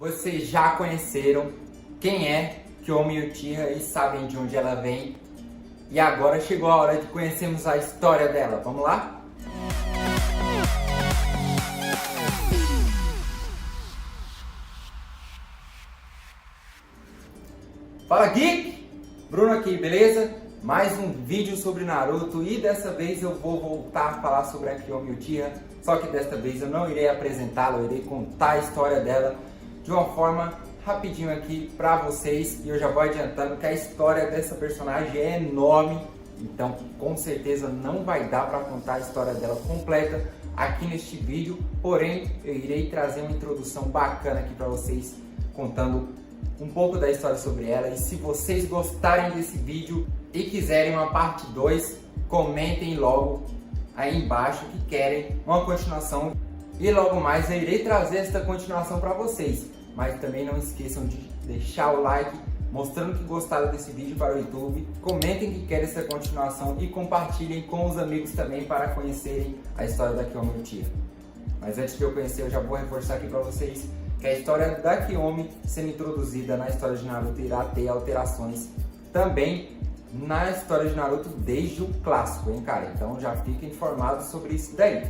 Vocês já conheceram quem é Kiyomi Uchiha e sabem de onde ela vem. E agora chegou a hora de conhecermos a história dela. Vamos lá? Fala Geek! Bruno aqui, beleza? Mais um vídeo sobre Naruto e dessa vez eu vou voltar a falar sobre a Kiyomi Uchiha. Só que desta vez eu não irei apresentá-la, eu irei contar a história dela de uma forma rapidinho aqui pra vocês. E eu já vou adiantando que a história dessa personagem é enorme, então com certeza não vai dar pra contar a história dela completa aqui neste vídeo. Porém, eu irei trazer uma introdução bacana aqui pra vocês, contando um pouco da história sobre ela. E se vocês gostarem desse vídeo e quiserem uma parte 2, comentem logo aí embaixo que querem uma continuação. E logo mais eu irei trazer esta continuação para vocês. Mas também não esqueçam de deixar o like, mostrando que gostaram desse vídeo para o YouTube. Comentem que querem essa continuação e compartilhem com os amigos também para conhecerem a história da Kiyomi Uchiha. Mas antes de eu conhecer, eu já vou reforçar aqui para vocês que a história da Kiyomi sendo introduzida na história de Naruto irá ter alterações também na história de Naruto desde o clássico, hein, cara? Então já fiquem informados sobre isso daí.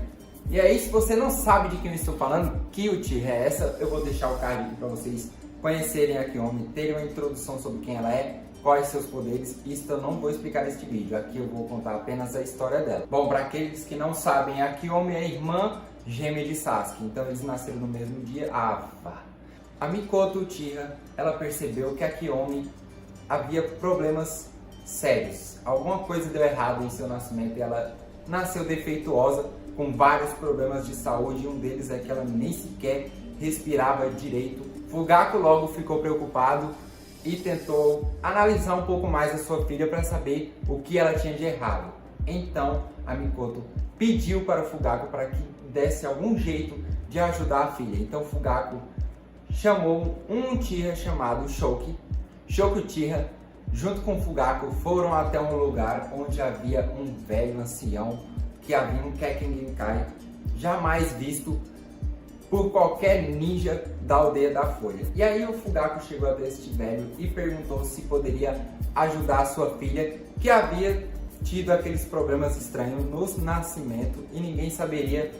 E aí, se você não sabe de quem eu estou falando, que Uchiha é essa, eu vou deixar o card aqui para vocês conhecerem a Kiyomi, terem uma introdução sobre quem ela é, quais seus poderes. Isso eu não vou explicar neste vídeo, aqui eu vou contar apenas a história dela. Bom, para aqueles que não sabem, a Kiyomi é a irmã gêmea de Sasuke, então eles nasceram no mesmo dia. A Mikoto Uchiha, ela percebeu que a Kiyomi havia problemas sérios, alguma coisa deu errado em seu nascimento e ela nasceu defeituosa, com vários problemas de saúde, e um deles é que ela nem sequer respirava direito. Fugaku logo ficou preocupado e tentou analisar um pouco mais a sua filha para saber o que ela tinha de errado. Então a Mikoto pediu para o Fugaku para que desse algum jeito de ajudar a filha. Então Fugaku chamou um Uchiha chamado Shouki. Shouki Uchiha, junto com Fugaku, foram até um lugar onde havia um velho ancião que havia um Kekkei Genkai jamais visto por qualquer ninja da aldeia da Folha. E aí o Fugaku chegou até este velho e perguntou se poderia ajudar a sua filha, que havia tido aqueles problemas estranhos no nascimento e ninguém saberia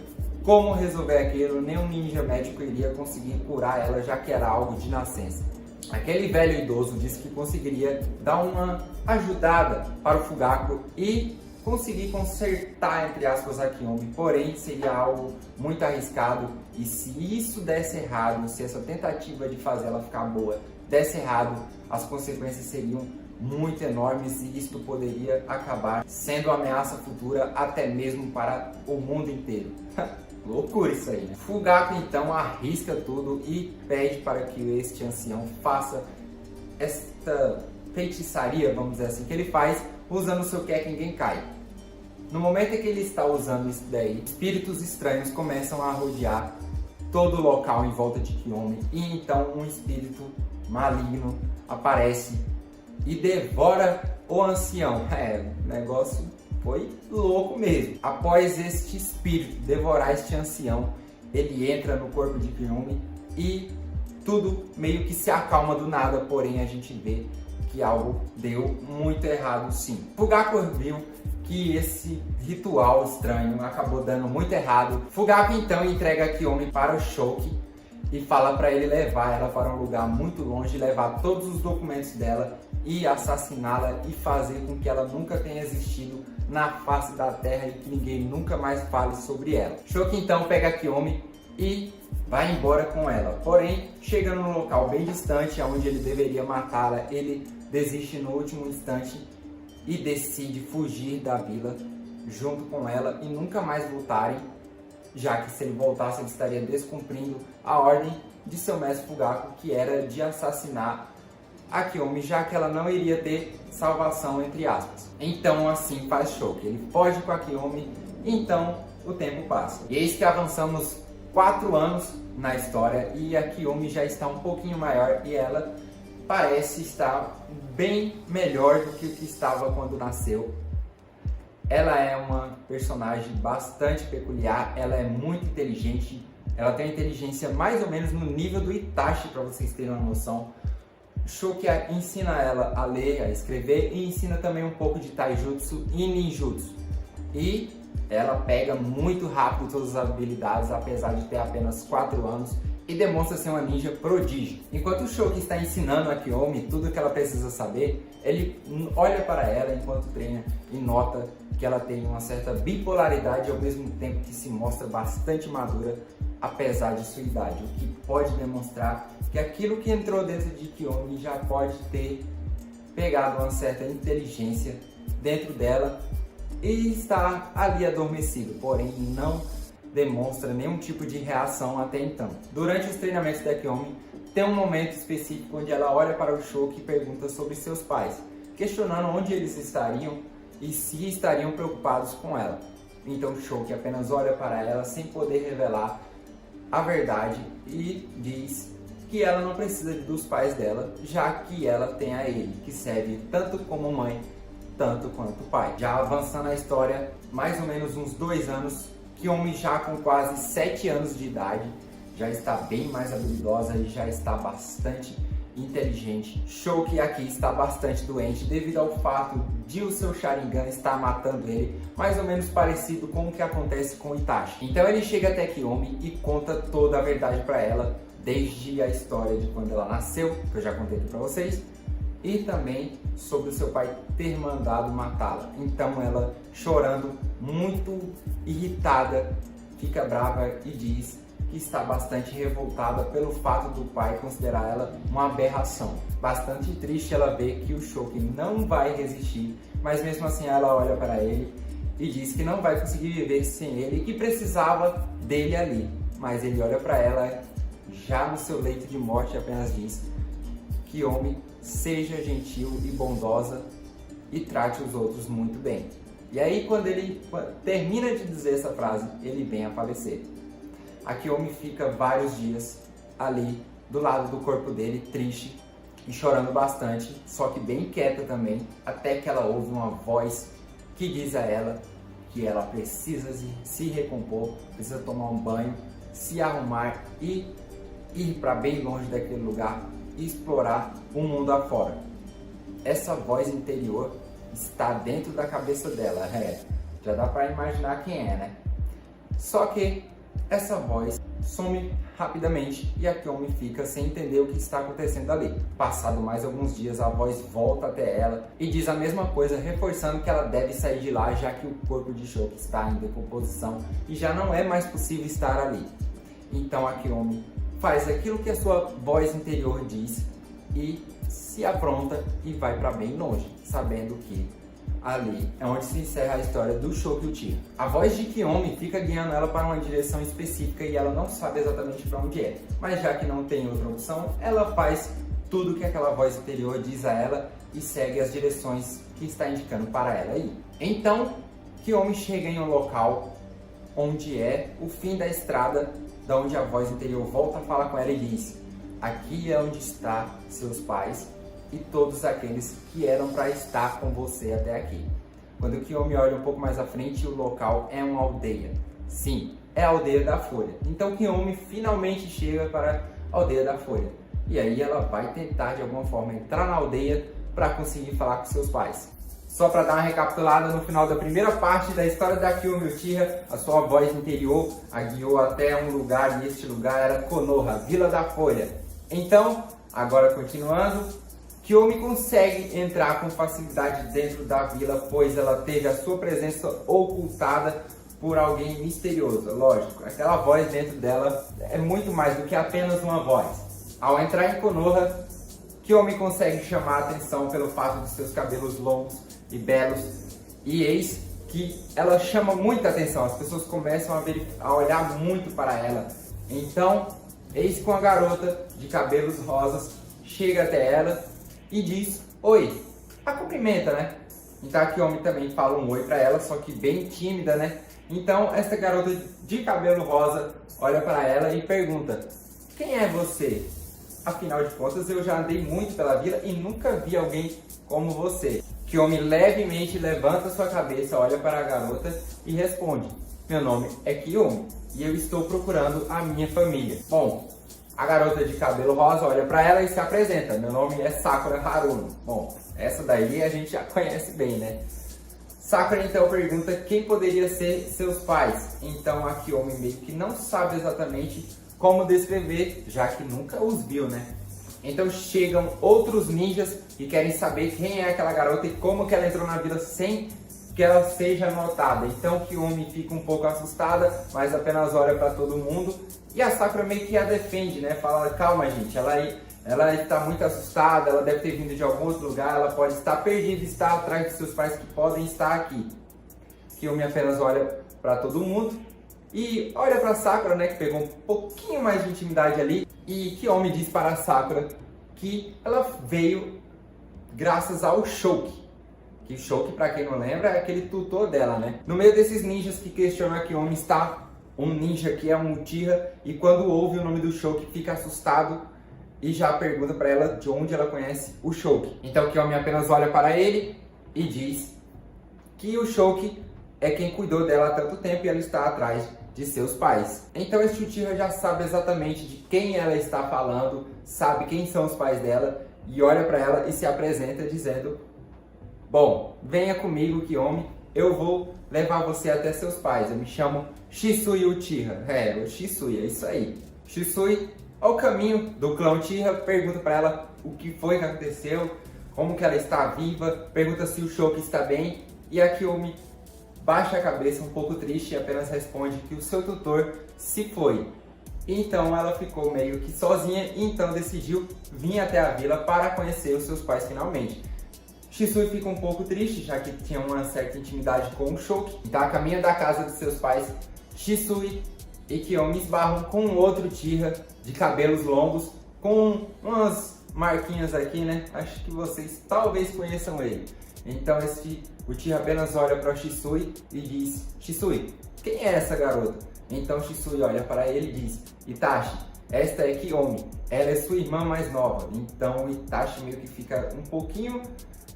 como resolver aquilo, nenhum ninja médico iria conseguir curar ela, já que era algo de nascença. Aquele velho idoso disse que conseguiria dar uma ajudada para o Fugaku e conseguir consertar, entre aspas, a Kiyomi, porém seria algo muito arriscado, e se isso desse errado, se essa tentativa de fazer ela ficar boa desse errado, as consequências seriam muito enormes e isto poderia acabar sendo uma ameaça futura até mesmo para o mundo inteiro. Loucura isso aí, né? Fugaku então arrisca tudo e pede para que este ancião faça esta feitiçaria, vamos dizer assim, que ele faz usando o seu Kekkei Genkai. No momento em que ele está usando isso daí, espíritos estranhos começam a rodear todo o local em volta de Kiyomi, e então um espírito maligno aparece e devora o ancião. O negócio foi louco mesmo. Após este espírito devorar este ancião, ele entra no corpo de Kiyomi e tudo meio que se acalma do nada, porém a gente vê que algo deu muito errado sim. Fugaku viu que esse ritual estranho acabou dando muito errado. Fugaku então entrega a Kiyomi para o Shouki e fala para ele levar ela para um lugar muito longe, levar todos os documentos dela e assassiná-la e fazer com que ela nunca tenha existido na face da terra e que ninguém nunca mais fale sobre ela. Shouki então pega a Kiyomi e vai embora com ela, porém chegando num local bem distante onde ele deveria matá-la, ele desiste no último instante e decide fugir da vila junto com ela e nunca mais voltarem, já que se ele voltasse ele estaria descumprindo a ordem de seu mestre Fugaku, que era de assassinar a Kiyomi, já que ela não iria ter salvação, entre aspas. Então assim faz Shouki, ele foge com a Kiyomi e então o tempo passa. E eis que avançamos 4 anos na história e a Kiyomi já está um pouquinho maior e ela parece estar bem melhor do que o que estava quando nasceu. Ela é uma personagem bastante peculiar, ela é muito inteligente, Ela tem uma inteligência mais ou menos no nível do Itachi, para vocês terem uma noção. Shoki ensina ela a ler, a escrever e ensina também um pouco de Taijutsu e Ninjutsu. E ela pega muito rápido todas as habilidades, apesar de ter apenas 4 anos, e demonstra ser uma ninja prodígio. Enquanto o Shoki está ensinando a Kiyomi tudo o que ela precisa saber, ele olha para ela enquanto treina e nota que ela tem uma certa bipolaridade ao mesmo tempo que se mostra bastante madura, apesar de sua idade, o que pode demonstrar que aquilo que entrou dentro de Kiyomi já pode ter pegado uma certa inteligência dentro dela e está ali adormecido, porém não demonstra nenhum tipo de reação até então. Durante os treinamentos da Kiyomi, tem um momento específico onde ela olha para o Shoki e pergunta sobre seus pais, questionando onde eles estariam e se estariam preocupados com ela. Então o Shoki apenas olha para ela sem poder revelar a verdade e diz que ela não precisa dos pais dela, já que ela tem a ele, que serve tanto como mãe, tanto quanto pai. Já avançando a história, mais ou menos uns 2 anos, Kiyomi já com quase 7 anos de idade, já está bem mais habilidosa e já está bastante inteligente. Shoki aqui está bastante doente devido ao fato de o seu Sharingan estar matando ele, mais ou menos parecido com o que acontece com Itachi. Então ele chega até Kiyomi e conta toda a verdade para ela, desde a história de quando ela nasceu, que eu já contei aqui para vocês, e também sobre o seu pai ter mandado matá-la. Então ela, chorando, muito irritada, fica brava e diz que está bastante revoltada pelo fato do pai considerar ela uma aberração. Bastante triste ela vê que o Shoki não vai resistir, mas mesmo assim ela olha para ele e diz que não vai conseguir viver sem ele e que precisava dele ali. Mas ele olha para ela já no seu leito de morte e apenas diz: Kiyomi, seja gentil e bondosa e trate os outros muito bem. E aí quando ele termina de dizer essa frase, ele vem a falecer. A Kiyomi fica vários dias ali do lado do corpo dele, triste e chorando bastante, só que bem quieta também, até que ela ouve uma voz que diz a ela que ela precisa se recompor, precisa tomar um banho, se arrumar e ir para bem longe daquele lugar e explorar o mundo afora. Essa voz interior está dentro da cabeça dela, já dá para imaginar quem é, né? Só que essa voz some rapidamente e a Kiyomi fica sem entender o que está acontecendo ali. Passado mais alguns dias, a voz volta até ela e diz a mesma coisa, reforçando que ela deve sair de lá, já que o corpo de Shoki está em decomposição e já não é mais possível estar ali. Então a Kiyomi faz aquilo que a sua voz interior diz e se apronta e vai para bem longe, sabendo que ali é onde se encerra a história do Shoki Uchiha. A voz de Kiyomi fica guiando ela para uma direção específica e ela não sabe exatamente para onde é. Mas já que não tem outra opção, ela faz tudo que aquela voz interior diz a ela e segue as direções que está indicando para ela ir. Então, Kiyomi chega em um local onde é o fim da estrada, da onde a voz interior volta a falar com ela e diz: aqui é onde estão seus pais e todos aqueles que eram para estar com você até aqui. Quando Kiyomi olha um pouco mais à frente, o local é uma aldeia. Sim, é a aldeia da Folha. Então Kiyomi finalmente chega para a aldeia da Folha. E aí ela vai tentar de alguma forma entrar na aldeia para conseguir falar com seus pais. Só para dar uma recapitulada, no final da primeira parte da história da Kiyomi Uchiha, a sua voz interior a guiou até um lugar, e este lugar era Konoha, Vila da Folha. Então, agora continuando, Kiyomi consegue entrar com facilidade dentro da vila, pois ela teve a sua presença ocultada por alguém misterioso. Lógico, aquela voz dentro dela é muito mais do que apenas uma voz. Ao entrar em Konoha, Kiyomi consegue chamar a atenção pelo fato de seus cabelos longos e belos, e eis que ela chama muita atenção, as pessoas começam a olhar muito para ela. Então, eis que uma garota de cabelos rosas chega até ela e diz oi, a cumprimenta, né? Então a Kiyomi também fala um oi para ela, só que bem tímida, né? Então essa garota de cabelo rosa olha para ela e pergunta: quem é você? Afinal de contas eu já andei muito pela vila e nunca vi alguém como você. Kiyomi levemente levanta sua cabeça, olha para a garota e responde: meu nome é Kiyomi e eu estou procurando a minha família. Bom, a garota de cabelo rosa olha para ela e se apresenta. Meu nome é Sakura Haruno. Bom, essa daí a gente já conhece bem, né? Sakura então pergunta quem poderia ser seus pais. Então a Kiyomi meio que não sabe exatamente como descrever, já que nunca os viu, né? Então chegam outros ninjas que querem saber quem é aquela garota e como que ela entrou na vila sem que ela seja notada. Então Kiyomi fica um pouco assustada, mas apenas olha para todo mundo. E a Sakura meio que a defende, né? Fala, calma gente, ela está muito assustada, ela deve ter vindo de algum outro lugar, ela pode estar perdida, estar atrás de seus pais que podem estar aqui. Kiyomi apenas olha para todo mundo e olha para Sakura, né? Que pegou um pouquinho mais de intimidade ali. E Kiyomi diz para a Sakura que ela veio graças ao Shouki. Que Shouki, para quem não lembra, é aquele tutor dela, né? No meio desses ninjas que questionam a Kiyomi está um ninja que é um Uchiha e quando ouve o nome do Shouki fica assustado e já pergunta para ela de onde ela conhece o Shouki. Então Kiyomi apenas olha para ele e diz que o Shouki é quem cuidou dela há tanto tempo e ela está atrás de seus pais. Então este Uchiha já sabe exatamente de quem ela está falando, sabe quem são os pais dela e olha para ela e se apresenta dizendo: bom, venha comigo, Kiyomi, eu vou levar você até seus pais. Eu me chamo Shisui Uchiha. O Shisui, é isso aí. Shisui, ao caminho do clã Uchiha, pergunta para ela o que foi que aconteceu, como que ela está viva, pergunta se o Shouki está bem, e a Kiyomi baixa a cabeça um pouco triste e apenas responde que o seu tutor se foi. Então ela ficou meio que sozinha e então decidiu vir até a vila para conhecer os seus pais finalmente. Shisui fica um pouco triste, já que tinha uma certa intimidade com o Shouki. Então a caminho da casa dos seus pais, Shisui e Kiyomi esbarram com um outro Uchiha de cabelos longos, com umas marquinhas aqui, né? Acho que vocês talvez conheçam ele. Então esse Uchiha apenas olha para o Shisui e diz: Shisui, quem é essa garota? Então Shisui olha para ele e diz: Itachi, esta é Kiyomi, ela é sua irmã mais nova. Então Itachi meio que fica um pouquinho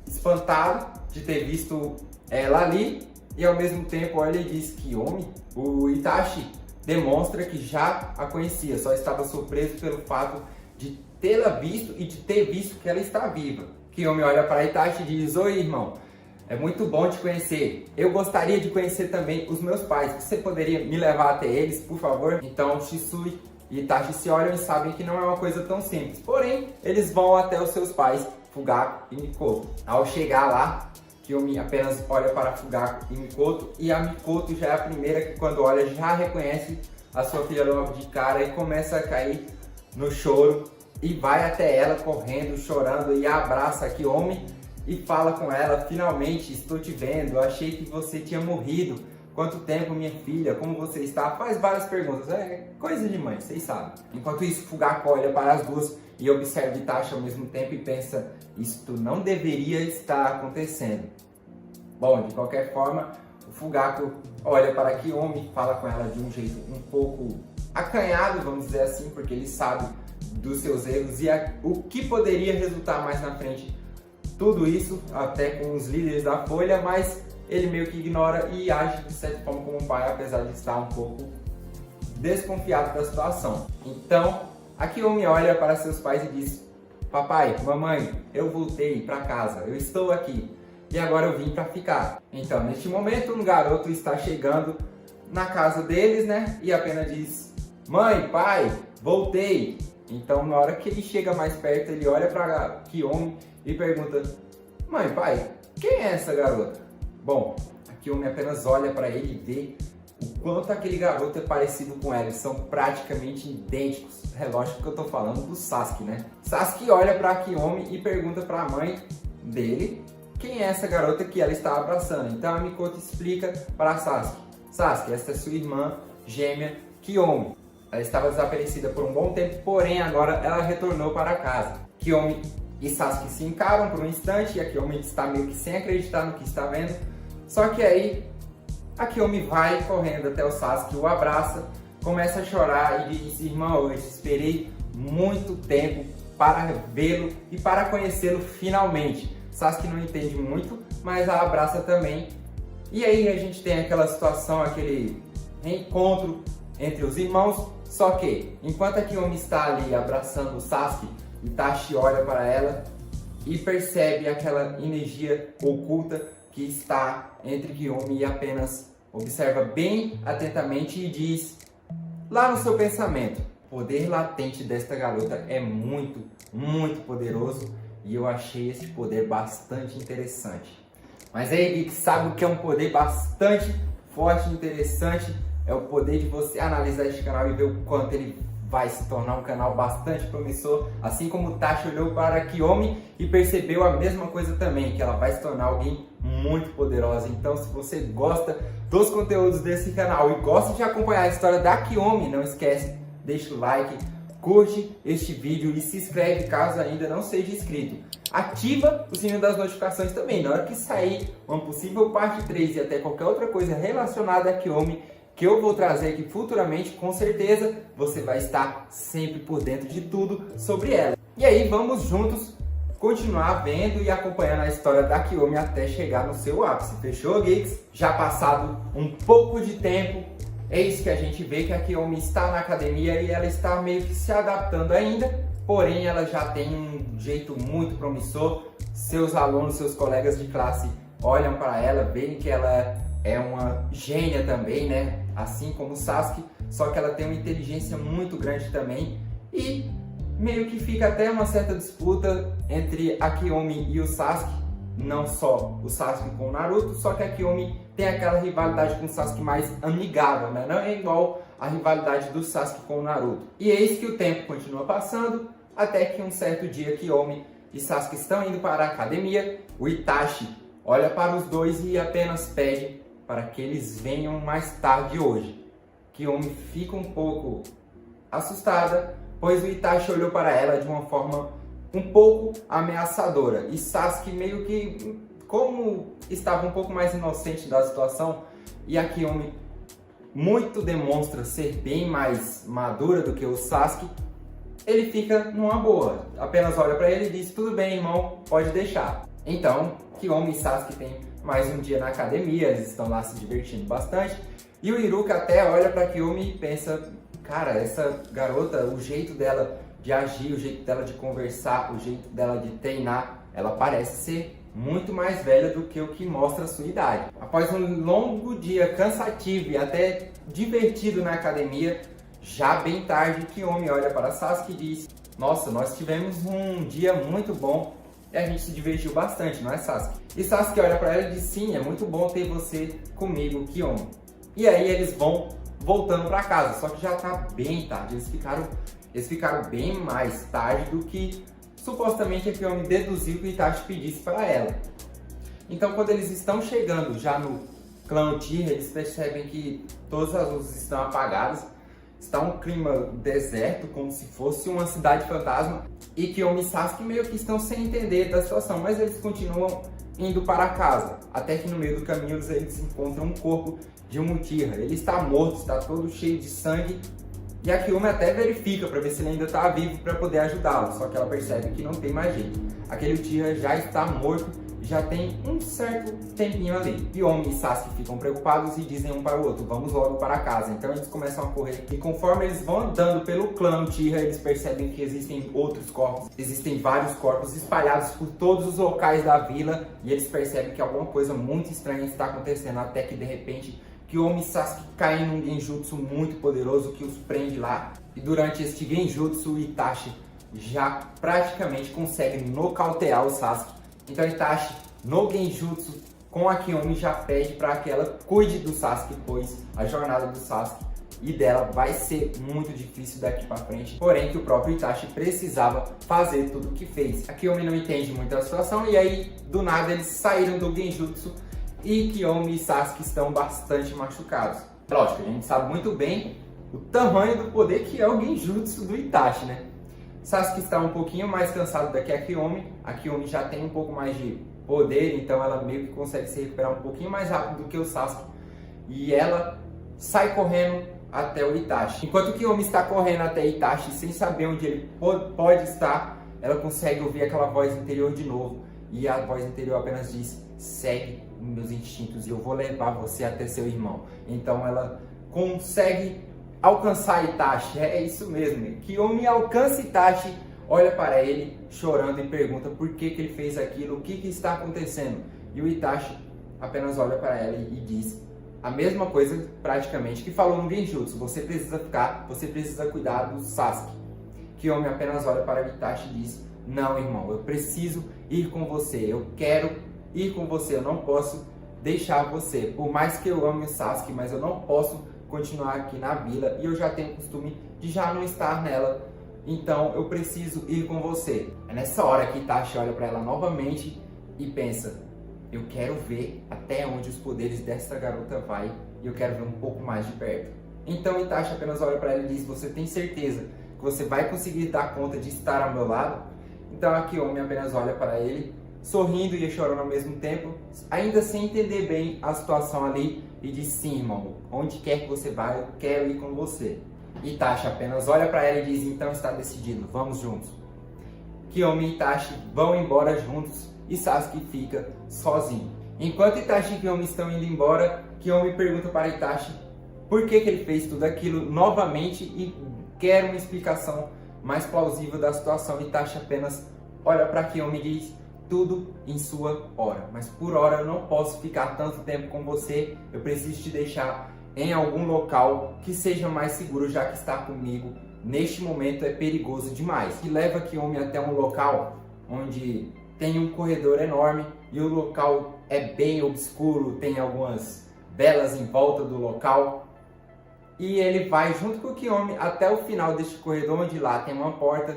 espantado de ter visto ela ali e ao mesmo tempo olha e diz: Kiyomi? O Itachi demonstra que já a conhecia, só estava surpreso pelo fato de tê-la visto e de ter visto que ela está viva. Kiyomi olha para Itachi e diz: oi irmão, é muito bom te conhecer. Eu gostaria de conhecer também os meus pais. Você poderia me levar até eles, por favor? Então Shisui e Itachi se olham e sabem que não é uma coisa tão simples. Porém, eles vão até os seus pais, Fugaku e Mikoto. Ao chegar lá, Kiyomi apenas olha para Fugaku e Mikoto. E a Mikoto já é a primeira que quando olha já reconhece a sua filha logo de cara e começa a cair no choro. E vai até ela correndo, chorando e abraça a Kiyomi. E fala com ela: finalmente estou te vendo, achei que você tinha morrido. Quanto tempo, minha filha? Como você está? Faz várias perguntas, é coisa de mãe, vocês sabem. Enquanto isso, Fugaku olha para as duas e observa Itachi ao mesmo tempo e pensa: isto não deveria estar acontecendo. Bom, de qualquer forma, o Fugaku olha para Kiyomi, fala com ela de um jeito um pouco acanhado, vamos dizer assim, porque ele sabe dos seus erros e o que poderia resultar mais na frente. Tudo isso até com os líderes da Folha, mas ele meio que ignora e age de certa forma como um pai, apesar de estar um pouco desconfiado da situação. Então, a Kiyomi olha para seus pais e diz: papai, mamãe, eu voltei para casa, eu estou aqui e agora eu vim para ficar. Então, neste momento, um garoto está chegando na casa deles, né? E apenas diz: mãe, pai, voltei. Então, na hora que ele chega mais perto, ele olha para Kiyomi e pergunta: mãe, pai, quem é essa garota? Bom, a Kiyomi apenas olha para ele e vê o quanto aquele garoto é parecido com ela. Eles são praticamente idênticos. É lógico que eu tô falando do Sasuke, né? Sasuke olha para Kiyomi e pergunta para a mãe dele quem é essa garota que ela está abraçando. Então a Mikoto explica para Sasuke: Sasuke, essa é sua irmã gêmea Kiyomi. Ela estava desaparecida por um bom tempo, porém agora ela retornou para casa. Kiyomi e Sasuke se encaram por um instante e a Kiyomi está meio que sem acreditar no que está vendo. Só que aí a Kiyomi vai correndo até o Sasuke, o abraça, começa a chorar e diz: irmão, eu esperei muito tempo para vê-lo e para conhecê-lo finalmente. Sasuke não entende muito, mas a abraça também. E aí a gente tem aquela situação, aquele reencontro entre os irmãos. Só que, enquanto a Kiyomi está ali abraçando o Sasuke, Itachi olha para ela e percebe aquela energia oculta que está entre Kiyomi e apenas observa bem atentamente e diz lá no seu pensamento: o poder latente desta garota é muito, muito poderoso e eu achei esse poder bastante interessante. Mas aí, Geek, sabe o que é um poder bastante forte e interessante? É o poder de você analisar este canal e ver o quanto ele vai se tornar um canal bastante promissor, assim como o Itachi olhou para a Kiyomi e percebeu a mesma coisa também, que ela vai se tornar alguém muito poderosa. Então, se você gosta dos conteúdos desse canal e gosta de acompanhar a história da Kiyomi, não esquece, deixa o like, curte este vídeo e se inscreve caso ainda não seja inscrito. Ativa o sininho das notificações também, na hora que sair uma possível parte 3 e até qualquer outra coisa relacionada a Kiyomi que eu vou trazer aqui futuramente, com certeza você vai estar sempre por dentro de tudo sobre ela. E aí vamos juntos continuar vendo e acompanhando a história da Kiyomi até chegar no seu ápice. Fechou, Geeks? Já passado um pouco de tempo, eis que a gente vê que a Kiyomi está na academia e ela está meio que se adaptando ainda, porém ela já tem um jeito muito promissor. Seus alunos, seus colegas de classe olham para ela, veem que ela é uma gênia também, né? Assim como o Sasuke, só que ela tem uma inteligência muito grande também e meio que fica até uma certa disputa entre a Kiyomi e o Sasuke, não só o Sasuke com o Naruto, só que a Kiyomi tem aquela rivalidade com o Sasuke mais amigável, né? Não é igual a rivalidade do Sasuke com o Naruto. E eis que o tempo continua passando, até que um certo dia Kiyomi e Sasuke estão indo para a academia. O Itachi olha para os dois e apenas pede para que eles venham mais tarde hoje. Kiyomi fica um pouco assustada, pois o Itachi olhou para ela de uma forma um pouco ameaçadora. E Sasuke meio que, como estava um pouco mais inocente da situação, e a Kiyomi muito demonstra ser bem mais madura do que o Sasuke, ele fica numa boa. Apenas olha para ele e diz: tudo bem, irmão, pode deixar. Então, Kiyomi e Sasuke têm mais um dia na academia, eles estão lá se divertindo bastante. E o Iruka até olha para Kiyomi e pensa: cara, essa garota, o jeito dela de agir, o jeito dela de conversar, o jeito dela de treinar, ela parece ser muito mais velha do que o que mostra a sua idade. Após um longo dia cansativo e até divertido na academia, já bem tarde, Kiyomi olha para Sasuke e diz: nossa, nós tivemos um dia muito bom e a gente se divertiu bastante, não é, Sasuke? E Sasuke olha para ela e diz: sim, é muito bom ter você comigo, Kiyomi. E aí eles vão voltando para casa, só que já tá bem tarde, eles ficaram bem mais tarde do que supostamente a Kiyomi deduziu que o Itachi pedisse para ela. Então, quando eles estão chegando já no clã Uchiha, eles percebem que todas as luzes estão apagadas, está um clima deserto, como se fosse uma cidade fantasma, e Kiyomi e Sasuke meio que estão sem entender da situação, mas eles continuam indo para casa, até que no meio do caminho eles encontram um corpo de um Uchiha. Ele está morto, está todo cheio de sangue, e a Kiyomi até verifica para ver se ele ainda está vivo para poder ajudá-lo, só que ela percebe que não tem mais jeito. Aquele Uchiha já está morto, já tem um certo tempinho ali. Kiyomi e Sasuke ficam preocupados e dizem um para o outro: vamos logo para casa. Então eles começam a correr e conforme eles vão andando pelo clã Uchiha, eles percebem que existem outros corpos. Existem vários corpos espalhados por todos os locais da vila e eles percebem que alguma coisa muito estranha está acontecendo, até que de repente Kiyomi e Sasuke caem num genjutsu muito poderoso que os prende lá. E durante este genjutsu, o Itachi já praticamente consegue nocautear o Sasuke. Então Itachi, no genjutsu com a Kiyomi, já pede para que ela cuide do Sasuke, pois a jornada do Sasuke e dela vai ser muito difícil daqui para frente, porém que o próprio Itachi precisava fazer tudo o que fez. A Kiyomi não entende muito a situação e aí do nada eles saíram do genjutsu e Kiyomi e Sasuke estão bastante machucados. Lógico, a gente sabe muito bem o tamanho do poder que é o genjutsu do Itachi, né? Sasuke está um pouquinho mais cansado do que a Kiyomi já tem um pouco mais de poder, então ela meio que consegue se recuperar um pouquinho mais rápido do que o Sasuke. E ela sai correndo até o Itachi. Enquanto Kiyomi está correndo até Itachi sem saber onde ele pode estar, ela consegue ouvir aquela voz interior de novo. E a voz interior apenas diz: segue meus instintos e eu vou levar você até seu irmão. Então ela consegue alcançar Itachi. É isso mesmo, Kiyomi alcança Itachi, olha para ele chorando e pergunta por que ele fez aquilo, o que está acontecendo. E o Itachi apenas olha para ela e diz a mesma coisa praticamente que falou no Genjutsu: você precisa cuidar do Sasuke. Kiyomi apenas olha para o Itachi e diz: não, irmão, eu preciso ir com você, eu quero ir com você, eu não posso deixar você. Por mais que eu ame o Sasuke, mas eu não posso continuar aqui na vila e eu já tenho o costume de já não estar nela, então eu preciso ir com você. É nessa hora que Itachi olha para ela novamente e pensa: eu quero ver até onde os poderes dessa garota vai e eu quero ver um pouco mais de perto. Então Itachi apenas olha para ela e diz: você tem certeza que você vai conseguir dar conta de estar ao meu lado? Então a Kiyomi apenas olha para ele, sorrindo e chorando ao mesmo tempo, ainda sem entender bem a situação ali, e diz: sim, irmão, onde quer que você vá, eu quero ir com você. Itachi apenas olha para ela e diz: então está decidido, vamos juntos. Kiyomi e Itachi vão embora juntos e Sasuke fica sozinho. Enquanto Itachi e Kiyomi estão indo embora, Kiyomi pergunta para Itachi por que ele fez tudo aquilo novamente e quer uma explicação mais plausível da situação. Itachi apenas olha para Kiyomi e diz: tudo em sua hora, mas por hora eu não posso ficar tanto tempo com você, eu preciso te deixar em algum local que seja mais seguro, já que estar comigo neste momento é perigoso demais. E leva Kiyomi até um local onde tem um corredor enorme e o local é bem obscuro, tem algumas velas em volta do local. E ele vai junto com o Kiyomi até o final deste corredor, onde lá tem uma porta,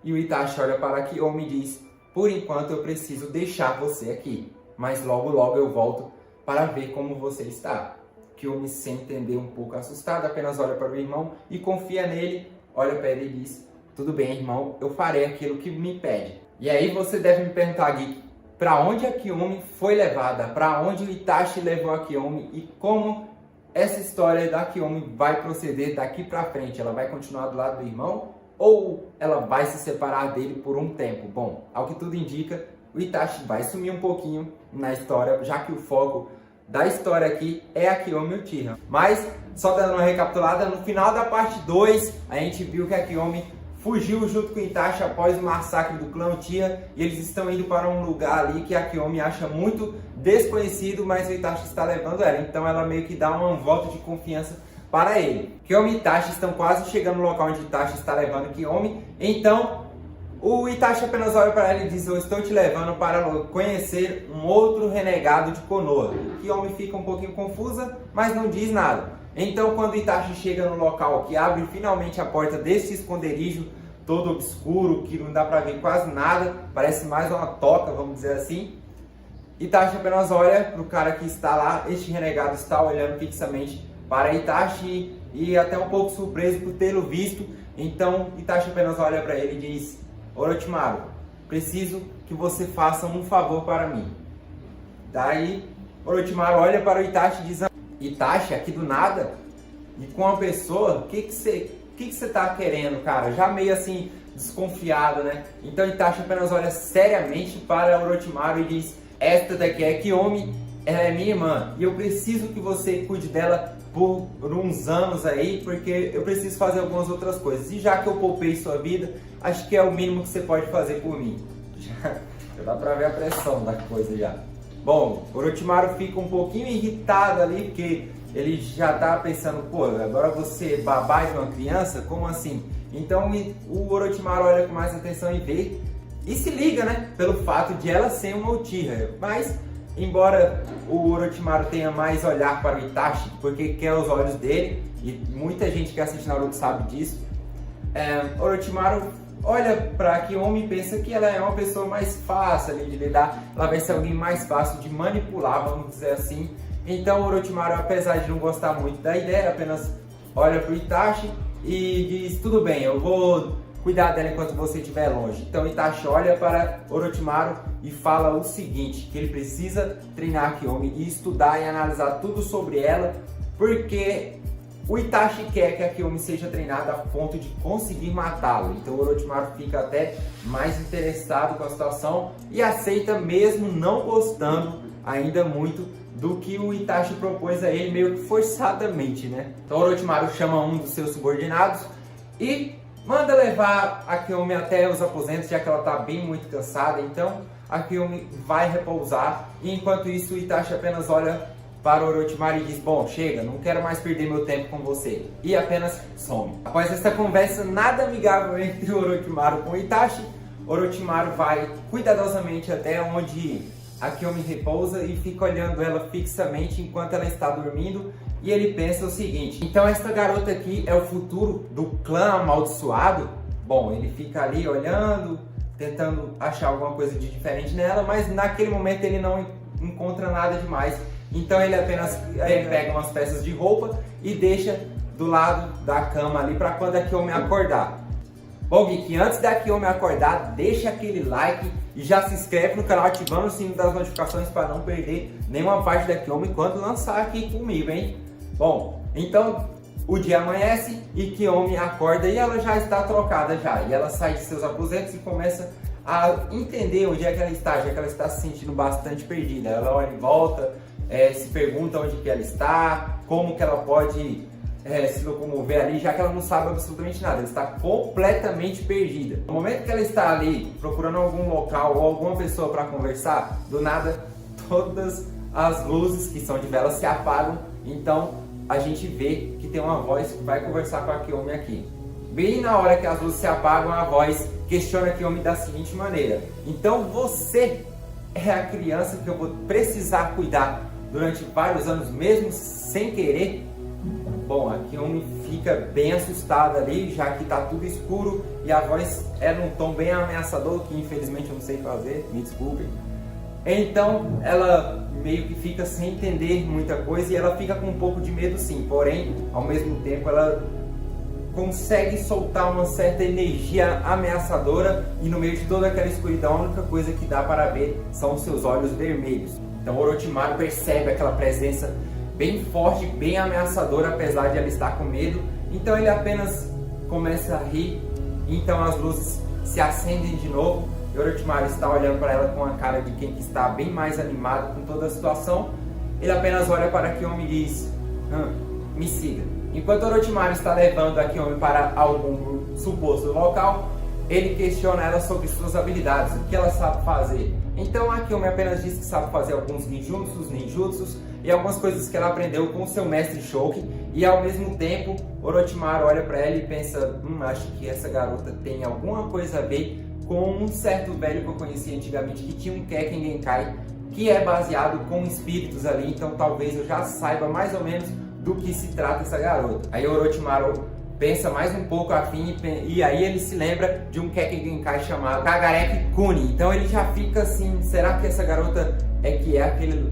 e o Itachi olha para Kiyomi e diz: por enquanto eu preciso deixar você aqui, mas logo logo eu volto para ver como você está. Kiyomi, sem entender, um pouco assustado, apenas olha para o irmão e confia nele, olha para ele e diz: tudo bem, irmão, eu farei aquilo que me pede. E aí você deve me perguntar, Gui, para onde a Kiyomi foi levada? Para onde o Itachi levou a Kiyomi e como essa história da Kiyomi vai proceder daqui para frente? Ela vai continuar do lado do irmão ou ela vai se separar dele por um tempo? Bom, ao que tudo indica, o Itachi vai sumir um pouquinho na história, já que o foco da história aqui é a Kiyomi Uchiha. Mas, só dando uma recapitulada, no final da parte 2, a gente viu que a Kiyomi fugiu junto com o Itachi após o massacre do clã Uchiha, e eles estão indo para um lugar ali que a Kiyomi acha muito desconhecido, mas o Itachi está levando ela, então ela meio que dá um voto de confiança para ele. Kiyomi e Itachi estão quase chegando no local onde Itachi está levando Kiyomi, então o Itachi apenas olha para ela e diz: eu estou te levando para conhecer um outro renegado de Konoha. Kiyomi fica um pouquinho confusa, mas não diz nada. Então quando Itachi chega no local que abre finalmente a porta desse esconderijo todo obscuro, que não dá para ver quase nada, parece mais uma toca, vamos dizer assim, Itachi apenas olha para o cara que está lá. Este renegado está olhando fixamente para Itachi e até um pouco surpreso por tê-lo visto. Então Itachi apenas olha para ele e diz: Orochimaru, preciso que você faça um favor para mim. Daí Orochimaru olha para o Itachi e diz: Itachi, aqui do nada, e com uma pessoa, o que você tá querendo, cara? Já meio assim, desconfiado, né? Então Itachi apenas olha seriamente para Orochimaru e diz: esta daqui é Kiyomi, ela é minha irmã, e eu preciso que você cuide dela por uns anos aí, porque eu preciso fazer algumas outras coisas. E já que eu poupei sua vida, acho que é o mínimo que você pode fazer por mim. Já dá pra ver a pressão da coisa já. Bom, Orochimaru fica um pouquinho irritado ali, porque ele já tá pensando: pô, agora você babar de uma criança? Como assim? Então o Orochimaru olha com mais atenção e vê, e se liga, né, pelo fato de ela ser uma Uchiha. Mas, embora o Orochimaru tenha mais olhar para o Itachi, porque quer os olhos dele, e muita gente que assiste Naruto sabe disso, Orochimaru olha para Kiyomi e pensa que ela é uma pessoa mais fácil ali de lidar, ela vai ser alguém mais fácil de manipular, vamos dizer assim. Então Orochimaru, apesar de não gostar muito da ideia, apenas olha para o Itachi e diz: tudo bem, eu vou cuidar dela enquanto você estiver longe. Então Itachi olha para Orochimaru e fala o seguinte, que ele precisa treinar Kiyomi e estudar e analisar tudo sobre ela, porque o Itachi quer que a Kiyomi seja treinada a ponto de conseguir matá-lo. Então o Orochimaru fica até mais interessado com a situação e aceita, mesmo não gostando ainda muito do que o Itachi propôs a ele meio que forçadamente, né? Então Orochimaru chama um dos seus subordinados e manda levar a Kiyomi até os aposentos, já que ela está bem muito cansada. Então a Kiyomi vai repousar e enquanto isso o Itachi apenas olha para o Orochimaru e diz: bom, chega, não quero mais perder meu tempo com você. E apenas some. Após essa conversa nada amigável entre o Orochimaru com o Itachi, Orochimaru vai cuidadosamente até onde a Kiyomi repousa e fica olhando ela fixamente enquanto ela está dormindo. E ele pensa o seguinte: então esta garota aqui é o futuro do clã amaldiçoado? Bom, ele fica ali olhando, tentando achar alguma coisa de diferente nela, mas naquele momento ele não encontra nada demais. Então ele apenas pega umas peças de roupa e deixa do lado da cama ali para quando a Kiyomi acordar. Bom, Geek, antes da Kiyomi acordar, deixa aquele like e já se inscreve no canal ativando o sino das notificações para não perder nenhuma parte da Kiyomi quando lançar aqui comigo, hein? Bom, então o dia amanhece e Kiyomi acorda e ela já está trocada já. E ela sai de seus aposentos e começa a entender onde é que ela está, já que ela está se sentindo bastante perdida. Ela olha em volta, se pergunta onde que ela está, como que ela pode se locomover ali, já que ela não sabe absolutamente nada. Ela está completamente perdida. No momento que ela está ali procurando algum local ou alguma pessoa para conversar, do nada todas as luzes que são de vela se apagam. Então a gente vê que tem uma voz que vai conversar com a Kiyomi aqui. Bem na hora que as luzes se apagam, a voz questiona a Kiyomi da seguinte maneira: então você é a criança que eu vou precisar cuidar durante vários anos mesmo sem querer? Bom, a Kiyomi fica bem assustada ali, já que está tudo escuro e a voz é num tom bem ameaçador, que infelizmente eu não sei fazer, me desculpem. Então ela meio que fica sem entender muita coisa e ela fica com um pouco de medo sim, porém ao mesmo tempo ela consegue soltar uma certa energia ameaçadora e no meio de toda aquela escuridão a única coisa que dá para ver são os seus olhos vermelhos. Então Orochimaru percebe aquela presença bem forte, bem ameaçadora, apesar de ela estar com medo. Então ele apenas começa a rir, então as luzes se acendem de novo. E Orochimaru está olhando para ela com a cara de quem está bem mais animado com toda a situação. Ele apenas olha para a Kiyomi e diz: me siga. Enquanto Orochimaru está levando a Kiyomi para algum suposto local, ele questiona ela sobre suas habilidades, o que ela sabe fazer. Então a Kiyomi apenas diz que sabe fazer alguns ninjutsus e algumas coisas que ela aprendeu com o seu mestre Shouki. E ao mesmo tempo Orochimaru olha para ela e pensa: acho que essa garota tem alguma coisa a ver com um certo velho que eu conheci antigamente que tinha um Kekken Genkai que é baseado com espíritos ali, então talvez eu já saiba mais ou menos do que se trata essa garota. Aí Orochimaru pensa mais um pouco afim e aí ele se lembra de um Kekken Genkai chamado Kagareki Kuni. Então ele já fica assim: será que essa garota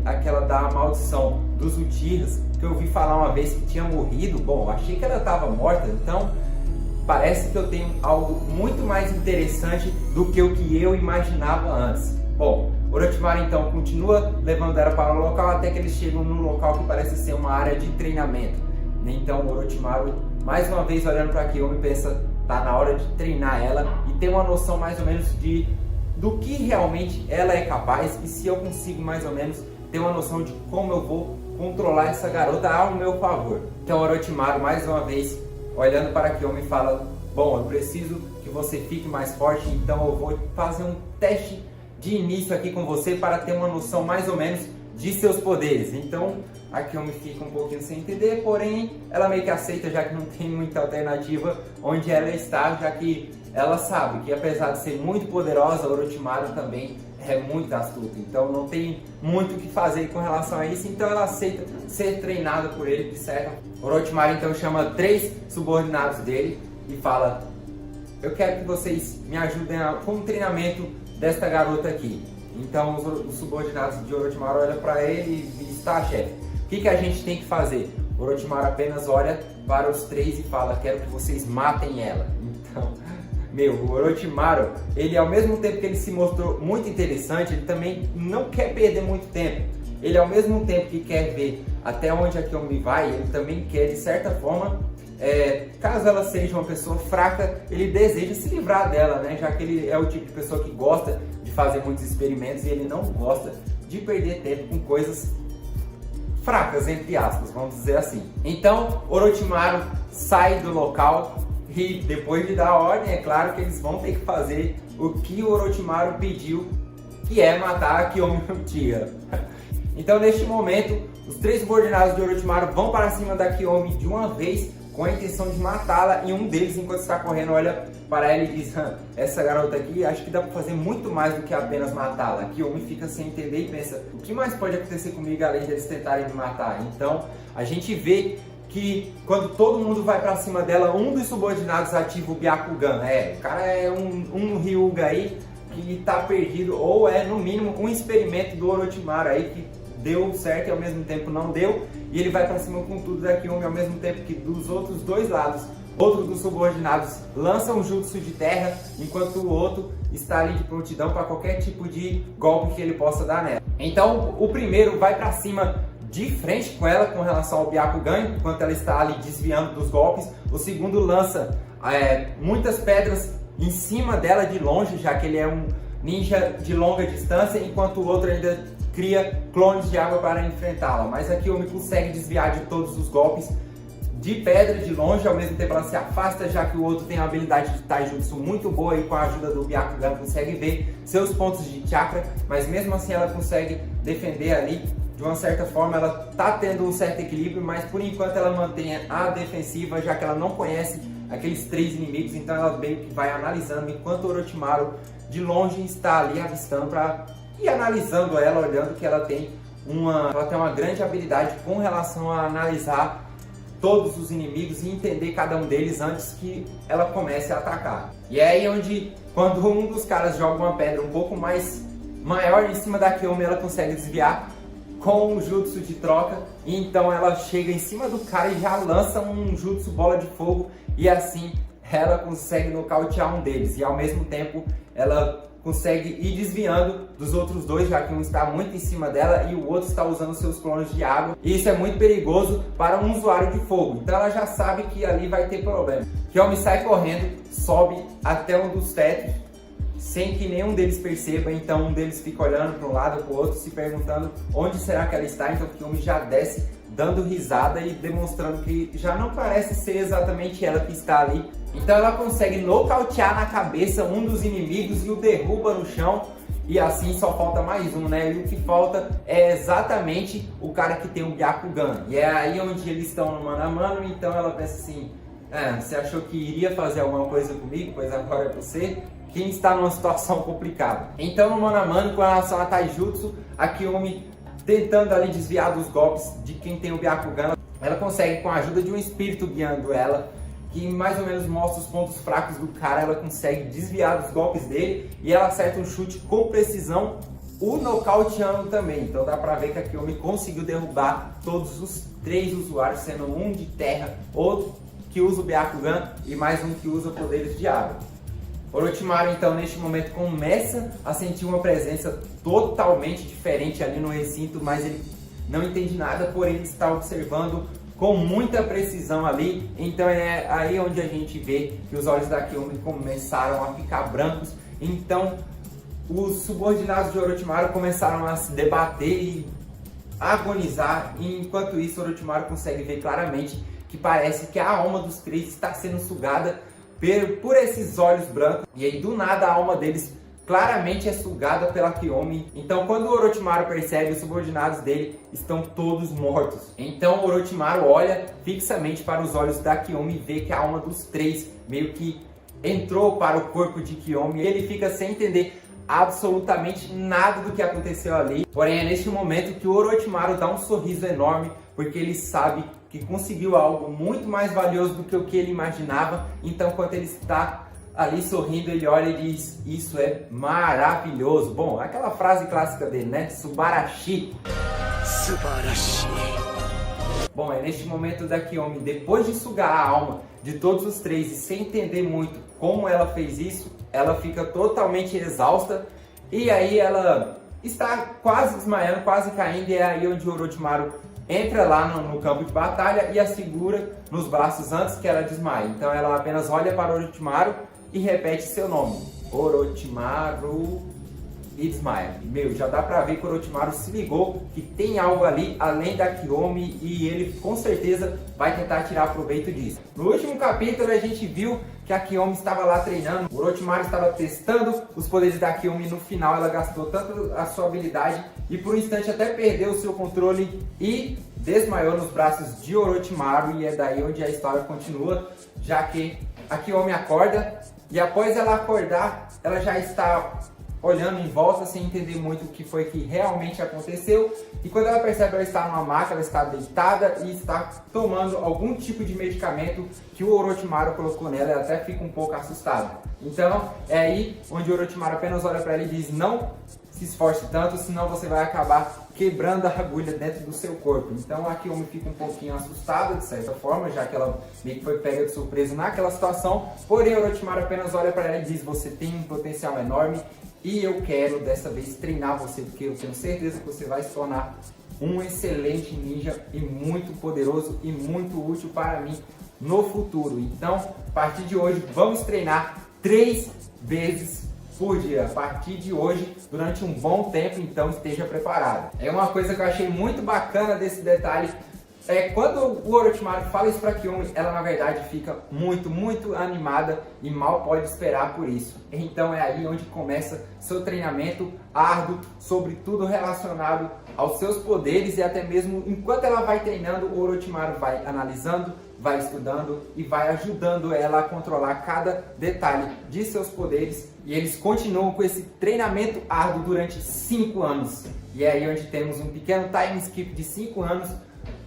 aquela da maldição dos Uchihas que eu ouvi falar uma vez que tinha morrido? Bom, achei que ela estava morta, então parece que eu tenho algo muito mais interessante do que o que eu imaginava antes. Bom, Orochimaru então continua levando ela para o local até que eles chegam num local que parece ser uma área de treinamento. Então Orochimaru, mais uma vez olhando para Kiyomi, pensa: tá na hora de treinar ela e ter uma noção mais ou menos do que realmente ela é capaz e se eu consigo mais ou menos ter uma noção de como eu vou controlar essa garota ao meu favor. Então Orochimaru mais uma vez olhando para Kiyomi fala: bom, eu preciso que você fique mais forte, então eu vou fazer um teste de início aqui com você para ter uma noção mais ou menos de seus poderes. Então a Kiyomi fica um pouquinho sem entender, porém ela meio que aceita, já que não tem muita alternativa onde ela está, já que ela sabe que apesar de ser muito poderosa, Orochimaru também é muito astuto, então não tem muito o que fazer com relação a isso, então ela aceita ser treinada por ele, de certo. Orochimaru então chama 3 subordinados dele e fala: eu quero que vocês me ajudem com o treinamento desta garota aqui. Então os subordinados de Orochimaru olham para ele e diz: tá, chefe, o que a gente tem que fazer? Orochimaru apenas olha para os 3 e fala: quero que vocês matem ela. Então o Orochimaru, ele ao mesmo tempo que ele se mostrou muito interessante, ele também não quer perder muito tempo. Ele ao mesmo tempo que quer ver até onde a Kiyomi vai, ele também quer, de certa forma, caso ela seja uma pessoa fraca, ele deseja se livrar dela, né? Já que ele é o tipo de pessoa que gosta de fazer muitos experimentos e ele não gosta de perder tempo com coisas fracas, entre aspas, vamos dizer assim. Então Orochimaru sai do local e depois de dar ordem, é claro que eles vão ter que fazer o que o Orochimaru pediu, que é matar a Kiyomi Uchiha. Então neste momento, os 3 subordinados de Orochimaru vão para cima da Kiyomi de uma vez, com a intenção de matá-la, e um deles, enquanto está correndo, olha para ela e diz: essa garota aqui, acho que dá para fazer muito mais do que apenas matá-la. A Kiyomi fica sem entender e pensa: o que mais pode acontecer comigo além de eles tentarem me matar? Então a gente vê que quando todo mundo vai para cima dela, um dos subordinados ativa o Byakugan. O cara é um Hyuga aí que está perdido, ou é no mínimo um experimento do Orochimaru aí que deu certo e ao mesmo tempo não deu, e ele vai para cima com tudo da Kiyomi, ao mesmo tempo que dos outros dois lados, outro dos subordinados lança um jutsu de terra, enquanto o outro está ali de prontidão para qualquer tipo de golpe que ele possa dar nela. Então o primeiro vai para cima de frente com ela com relação ao Byakugan, enquanto ela está ali desviando dos golpes. O segundo lança muitas pedras em cima dela de longe, já que ele é um ninja de longa distância, enquanto o outro ainda cria clones de água para enfrentá-la. Mas a Kiyomi consegue desviar de todos os golpes de pedra de longe, ao mesmo tempo ela se afasta, já que o outro tem uma habilidade de taijutsu muito boa e com a ajuda do Byakugan consegue ver seus pontos de chakra, mas mesmo assim ela consegue defender ali. De uma certa forma ela está tendo um certo equilíbrio, mas por enquanto ela mantém a defensiva, já que ela não conhece aqueles 3 inimigos, então ela meio que vai analisando, enquanto o Orochimaru de longe está ali avistando para ir analisando ela, olhando que ela tem uma grande habilidade com relação a analisar todos os inimigos e entender cada um deles antes que ela comece a atacar. E é aí onde, quando um dos caras joga uma pedra um pouco mais maior em cima da Kiyomi, ela consegue desviar com um jutsu de troca, e então ela chega em cima do cara e já lança um jutsu bola de fogo, e assim ela consegue nocautear um deles, e ao mesmo tempo ela consegue ir desviando dos outros dois, já que um está muito em cima dela e o outro está usando seus clones de água, e isso é muito perigoso para um usuário de fogo, então ela já sabe que ali vai ter problema. Kiyomi sai correndo, sobe até um dos tetos, sem que nenhum deles perceba, então um deles fica olhando para um lado para o outro, se perguntando onde será que ela está, então Kiyomi já desce dando risada e demonstrando que já não parece ser exatamente ela que está ali. Então ela consegue nocautear na cabeça um dos inimigos e o derruba no chão, e assim só falta mais um, né? E o que falta é exatamente o cara que tem o Byakugan, e é aí onde eles estão no mano a mano, então ela pensa assim: você achou que iria fazer alguma coisa comigo, pois agora é você quem está numa situação complicada. Então no mano a mano, com relação a taijutsu, a Kiyomi tentando ali desviar dos golpes de quem tem o Byakugan, ela consegue, com a ajuda de um espírito guiando ela, que mais ou menos mostra os pontos fracos do cara, ela consegue desviar dos golpes dele e ela acerta um chute com precisão, o nocauteando também. Então dá pra ver que a Kiyomi conseguiu derrubar todos os 3 usuários, sendo um de terra, outro que usa o Byakugan e mais um que usa poderes de água. Orochimaru então neste momento começa a sentir uma presença totalmente diferente ali no recinto, mas ele não entende nada, porém ele está observando com muita precisão ali. Então é aí onde a gente vê que os olhos da Kiyomi começaram a ficar brancos. Então os subordinados de Orochimaru começaram a se debater e agonizar, e enquanto isso Orochimaru consegue ver claramente que parece que a alma dos 3 está sendo sugada por esses olhos brancos, e aí do nada a alma deles claramente é sugada pela Kiyomi. Então quando o Orochimaru percebe, os subordinados dele estão todos mortos. Então o Orochimaru olha fixamente para os olhos da Kiyomi e vê que a alma dos 3 meio que entrou para o corpo de Kiyomi, e ele fica sem entender absolutamente nada do que aconteceu ali. Porém é neste momento que o Orochimaru dá um sorriso enorme, porque ele sabe que conseguiu algo muito mais valioso do que o que ele imaginava. Então quando ele está ali sorrindo, ele olha e diz: isso é maravilhoso. Bom, aquela frase clássica dele, né? Subarashi. Subarashi. Bom, é neste momento da Kiyomi, depois de sugar a alma de todos os 3 e sem entender muito como ela fez isso, ela fica totalmente exausta, e aí ela está quase desmaiando, quase caindo, e é aí onde o Orochimaru entra lá no campo de batalha e a segura nos braços antes que ela desmaie. Então ela apenas olha para o Orochimaru e repete seu nome: Orochimaru. e desmaia. Meu, já dá pra ver que o Orochimaru se ligou que tem algo ali além da Kiyomi e ele com certeza vai tentar tirar proveito disso. No último capítulo a gente viu que a Kiyomi estava lá treinando, o Orochimaru estava testando os poderes da Kiyomi e no final ela gastou tanto a sua habilidade e por um instante até perdeu o seu controle e desmaiou nos braços de Orochimaru, e é daí onde a história continua, já que a Kiyomi acorda e após ela acordar, ela já está olhando em volta sem entender muito o que foi que realmente aconteceu, e quando ela percebe, ela está numa maca, ela está deitada e está tomando algum tipo de medicamento que o Orochimaru colocou nela. Ela até fica um pouco assustada. Então é aí onde o Orochimaru apenas olha para ela e diz: não se esforce tanto, senão você vai acabar quebrando a agulha dentro do seu corpo. Então a Kiyomi fica um pouquinho assustada de certa forma, já que ela meio que foi pega de surpresa naquela situação, porém o Orochimaru apenas olha para ela e diz: você tem um potencial enorme e eu quero dessa vez treinar você, porque eu tenho certeza que você vai se tornar um excelente ninja e muito poderoso e muito útil para mim no futuro. Então, a partir de hoje, vamos treinar 3 vezes por dia. A partir de hoje, durante um bom tempo, então esteja preparado. É uma coisa que eu achei muito bacana desse detalhe. Quando o Orochimaru fala isso pra Kiyomi, ela na verdade fica muito animada e mal pode esperar por isso. Então é aí onde começa seu treinamento árduo sobre tudo relacionado aos seus poderes, e até mesmo enquanto ela vai treinando, o Orochimaru vai analisando, vai estudando e vai ajudando ela a controlar cada detalhe de seus poderes, e eles continuam com esse treinamento árduo durante 5 anos. E é aí onde temos um pequeno time skip de 5 anos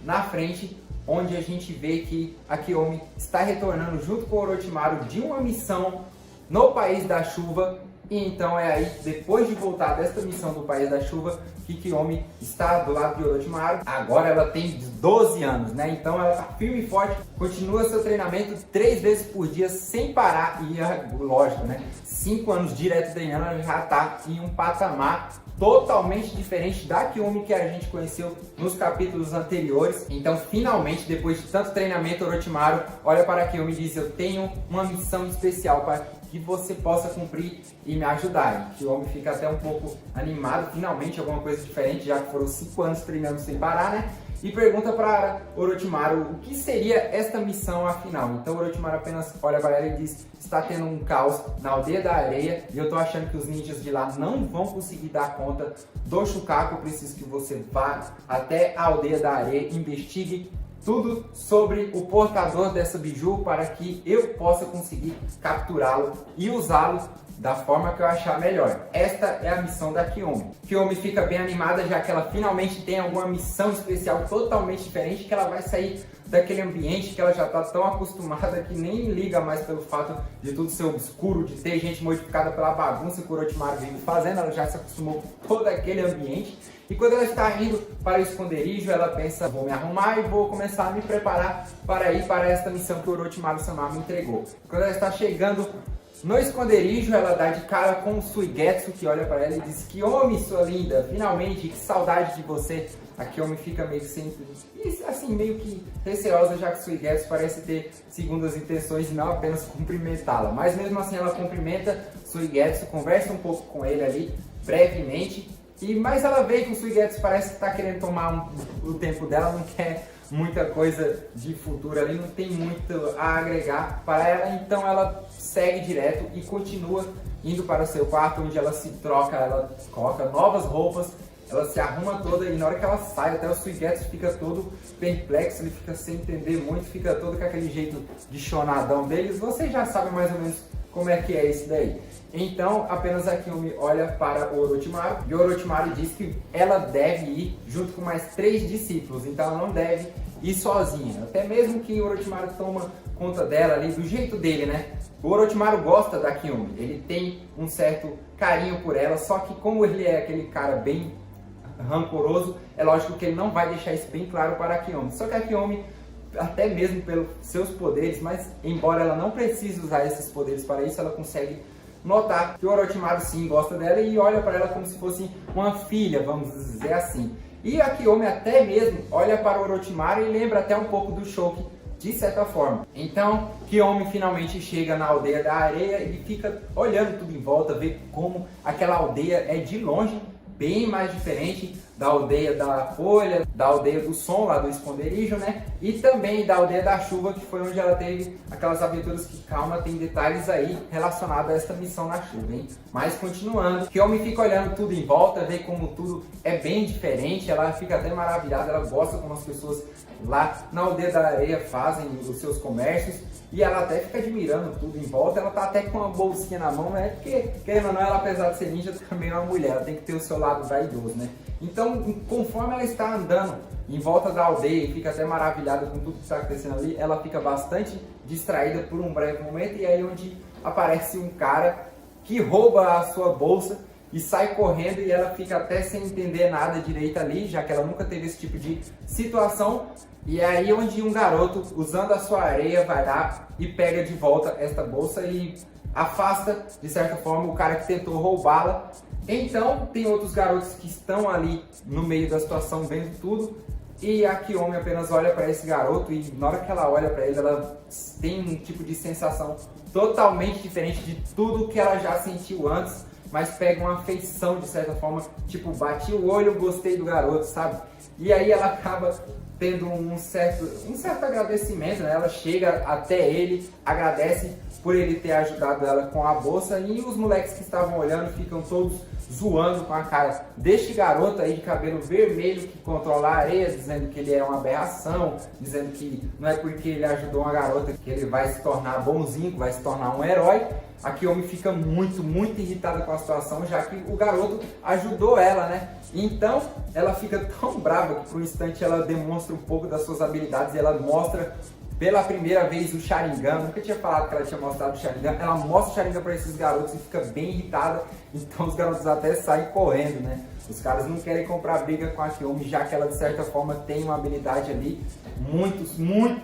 na frente, onde a gente vê que a Kiyomi está retornando junto com o Orochimaru de uma missão no País da Chuva. E então é aí, depois de voltar desta missão do País da Chuva, que Kiyomi está do lado de Orochimaru. Agora ela tem 12 anos, né? Então ela está firme e forte, continua seu treinamento 3 vezes por dia sem parar. E lógico, né? 5 anos direto treinando, ela já está em um patamar totalmente diferente da Kiyomi que a gente conheceu nos capítulos anteriores. Então finalmente, depois de tanto treinamento, Orochimaru olha para a Kiyomi e diz: eu tenho uma missão especial para que você possa cumprir e me ajudar. E Kiyomi fica até um pouco animado, finalmente alguma coisa diferente, já que foram 5 anos treinando sem parar, né? E pergunta para Orochimaru o que seria esta missão afinal. Então Orochimaru apenas olha para ela e diz: está tendo um caos na aldeia da areia e eu tô achando que os ninjas de lá não vão conseguir dar conta do Shukaku. Eu preciso que você vá até a aldeia da areia, investigue tudo sobre o portador dessa biju para que eu possa conseguir capturá-lo e usá-lo da forma que eu achar melhor. Esta é a missão da Kiyomi. Kiyomi fica bem animada, já que ela finalmente tem alguma missão especial totalmente diferente, que ela vai sair daquele ambiente que ela já está tão acostumada que nem liga mais pelo fato de tudo ser obscuro, de ter gente modificada pela bagunça que o Orochimaru vive fazendo. Ela já se acostumou com todo aquele ambiente. E quando ela está indo para o esconderijo, ela pensa: vou me arrumar e vou começar a me preparar para ir para esta missão que o Orochimaru-sama me entregou. Quando ela está chegando no esconderijo, ela dá de cara com o Suigetsu, que olha para ela e diz: Kiyomi, sua linda, finalmente, que saudade de você. A Kiyomi fica meio que sempre, assim, meio que receosa, já que Suigetsu parece ter segundas intenções e não apenas cumprimentá-la. Mas mesmo assim ela cumprimenta Suigetsu, conversa um pouco com ele ali, brevemente. Mas ela vê que o Suigetsu parece que está querendo tomar o tempo dela, não quer muita coisa de futuro ali, não tem muito a agregar para ela, então ela segue direto e continua indo para o seu quarto, onde ela se troca, ela coloca novas roupas, ela se arruma toda, e na hora que ela sai, até o Suigetsu fica todo perplexo, ele fica sem entender muito, fica todo com aquele jeito de chonadão deles. Vocês já sabem mais ou menos como é que é isso daí. Então, apenas a Kiyomi olha para o Orochimaru, e o Orochimaru diz que ela deve ir junto com mais 3 discípulos, então ela não deve ir sozinha. Até mesmo que o Orochimaru toma conta dela ali, do jeito dele, né? O Orochimaru gosta da Kiyomi, ele tem um certo carinho por ela, só que como ele é aquele cara bem rancoroso, é lógico que ele não vai deixar isso bem claro para a Kiyomi. Só que a Kiyomi, até mesmo pelos seus poderes, mas embora ela não precise usar esses poderes para isso, ela consegue notar que o Orochimaru sim gosta dela e olha para ela como se fosse uma filha, vamos dizer assim. E a Kiyomi até mesmo olha para o Orochimaru e lembra até um pouco do Shouki de certa forma. Então, Kiyomi finalmente chega na aldeia da areia e fica olhando tudo em volta, vê como aquela aldeia é de longe bem mais diferente da aldeia da folha, da aldeia do som lá do esconderijo, né? E também da aldeia da chuva, que foi onde ela teve aquelas aventuras que, calma, tem detalhes aí relacionados a essa missão na chuva, hein? Mas continuando, Kiyomi fica olhando tudo em volta, vê como tudo é bem diferente, ela fica até maravilhada, ela gosta como as pessoas lá na aldeia da areia fazem os seus comércios, e ela até fica admirando tudo em volta. Ela tá até com uma bolsinha na mão, né? Porque, querendo ou não, ela, apesar de ser ninja, também é uma mulher, ela tem que ter o seu lado vaidoso, né? Então, conforme ela está andando em volta da aldeia e fica até maravilhada com tudo que está acontecendo ali, ela fica bastante distraída por um breve momento, e aí onde aparece um cara que rouba a sua bolsa e sai correndo, e ela fica até sem entender nada direito ali, já que ela nunca teve esse tipo de situação. E é aí onde um garoto, usando a sua areia, vai lá e pega de volta esta bolsa e afasta, de certa forma, o cara que tentou roubá-la. Então, tem outros garotos que estão ali no meio da situação vendo tudo, e a Kiyomi apenas olha para esse garoto, e na hora que ela olha para ele, ela tem um tipo de sensação totalmente diferente de tudo que ela já sentiu antes, mas pega uma afeição de certa forma, tipo, bati o olho, gostei do garoto, sabe? E aí ela acaba tendo um certo agradecimento, né? Ela chega até ele, agradece por ele ter ajudado ela com a bolsa, e os moleques que estavam olhando ficam todos zoando com a cara deste garoto aí de cabelo vermelho que controla a areia, dizendo que ele é uma aberração, dizendo que não é porque ele ajudou uma garota que ele vai se tornar bonzinho, que vai se tornar um herói. A Kiyomi fica muito irritada com a situação, já que o garoto ajudou ela, né? Então, ela fica tão brava que por um instante ela demonstra um pouco das suas habilidades, e ela mostra pela primeira vez o Sharingan. Nunca tinha falado que ela tinha mostrado o Sharingan. Ela mostra o Sharingan para esses garotos e fica bem irritada, então os garotos até saem correndo, né? Os caras não querem comprar briga com a Kiyomi, já que ela de certa forma tem uma habilidade ali muito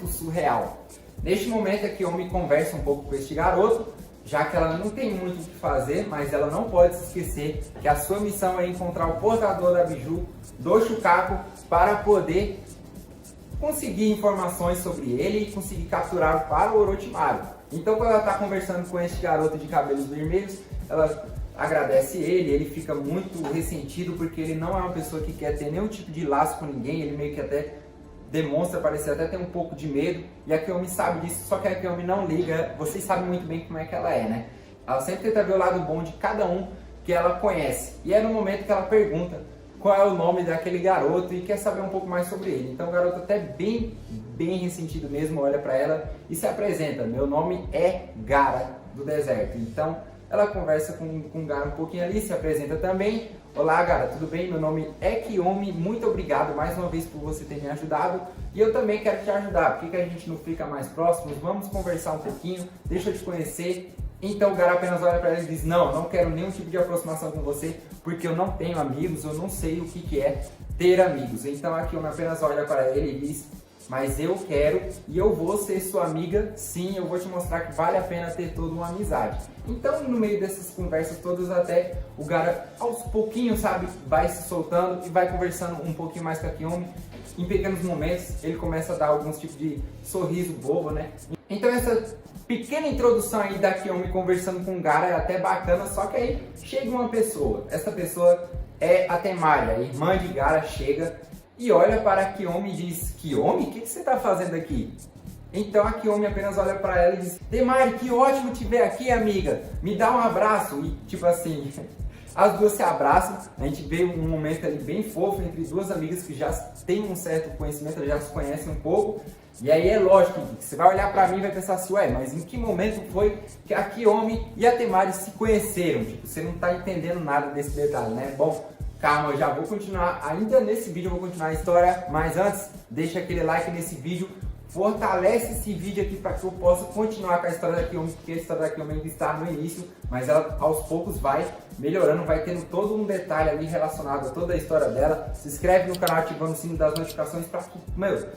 surreal. Neste momento a Kiyomi conversa um pouco com este garoto, já que ela não tem muito o que fazer, mas ela não pode se esquecer que a sua missão é encontrar o portador da Biju do Shukaku para poder conseguir informações sobre ele e conseguir capturá-lo para o Orochimaru. Então, quando ela está conversando com este garoto de cabelos vermelhos, ela agradece ele fica muito ressentido porque ele não é uma pessoa que quer ter nenhum tipo de laço com ninguém, ele meio que até demonstra parecer até ter um pouco de medo, e a Kiyomi sabe disso, só que a Kiyomi não liga. Vocês sabem muito bem como é que ela é, né? Ela sempre tenta ver o lado bom de cada um que ela conhece, e é no momento que ela pergunta qual é o nome daquele garoto e quer saber um pouco mais sobre ele. Então o garoto até bem ressentido mesmo olha para ela e se apresenta: meu nome é Gaara do deserto. Então ela conversa com o Gaara um pouquinho ali, se apresenta também. Olá, Gaara, tudo bem? Meu nome é Kiyomi, muito obrigado mais uma vez por você ter me ajudado, e eu também quero te ajudar. Por que a gente não fica mais próximos? Vamos conversar um pouquinho, deixa eu te conhecer. Então o Gaara apenas olha para ele e diz: não quero nenhum tipo de aproximação com você, porque eu não tenho amigos, eu não sei o que é ter amigos. Então a Kiyomi apenas olha para ele e diz: mas eu quero e eu vou ser sua amiga, sim, eu vou te mostrar que vale a pena ter toda uma amizade. Então, no meio dessas conversas todas, até o Gaara, aos pouquinhos, sabe, vai se soltando e vai conversando um pouquinho mais com a Kiyomi. Em pequenos momentos, ele começa a dar alguns tipos de sorriso bobo, né? Então, essa pequena introdução aí da Kiyomi conversando com o Gaara é até bacana, só que aí chega uma pessoa. Essa pessoa é a Temari, a irmã de Gaara, chega e olha para a Kiyomi e diz: Kiyomi, o que você está fazendo aqui? Então a Kiyomi apenas olha para ela e diz: Temari, que ótimo te ver aqui, amiga. Me dá um abraço. E tipo assim, as duas se abraçam. A gente vê um momento ali bem fofo entre duas amigas que já têm um certo conhecimento, já se conhecem um pouco. E aí é lógico que você vai olhar pra mim e vai pensar assim: ué, mas em que momento foi que a Kiyomi e a Temari se conheceram? Tipo, você não tá entendendo nada desse detalhe, né? Bom, calma, eu já vou continuar, ainda nesse vídeo eu vou continuar a história, mas antes, deixa aquele like nesse vídeo, fortalece esse vídeo aqui para que eu possa continuar com a história da Kiyomi, porque a história da Kiyomi ainda está no início, mas ela aos poucos vai melhorando, vai tendo todo um detalhe ali relacionado a toda a história dela. Se inscreve no canal ativando o sino das notificações para que,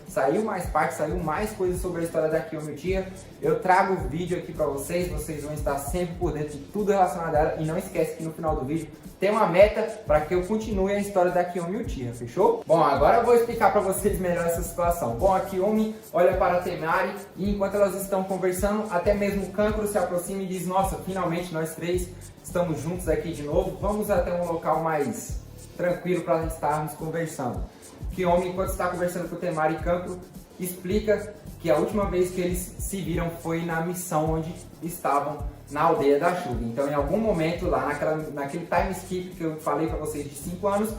saiu mais parte, saiu mais coisas sobre a história da Kiyomi Uchiha. Eu trago vídeo aqui para vocês vão estar sempre por dentro de tudo relacionado a ela, e não esquece que no final do vídeo tem uma meta para que eu continue a história da Kiyomi Uchiha, fechou? Bom, agora eu vou explicar para vocês melhor essa situação. Bom, a Kiyomi olha para a Temari e enquanto elas estão conversando, até mesmo o Kankuro se aproxima e diz: nossa, finalmente nós três estamos juntos aqui de novo, vamos até um local mais tranquilo para estarmos conversando. Kiyomi, enquanto está conversando com o Temari e Kankuro, explica que a última vez que eles se viram foi na missão onde estavam na aldeia da Shugen. Então, em algum momento lá naquele time skip que eu falei para vocês de 5 anos,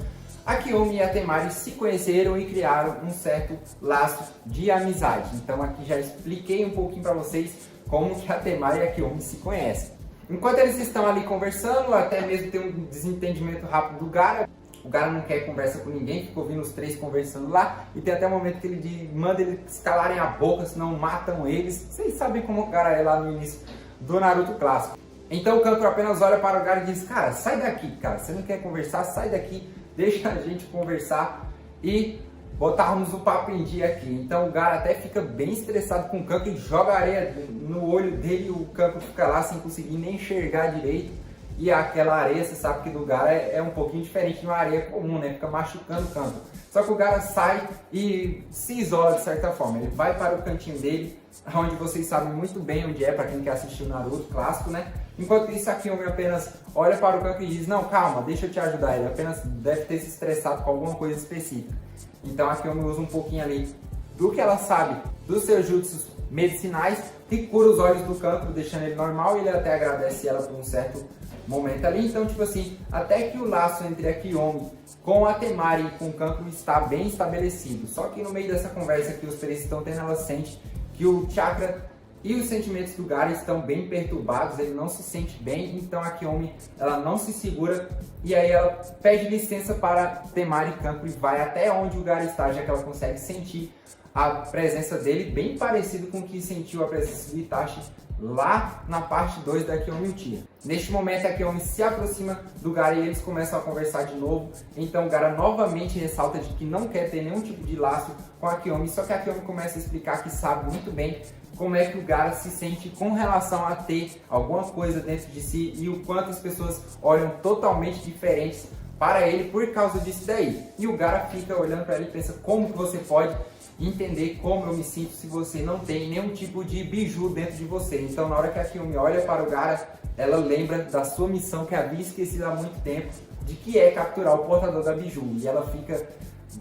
a Kiyomi e a Temari se conheceram e criaram um certo laço de amizade. Então, aqui já expliquei um pouquinho para vocês como que a Temari e a Kiyomi se conhecem. Enquanto eles estão ali conversando, até mesmo tem um desentendimento rápido do Gaara. O Gaara não quer conversa com ninguém, fica ouvindo os três conversando lá. E tem até um momento que ele manda eles calarem a boca, senão matam eles. Vocês sabem como o Gaara é lá no início do Naruto clássico. Então o Kankuro apenas olha para o Gaara e diz: cara, sai daqui, cara. Você não quer conversar? Sai daqui, deixa a gente conversar e botarmos o papo em dia aqui. Então o Gaara até fica bem estressado com o Kankuro e joga areia no olho dele. O Kankuro fica lá sem conseguir nem enxergar direito. E aquela areia, você sabe que do Gaara é um pouquinho diferente de uma areia comum, né? Fica machucando o Kankuro. Só que o Gaara sai e se isola de certa forma. Ele vai para o cantinho dele, onde vocês sabem muito bem onde é, para quem quer assistir o Naruto clássico, né? Enquanto isso, a Kiyomi apenas olha para o Kankuro e diz: não, calma, deixa eu te ajudar. Ele apenas deve ter se estressado com alguma coisa específica. Então a Kiyomi usa um pouquinho ali do que ela sabe dos seus jutsus medicinais e cura os olhos do Kankuro, deixando ele normal, e ele até agradece ela por um certo momento ali. Então, tipo assim, até que o laço entre a Kiyomi com a Temari e com o Kankuro está bem estabelecido. Só que no meio dessa conversa que os três estão tendo, ela sente que o chakra e os sentimentos do Gaara estão bem perturbados, ele não se sente bem, então a Kiyomi, ela não se segura e aí ela pede licença para Temari e Kankuro e vai até onde o Gaara está, já que ela consegue sentir a presença dele, bem parecido com o que sentiu a presença do Itachi lá na parte 2 da Kiyomi Uchiha. Neste momento a Kiyomi se aproxima do Gaara e eles começam a conversar de novo. Então o Gaara novamente ressalta de que não quer ter nenhum tipo de laço com a Kiyomi, só que a Kiyomi começa a explicar que sabe muito bem como é que o Gaara se sente com relação a ter alguma coisa dentro de si e o quanto as pessoas olham totalmente diferentes para ele por causa disso daí. E o Gaara fica olhando para ele e pensa: como que você pode entender como eu me sinto se você não tem nenhum tipo de biju dentro de você? Então na hora que a Kiyomi olha para o Gaara, ela lembra da sua missão que havia esquecido há muito tempo, de que é capturar o portador da biju, e ela fica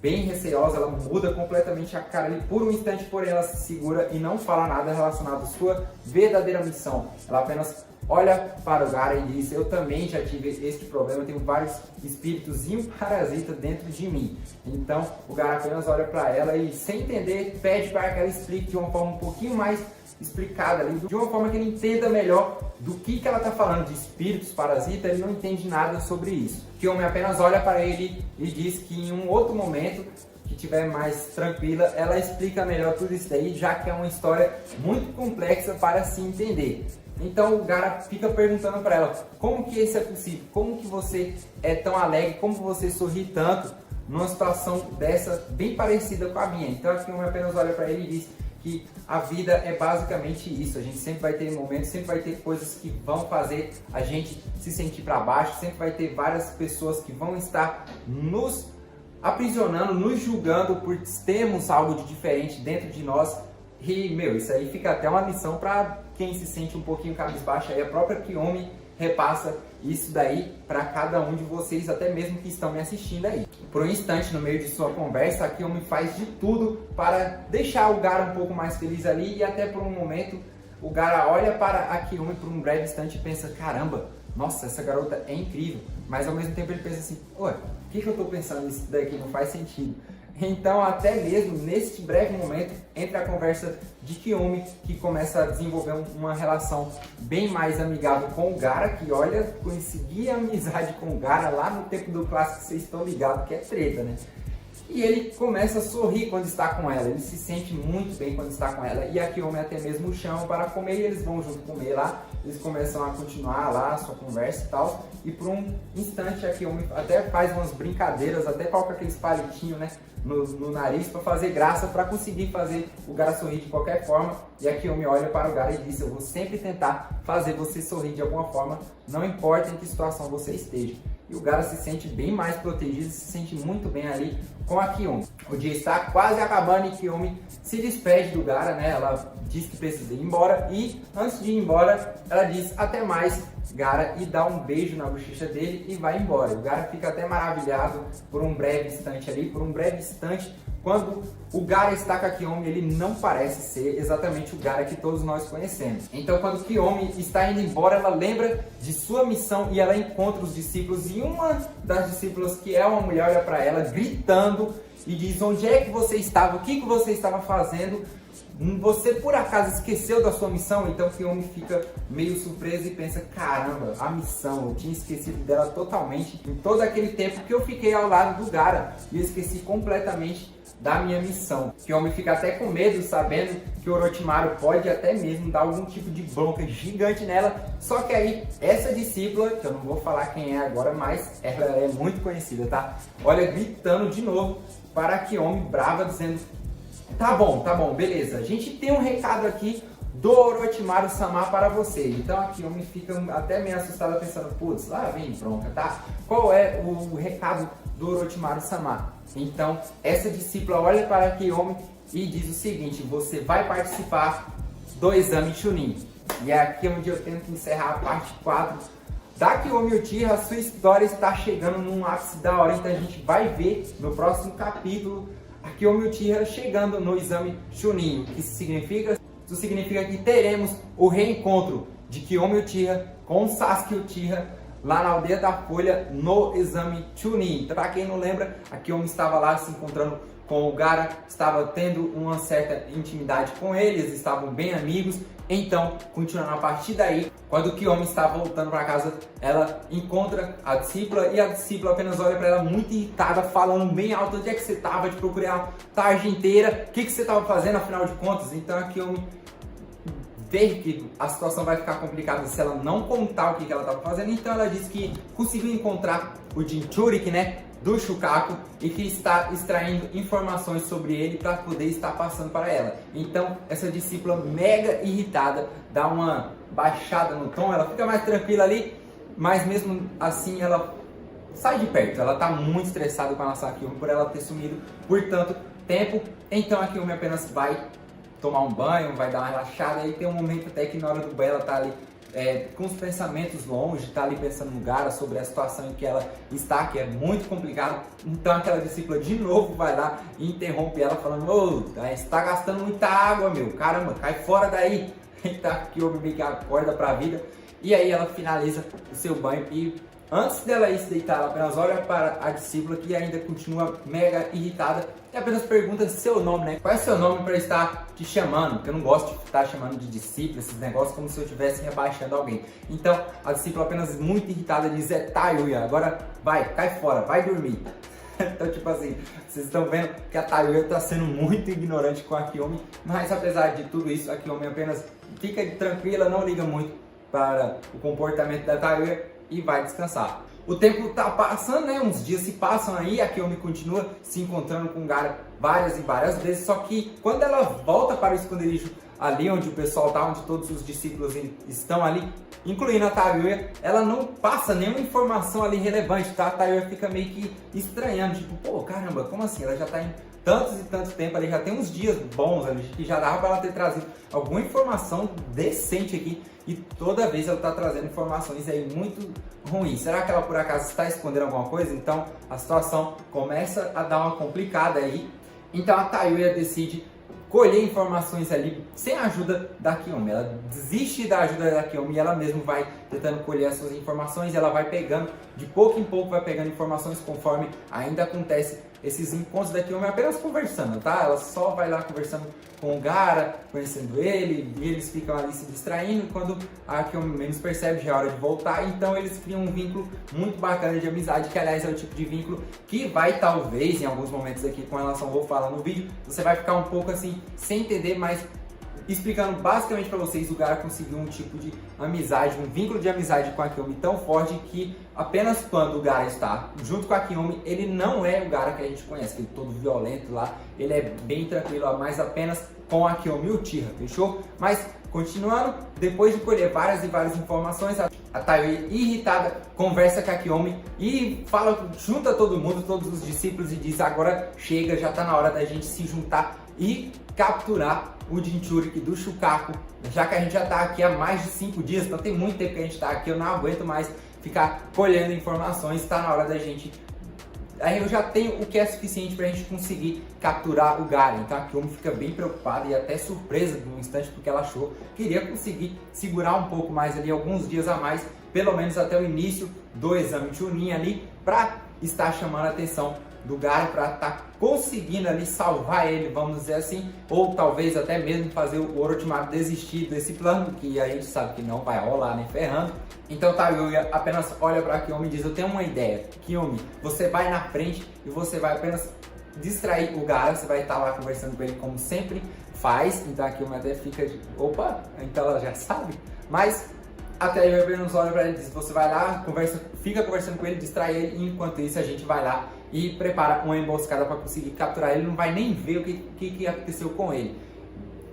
bem receosa, ela muda completamente a cara ali por um instante, porém ela se segura e não fala nada relacionado à sua verdadeira missão. Ela apenas olha para o Gaara e diz: eu também já tive este problema, eu tenho vários espíritos e um parasita dentro de mim. Então o Gaara apenas olha para ela e, sem entender, pede para que ela explique de uma forma um pouquinho mais explicada ali, de uma forma que ele entenda melhor do que ela está falando de espíritos, parasita. Ele não entende nada sobre isso. Kiyomi apenas olha para ele e diz que em um outro momento que tiver mais tranquila, ela explica melhor tudo isso daí, já que é uma história muito complexa para se entender. Então o Gaara fica perguntando para ela: como que isso é possível? Como que você é tão alegre? Como que você sorri tanto numa situação dessa bem parecida com a minha? Então a Kiyomi apenas olha para ele e diz que a vida é basicamente isso. A gente sempre vai ter momentos, sempre vai ter coisas que vão fazer a gente se sentir para baixo, sempre vai ter várias pessoas que vão estar nos aprisionando, nos julgando por termos algo de diferente dentro de nós. E, isso aí fica até uma lição para quem se sente um pouquinho cabisbaixo aí. A própria Kiyomi repassa isso daí para cada um de vocês, até mesmo que estão me assistindo aí. Por um instante, no meio de sua conversa, a Kiyomi faz de tudo para deixar o Gaara um pouco mais feliz ali, e até por um momento o Gaara olha para a Kiyomi por um breve instante e pensa: caramba, nossa, essa garota é incrível. Mas ao mesmo tempo ele pensa assim: ué, o que eu estou pensando nisso daqui? Não faz sentido. Então, até mesmo neste breve momento, entre a conversa de Kiyomi, que começa a desenvolver uma relação bem mais amigável com o Gaara, que olha, conseguir amizade com o Gaara lá no tempo do clássico, vocês estão ligados que é treta, né? E ele começa a sorrir quando está com ela, ele se sente muito bem quando está com ela. E a Kiyomi até mesmo o chama para comer, e eles vão junto comer lá. Eles começam a continuar lá a sua conversa e tal. E por um instante a Kiyomi até faz umas brincadeiras, até coloca aqueles palitinhos, né, no nariz para fazer graça, para conseguir fazer o Gaara sorrir de qualquer forma. E a Kiyomi olha para o Gaara e diz: eu vou sempre tentar fazer você sorrir de alguma forma, não importa em que situação você esteja. e o Gaara se sente bem mais protegido, se sente muito bem ali com a Kiyomi. O dia está quase acabando e Kiyomi se despede do Gaara, né? Ela diz que precisa ir embora e antes de ir embora ela diz até mais, Gaara, e dá um beijo na bochecha dele e vai embora. O Gaara fica até maravilhado por um breve instante ali, quando o Gaara está com a Kiyomi, ele não parece ser exatamente o Gaara que todos nós conhecemos. Então, quando Kiyomi está indo embora, ela lembra de sua missão e ela encontra os discípulos. E uma das discípulas, que é uma mulher, olha para ela gritando e diz: onde é que você estava? O que você estava fazendo? Você por acaso esqueceu da sua missão? Então Kiyomi fica meio surpresa e pensa: caramba, a missão, eu tinha esquecido dela totalmente em todo aquele tempo que eu fiquei ao lado do Gaara e eu esqueci completamente da minha missão. Kiyomi fica até com medo, sabendo que o Orochimaru pode até mesmo dar algum tipo de bronca gigante nela. Só que aí, essa discípula, que eu não vou falar quem é agora, mas ela é muito conhecida, tá? Olha, gritando de novo para a Kiyomi, brava, dizendo: tá bom, beleza. A gente tem um recado aqui do Orochimaru-sama para você. Então a Kiyomi fica até meio assustada, pensando: putz, lá vem bronca, tá? Qual é o recado do Orochimaru-sama? Então essa discípula olha para a Kiyomi e diz o seguinte: você vai participar do exame Chunin. E é aqui onde eu tenho que encerrar a parte 4 da Kiyomi Uchiha. A sua história está chegando num ápice da hora, então a gente vai ver no próximo capítulo a Kiyomi Uchiha chegando no exame Chunin. O que isso significa? Isso significa que teremos o reencontro de Kiyomi Uchiha com Sasuke Uchiha lá na Aldeia da Folha no exame Chunin. Então, para quem não lembra, a Kiyomi estava lá se encontrando com o Gaara, estava tendo uma certa intimidade com ele, eles estavam bem amigos. Então, continuando a partir daí, quando Kiyomi está voltando para casa, ela encontra a discípula e a discípula apenas olha para ela muito irritada, falando bem alto: onde é que você estava? Te procurei a tarde inteira, o que você estava fazendo afinal de contas? Então a Kiyomi vê que a situação vai ficar complicada se ela não contar o que ela estava fazendo. Então ela diz que conseguiu encontrar o Jinchuriki, né, do Shukaku, e que está extraindo informações sobre ele para poder estar passando para ela. Então essa discípula, mega irritada, dá uma baixada no tom, ela fica mais tranquila ali, mas mesmo assim ela sai de perto. Ela está muito estressada com a nossa Kiyomi por ela ter sumido por tanto tempo. Então a Kiyomi apenas vai tomar um banho, vai dar uma relaxada, e tem um momento até que na hora do banho ela tá ali com os pensamentos longe, tá ali pensando no Gaara, sobre a situação em que ela está, que é muito complicado. Então aquela discípula de novo vai lá e interrompe ela, falando: ô, você tá gastando muita água, meu, caramba, cai fora daí. Então a Kiyomi meio que acorda pra vida, e aí ela finaliza o seu banho e antes dela ir se deitar, ela apenas olha para a discípula, que ainda continua mega irritada, e apenas pergunta seu nome, né? Qual é seu nome para estar te chamando? Porque eu não gosto de estar chamando de discípula, esses negócios, como se eu estivesse rebaixando alguém. Então a discípula, apenas muito irritada, diz: é Tayuya, agora vai, cai fora, vai dormir. Então, tipo assim, vocês estão vendo que a Tayuya está sendo muito ignorante com a Kiyomi, mas apesar de tudo isso, a Kiyomi apenas fica tranquila, não liga muito para o comportamento da Tayuya e vai descansar. O tempo tá passando, né? Uns dias se passam aí, a Kiyomi continua se encontrando com o Gaara várias e várias vezes, só que quando ela volta para o esconderijo ali onde o pessoal tá, onde todos os discípulos estão ali, incluindo a Tayuya, ela não passa nenhuma informação ali relevante, tá? A Tayuya fica meio que estranhando, tipo: pô, caramba, como assim? Ela já tá em tantos e tantos tempo ali, já tem uns dias bons ali, que já dava para ela ter trazido alguma informação decente aqui, e toda vez ela está trazendo informações aí muito ruins. Será que ela por acaso está escondendo alguma coisa? Então a situação começa a dar uma complicada aí. Então a Tayuya decide colher informações ali sem a ajuda da Kiyomi. Ela desiste da ajuda da Kiyomi e ela mesma vai tentando colher as suas informações. Ela vai pegando, de pouco em pouco, vai pegando informações conforme ainda acontece esses encontros da Kiyomi, apenas conversando, tá? Ela só vai lá conversando com o Gaara, conhecendo ele, e eles ficam ali se distraindo. Quando a Kiyomi menos percebe, já é hora de voltar. Então eles criam um vínculo muito bacana de amizade, que aliás é o tipo de vínculo que vai, talvez, em alguns momentos aqui com relação, vou falar no vídeo, você vai ficar um pouco assim, sem entender, mas explicando basicamente para vocês, o Gaara conseguiu um tipo de amizade, um vínculo de amizade com a Kiyomi tão forte que apenas quando o Gaara está junto com a Kiyomi, ele não é o Gaara que a gente conhece, aquele todo violento lá, ele é bem tranquilo, mas apenas com a Kiyomi Uchiha, fechou? Mas continuando, depois de colher várias e várias informações, a Tayuya, irritada, conversa com a Kiyomi e fala, junta todo mundo, todos os discípulos, e diz: agora chega, já tá na hora da gente se juntar e capturar o Jinchuriki do Shukaku, já que a gente já tá aqui há mais de 5 dias, então tem muito tempo que a gente tá aqui, eu não aguento mais ficar colhendo informações, tá na hora da gente... Aí eu já tenho o que é suficiente pra gente conseguir capturar o Gaara. Então a Kiyomi fica bem preocupada e até surpresa no instante, porque ela achou que iria conseguir segurar um pouco mais ali, alguns dias a mais, pelo menos até o início do exame Chunin ali, pra estar chamando a atenção do Gaara, para estar conseguindo ali salvar ele, vamos dizer assim, ou talvez até mesmo fazer o Orochimaru desistir desse plano, que a gente sabe que não vai rolar nem ferrando. Então Tayuya apenas olha para Kiyomi e diz: eu tenho uma ideia, Kiyomi, você vai na frente e você vai apenas distrair o Gaara, você vai estar lá conversando com ele como sempre faz. Então a Kiyomi até fica de, opa, então ela já sabe, mas até aí o apenas olha para ele e diz: você vai lá, conversa, fica conversando com ele, distrai ele, e enquanto isso a gente vai lá e prepara uma emboscada para conseguir capturar ele, não vai nem ver o que aconteceu com ele.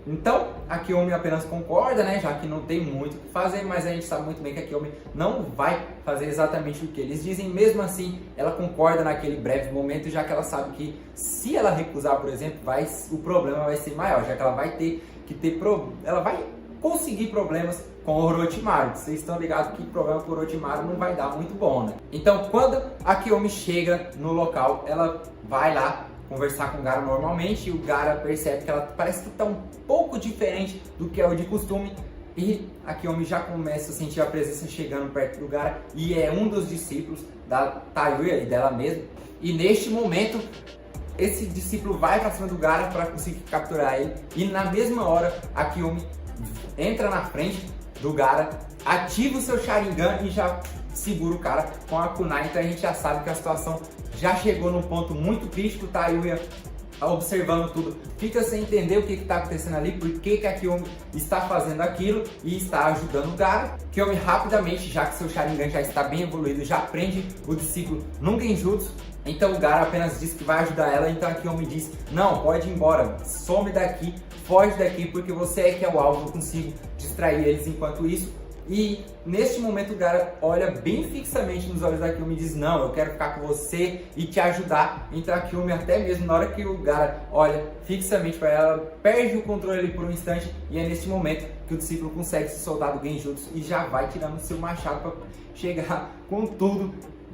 Então a Kiyomi apenas concorda, né, já que não tem muito o que fazer, mas a gente sabe muito bem que a Kiyomi não vai fazer exatamente o que eles dizem. Mesmo assim, ela concorda naquele breve momento, já que ela sabe que se ela recusar, por exemplo, o problema vai ser maior, já que ela vai ter que ela vai conseguir problemas com o Orochimaru. Vocês estão ligados que problema com o Orochimaru não vai dar muito bom, né? Então, quando a Kiyomi chega no local, ela vai lá conversar com o Gaara normalmente, e o Gaara percebe que ela parece que está um pouco diferente do que é o de costume, e a Kiyomi já começa a sentir a presença chegando perto do Gaara, e é um dos discípulos da Tayuya e dela mesma. E neste momento, esse discípulo vai para cima do Gaara para conseguir capturar ele, e na mesma hora a Kiyomi entra na frente do Gaara, ativa o seu Sharingan e já segura o cara com a kunai. Então a gente já sabe que a situação já chegou num ponto muito crítico. Tayuya, observando tudo, fica sem entender o que está acontecendo ali, por que a Kiyomi está fazendo aquilo e está ajudando o Gaara. Kiyomi rapidamente, já que seu Sharingan já está bem evoluído, já prende o discípulo num Genjutsu. Então o Gaara apenas diz que vai ajudar ela, então a Kiyomi diz: não, pode ir embora, some daqui, foge daqui, porque você é que é o alvo, eu consigo distrair eles enquanto isso. E neste momento o Gaara olha bem fixamente nos olhos da Kiyomi e diz: não, eu quero ficar com você e te ajudar. Então a Kiyomi, até mesmo na hora que o Gaara olha fixamente para ela, perde o controle ali por um instante, e é neste momento que o discípulo consegue se soltar do Genjutsu e já vai tirando o seu machado para chegar com tudo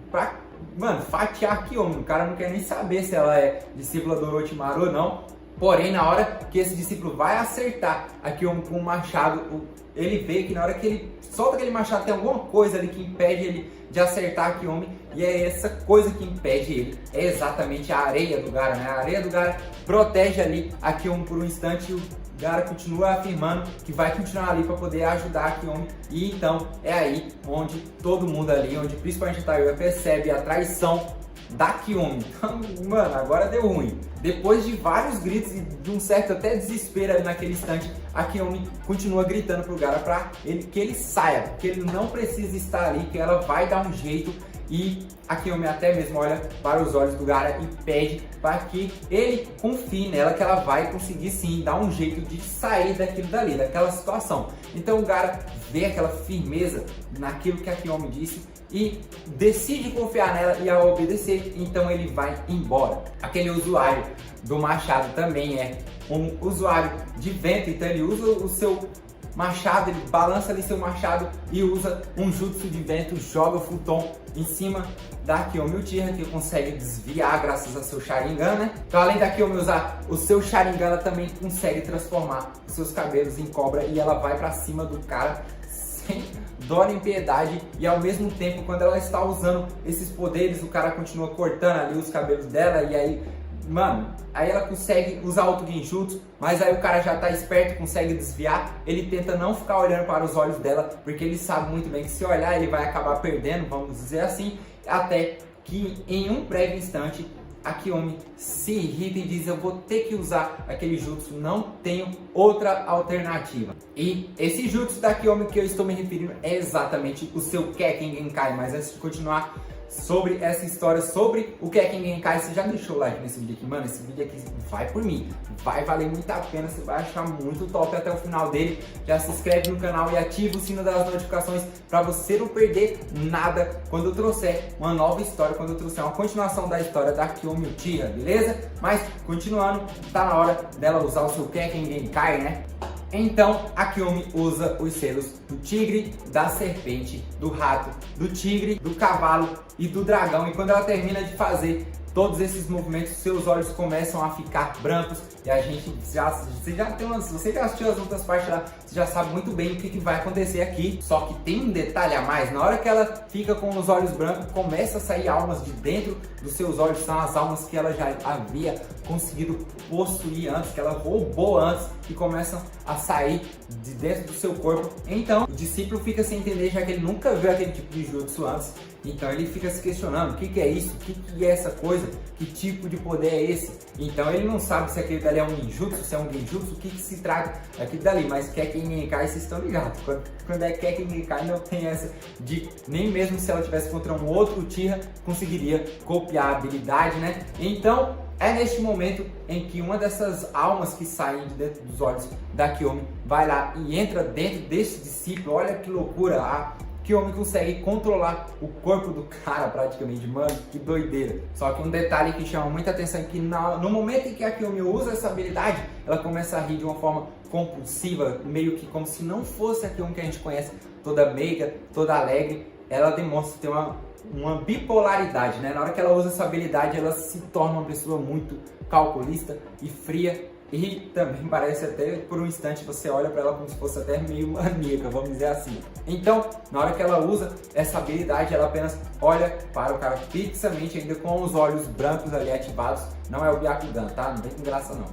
pra, mano, fatiar a Kiyomi. O cara não quer nem saber se ela é discípula do Orochimaru ou não. Porém, na hora que esse discípulo vai acertar a Kiyomi com o machado, ele vê que na hora que ele solta aquele machado tem alguma coisa ali que impede ele de acertar a Kiyomi, e é essa coisa que impede ele, é exatamente a areia do Gaara, né? A areia do Gaara protege ali a Kiyomi por um instante, e o Gaara continua afirmando que vai continuar ali para poder ajudar a Kiyomi. E então é aí onde todo mundo ali, onde principalmente a Tayuya percebe a traição da Kiyomi. Então, mano, agora deu ruim. Depois de vários gritos e de um certo até desespero ali naquele instante, a Kiyomi continua gritando pro Gaara para que ele saia, que ele não precisa estar ali, que ela vai dar um jeito. E a Kiyomi até mesmo olha para os olhos do Gaara e pede para que ele confie nela, que ela vai conseguir sim dar um jeito de sair daquilo dali, daquela situação. Então o Gaara vê aquela firmeza naquilo que a Kiyomi disse e decide confiar nela e a obedecer. Então ele vai embora. Aquele usuário do machado também é um usuário de vento, então ele usa o seu machado, ele balança ali seu machado e usa um jutsu de vento, joga o futon em cima da Kiyomi Uchiha, que consegue desviar graças ao seu Sharingan, né? Então, além da Kiyomi usar o seu Sharingan, ela também consegue transformar os seus cabelos em cobra, e ela vai pra cima do cara sem dó nem piedade. E ao mesmo tempo, quando ela está usando esses poderes, o cara continua cortando ali os cabelos dela, e aí, mano, aí ela consegue usar outro Genjutsu, mas aí o cara já tá esperto, consegue desviar. Ele tenta não ficar olhando para os olhos dela, porque ele sabe muito bem que se olhar ele vai acabar perdendo, vamos dizer assim. Até que em um breve instante a Kiyomi se irrita e diz: eu vou ter que usar aquele jutsu, não tenho outra alternativa. E esse jutsu da Kiyomi que eu estou me referindo é exatamente o seu Kekken Genkai. Mas antes de continuar, sobre essa história, sobre o Kekken Genkai. Você já deixou o like nesse vídeo aqui? Mano, esse vídeo aqui vai por mim, vai valer muito a pena, você vai achar muito top até o final dele. Já se inscreve no canal e ativa o sino das notificações para você não perder nada quando eu trouxer uma nova história, quando eu trouxer uma continuação da história da Kiyomi Uchiha, beleza? Mas, continuando, tá na hora dela usar o seu Kekken Genkai, né? Então, a Kiyomi usa os selos do tigre, da serpente, do rato, do tigre, do cavalo e do dragão. E quando ela termina de fazer todos esses movimentos, seus olhos começam a ficar brancos. E a gente você já assistiu as outras partes lá, você já sabe muito bem o que vai acontecer aqui. Só que tem um detalhe a mais: na hora que ela fica com os olhos brancos, começa a sair almas de dentro dos seus olhos. São as almas que ela já havia conseguido possuir antes, que ela roubou antes, que começam a sair de dentro do seu corpo. Então o discípulo fica sem entender, já que ele nunca viu aquele tipo de jutsu antes. Então ele fica se questionando: o que é isso? O que é essa coisa? Que tipo de poder é esse? Então ele não sabe se aquele dali é um ninjutsu, se é um genjutsu, o que se trata aqui dali. Mas Kekken Genkai, vocês estão ligados, quando é Kekken Genkai não tem essa de, nem mesmo se ela tivesse contra um outro Uchiha, conseguiria copiar a habilidade, né? Então é neste momento em que uma dessas almas que saem de dentro dos olhos da Kiyomi vai lá e entra dentro desse discípulo. Olha que loucura! A Kiyomi consegue controlar o corpo do cara praticamente, mano, que doideira. Só que um detalhe que chama muita atenção é que no momento em que a Kiyomi usa essa habilidade, ela começa a rir de uma forma compulsiva, meio que como se não fosse a Kiyomi que a gente conhece, toda meiga, toda alegre. Ela demonstra ter uma bipolaridade, né? Na hora que ela usa essa habilidade, ela se torna uma pessoa muito calculista e fria. E também parece até, por um instante, você olha para ela como se fosse até meio maníaca, vamos dizer assim. Então, na hora que ela usa essa habilidade, ela apenas olha para o cara fixamente, ainda com os olhos brancos ali ativados. Não é o Byakugan, tá? Não vem com graça não.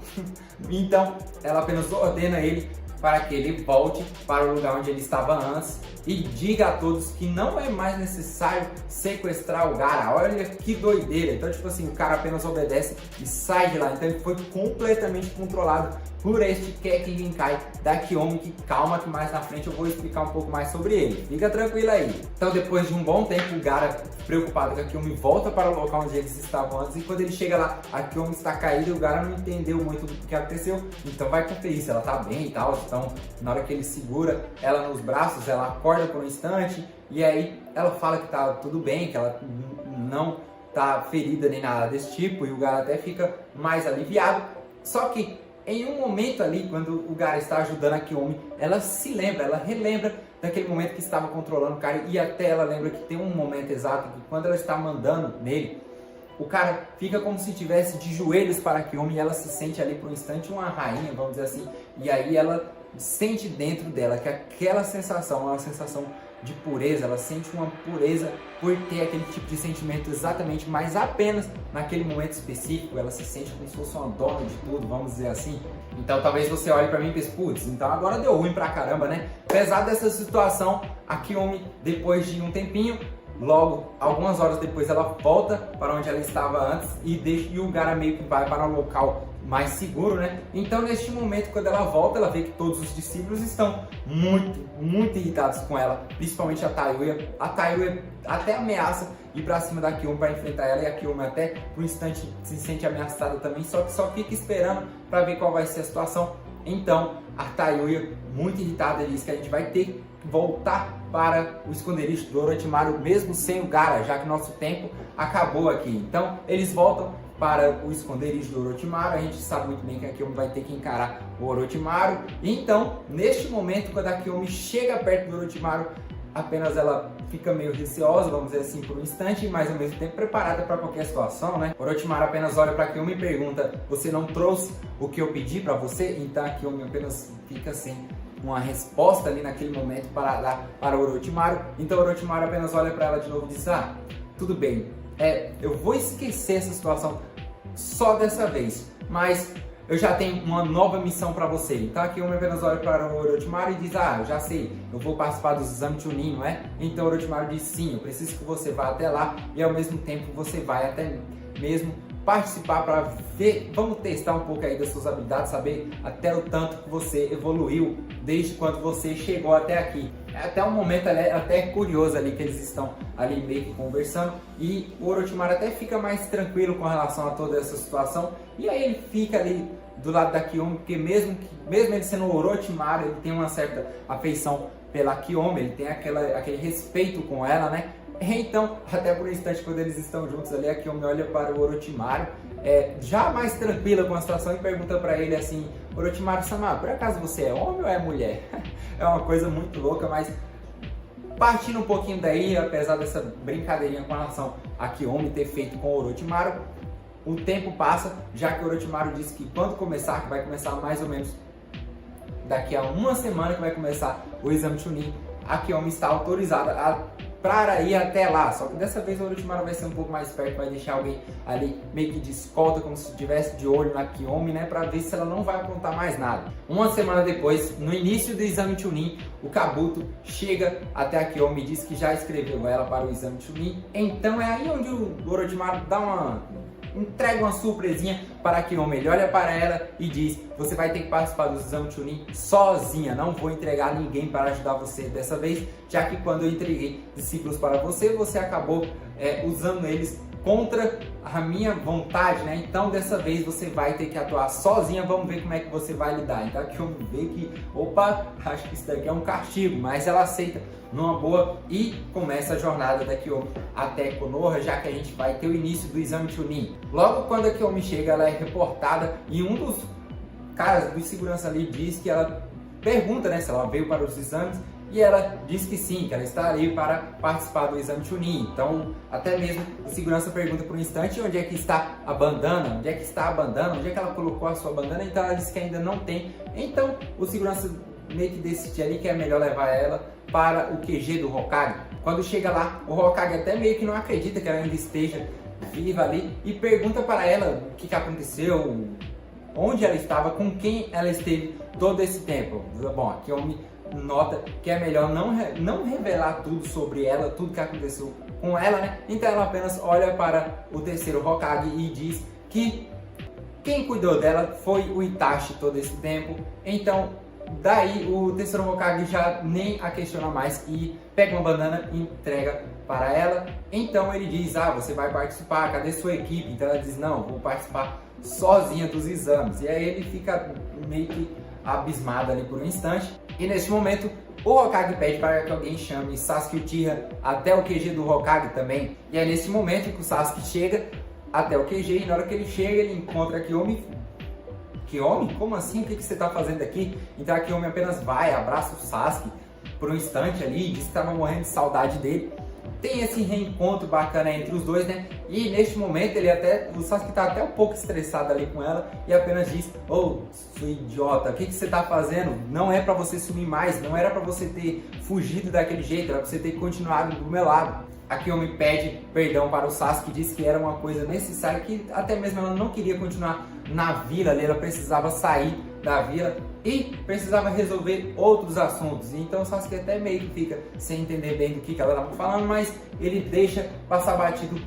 Então, ela apenas ordena ele para que ele volte para o lugar onde ele estava antes e diga a todos que não é mais necessário sequestrar o Gaara. Olha que doideira! Então, tipo assim, o cara apenas obedece e sai de lá. Então ele foi completamente controlado por este Kekken Genkai da Kiyomi, que calma que mais na frente eu vou explicar um pouco mais sobre ele. Fica tranquilo aí. Então, depois de um bom tempo, o Gaara, preocupado com a Kiyomi, volta para o local onde eles estavam antes, e quando ele chega lá, a Kiyomi está caída e o Gaara não entendeu muito do que aconteceu. Então vai conferir se ela tá bem e tal. Então, na hora que ele segura ela nos braços, ela acorda por um instante e aí ela fala que tá tudo bem, que ela não tá ferida nem nada desse tipo, e o Gaara até fica mais aliviado. Só que em um momento ali, quando o Gaara está ajudando a Kiyomi, ela relembra daquele momento que estava controlando o cara, e até ela lembra que tem um momento exato que quando ela está mandando nele, o cara fica como se estivesse de joelhos para a Kiyomi, e ela se sente ali por um instante uma rainha, vamos dizer assim, e aí ela sente dentro dela que aquela sensação é uma sensação de pureza, ela sente uma pureza por ter aquele tipo de sentimento exatamente, mas apenas naquele momento específico. Ela se sente como se fosse uma dona de tudo, vamos dizer assim. Então talvez você olhe pra mim e pense: putz, então agora deu ruim pra caramba, né? Apesar dessa situação, a Kiyomi, depois de um tempinho, logo, algumas horas depois, ela volta para onde ela estava antes e o Gaara meio que vai para um local mais seguro, né? Então, neste momento, quando ela volta, ela vê que todos os discípulos estão muito irritados com ela, principalmente a Tayuya. A Tayuya até ameaça ir pra cima da Kiyomi para enfrentar ela, e a Kiyomi até por um instante se sente ameaçada também, só que só fica esperando para ver qual vai ser a situação. Então, a Tayuya, muito irritada, diz que a gente vai ter que voltar para o esconderijo do Orochimaru, mesmo sem o Gaara, já que nosso tempo acabou aqui. Então, eles voltam para o esconderijo do Orochimaru. A gente sabe muito bem que a Kiyomi vai ter que encarar o Orochimaru. Então, neste momento, quando a Kiyomi chega perto do Orochimaru, apenas ela fica meio receosa, vamos dizer assim, por um instante, mas ao mesmo tempo preparada para qualquer situação, né? Orochimaru apenas olha para a Kiyomi e pergunta: você não trouxe o que eu pedi para você? Então a Kiyomi apenas fica sem uma resposta ali naquele momento para dar para o Orochimaru. Então o Orochimaru apenas olha para ela de novo e diz: ah, tudo bem, eu vou esquecer essa situação só dessa vez, mas eu já tenho uma nova missão para você. Então aqui eu apenas olho para o Orochimaru e diz: ah, eu já sei, eu vou participar dos exames Chunin, não é? Então o Orochimaru diz: sim, eu preciso que você vá até lá e ao mesmo tempo você vai até mesmo participar para ver, vamos testar um pouco aí das suas habilidades, saber até o tanto que você evoluiu desde quando você chegou até aqui. É até um momento até curioso ali que eles estão ali meio que conversando e o Orochimaru até fica mais tranquilo com relação a toda essa situação e aí ele fica ali do lado da Kiyomi, porque mesmo ele sendo o Orochimaru, ele tem uma certa afeição pela Kiyomi, ele tem aquele respeito com ela, né? Então, até por um instante, quando eles estão juntos ali, a Kiyomi olha para o Orochimaru, já mais tranquila com a situação, e pergunta para ele assim: Orochimaru-sama, por acaso você é homem ou é mulher? É uma coisa muito louca, mas partindo um pouquinho daí, apesar dessa brincadeirinha com relação a Kiyomi ter feito com o Orochimaru, o tempo passa, já que o Orochimaru disse que quando começar, que vai começar mais ou menos daqui a uma semana que vai começar o exame Chunin, a Kiyomi está autorizada para ir até lá, só que dessa vez o Orochimaru vai ser um pouco mais esperto, vai deixar alguém ali meio que de escolta, como se estivesse de olho na Kiyomi, né, para ver se ela não vai aprontar mais nada. Uma semana depois, no início do exame Chunin, o Kabuto chega até a Kiyomi e diz que já escreveu ela para o exame Chunin, então é aí onde o Orochimaru entrega uma surpresinha para a Kiyomi. Ele olha para ela e diz: você vai ter que participar do exame Chunin sozinha, não vou entregar ninguém para ajudar você dessa vez, já que quando eu entreguei discípulos para você, você acabou usando eles contra a minha vontade, né? Então dessa vez você vai ter que atuar sozinha, vamos ver como é que você vai lidar. Então a Kiyomi vê que, opa, acho que isso daqui é um castigo, mas ela aceita numa boa e começa a jornada da Kiyomi até Konoha, já que a gente vai ter o início do exame Chunin. Logo quando a Kiyomi chega, ela é reportada e um dos caras de segurança ali diz que ela pergunta, né, se ela veio para os exames, e ela diz que sim, que ela está ali para participar do exame Chunin. Então, até mesmo o segurança pergunta por um instante onde é que está a bandana, onde é que está a bandana, onde é que ela colocou a sua bandana, então ela diz que ainda não tem. Então, o segurança meio que decide ali que é melhor levar ela para o QG do Hokage. Quando chega lá, o Hokage até meio que não acredita que ela ainda esteja viva ali e pergunta para ela o que aconteceu, onde ela estava, com quem ela esteve todo esse tempo. Bom, aqui eu me nota que é melhor não revelar tudo sobre ela, tudo que aconteceu com ela, né? Então ela apenas olha para o terceiro Hokage e diz que quem cuidou dela foi o Itachi todo esse tempo. Então daí o terceiro Hokage já nem a questiona mais e pega uma bandana e entrega para ela. Então ele diz: ah, você vai participar, cadê sua equipe? Então ela diz: não, vou participar sozinha dos exames. E aí ele fica meio que abismado ali por um instante. E nesse momento o Hokage pede para que alguém chame Sasuke Uchiha até o QG do Hokage também. E é nesse momento que o Sasuke chega até o QG e na hora que ele chega ele encontra a Kiyomi. Kiyomi? Como assim? O que você está fazendo aqui? Então a Kiyomi apenas vai, abraça o Sasuke por um instante ali, diz que estava morrendo de saudade dele. Tem esse reencontro bacana entre os dois, né? E neste momento o Sasuke tá até um pouco estressado ali com ela e apenas diz: ô, sua idiota, o que você tá fazendo? Não é pra você sumir mais, não era pra você ter fugido daquele jeito, era pra você ter continuado do meu lado. A Kiyomi pede perdão para o Sasuke, diz que era uma coisa necessária, que até mesmo ela não queria continuar na vila ali, ela precisava sair da vila e precisava resolver outros assuntos. Então o Sasuke até meio que fica sem entender bem do que ela estava falando, mas ele deixa passar batido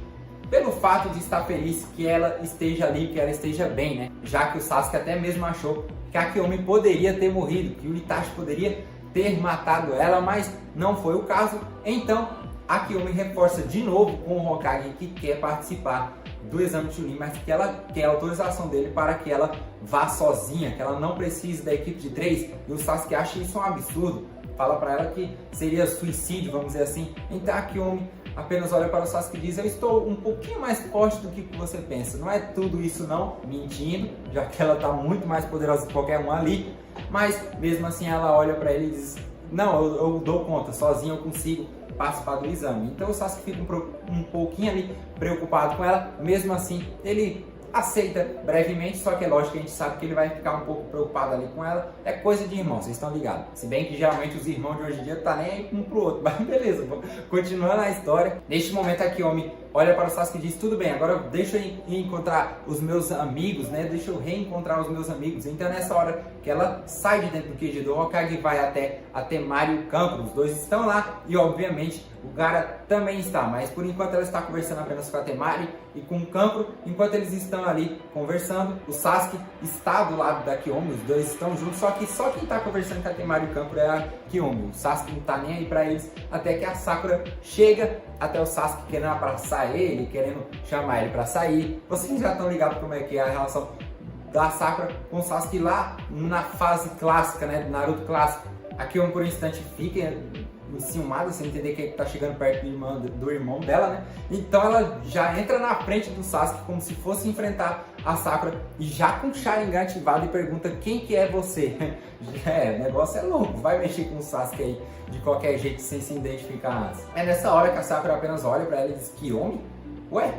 pelo fato de estar feliz que ela esteja ali, que ela esteja bem, né? Já que o Sasuke até mesmo achou que a Kiyomi poderia ter morrido, que o Itachi poderia ter matado ela, mas não foi o caso. Então a Kiyomi reforça de novo com o Hokage que quer participar do exame Chunin, mas que ela quer a autorização dele para que ela vá sozinha, que ela não precise da equipe de 3, e o Sasuke acha isso um absurdo, fala para ela que seria suicídio, vamos dizer assim. Então a Kiyomi apenas olha para o Sasuke e diz: eu estou um pouquinho mais forte do que você pensa, não é tudo isso não, mentindo, já que ela está muito mais poderosa que qualquer um ali, mas mesmo assim ela olha para ele e diz: não, eu dou conta, sozinho eu consigo participar do exame. Então o Sasuke fica um pouquinho ali preocupado com ela, mesmo assim ele aceita brevemente, só que é lógico que a gente sabe que ele vai ficar um pouco preocupado ali com ela, é coisa de irmão, vocês estão ligados. Se bem que geralmente os irmãos de hoje em dia tá nem aí um pro outro, mas beleza, continuando a história. Neste momento a Kiyomi olha para o Sasuke e diz: tudo bem, agora deixa eu ir encontrar os meus amigos, né? Deixa eu reencontrar os meus amigos. Então nessa hora que ela sai de dentro do QG do Hokage e vai até a Temari e o Kankuro. Os dois estão lá e obviamente o Gaara também está, mas por enquanto ela está conversando apenas com a Temari e com o Kankuro. Enquanto eles estão ali conversando, o Sasuke está do lado da Kiyomi, os dois estão juntos, só que só quem está conversando com a Temari e o Kankuro é a Kiyomi. O Sasuke não está nem aí para eles, até que a Sakura chega até o Sasuke querendo abraçar ele, querendo chamar ele para sair. Vocês já estão ligados como é que é a relação da Sakura com o Sasuke lá na fase clássica, né, do Naruto clássico. A Kiyomi por um instante fica enciumada, sem entender que tá chegando perto do irmão dela, né? Então ela já entra na frente do Sasuke como se fosse enfrentar a Sakura e já com o Sharingan ativado e pergunta: quem que é você? O negócio é louco, vai mexer com o Sasuke aí de qualquer jeito sem se identificar antes. É nessa hora que a Sakura apenas olha pra ela e diz: Kiyomi? Ué,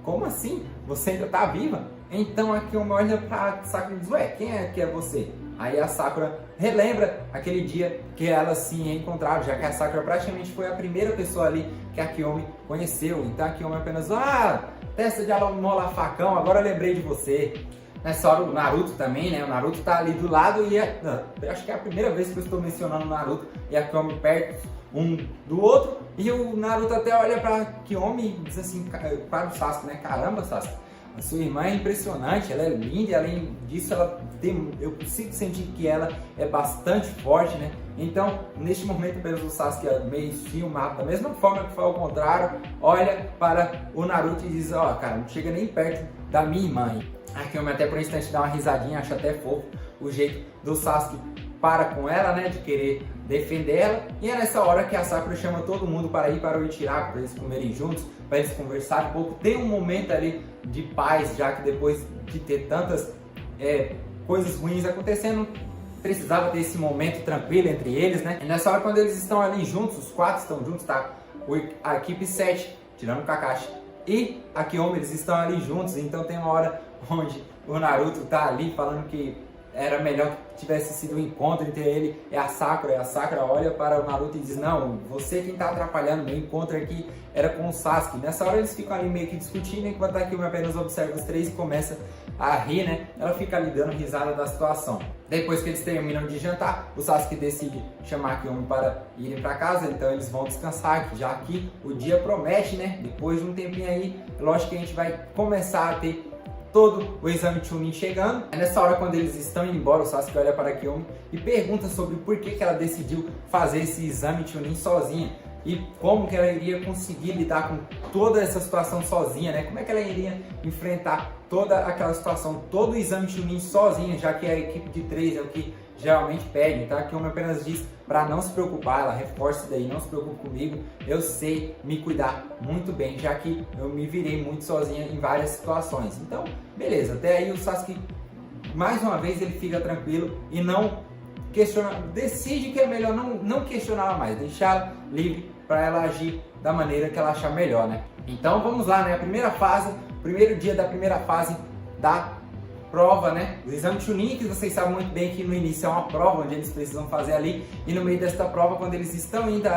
como assim? Você ainda tá viva? Então a Kiyomi olha pra Sakura e diz: ué, quem é que é você? Aí a Sakura relembra aquele dia que elas se encontraram, já que a Sakura praticamente foi a primeira pessoa ali que a Kiyomi conheceu. Então a Kiyomi apenas: testa de amolar facão, agora eu lembrei de você. Nessa hora o Naruto também, né? O Naruto tá ali do lado e acho que é a primeira vez que eu estou mencionando o Naruto e a Kiyomi perto um do outro. E o Naruto até olha pra Kiyomi e diz assim para o Sasuke, né? Caramba, Sasuke, a sua irmã é impressionante, ela é linda e além disso eu consigo sentir que ela é bastante forte, né? Então, neste momento, apenas o Sasuke é meio ciumado, da mesma forma que foi ao contrário, olha para o Naruto e diz: cara, não chega nem perto da minha irmã. A Kiyomi até por um instante dá uma risadinha, acha até fofo o jeito do Sasuke para com ela, né, de querer defender ela. E é nessa hora que a Sakura chama todo mundo para ir para o Ichiraku, para eles comerem juntos, para eles conversarem um pouco, ter um momento ali de paz, já que depois de ter tantas coisas ruins acontecendo, precisava ter esse momento tranquilo entre eles, né? E nessa hora, quando eles estão ali juntos, os quatro estão juntos, tá? A equipe 7, tirando o Kakashi, e a Kiyomi, eles estão ali juntos. Então tem uma hora onde o Naruto tá ali falando que era melhor que tivesse sido um encontro entre ele e a Sakura. E a Sakura olha para o Naruto e diz: não, você quem tá atrapalhando, meu encontro aqui era com o Sasuke. Nessa hora eles ficam ali meio que discutindo, enquanto a Kiyomi apenas observa os três e começa a rir, né? Ela fica ali dando risada da situação. Depois que eles terminam de jantar, o Sasuke decide chamar a Kiyomi para irem para casa, então eles vão descansar, já que o dia promete, né? Depois de um tempinho aí, lógico que a gente vai começar a ter todo o exame Chunin chegando. É nessa hora, quando eles estão indo embora, o Sasuke olha para a Kiyomi e pergunta sobre por que ela decidiu fazer esse exame Chunin sozinha e como que ela iria conseguir lidar com toda essa situação sozinha, né? Como é que ela iria enfrentar toda aquela situação, todo o exame Chunin sozinha, já que a equipe de 3 é o que geralmente pede. Então a Kiyomi apenas diz para não se preocupar, ela reforça isso daí: não se preocupe comigo, eu sei me cuidar muito bem, já que eu me virei muito sozinha em várias situações. Então, beleza, até aí o Sasuke, mais uma vez, ele fica tranquilo e não questiona, decide que é melhor não questionar mais, deixar livre para ela agir da maneira que ela achar melhor, né? Então vamos lá, né? A primeira fase, primeiro dia da primeira fase da prova, né? O exame Chunin, que vocês sabem muito bem que no início é uma prova onde eles precisam fazer ali, e no meio desta prova, quando eles estão indo,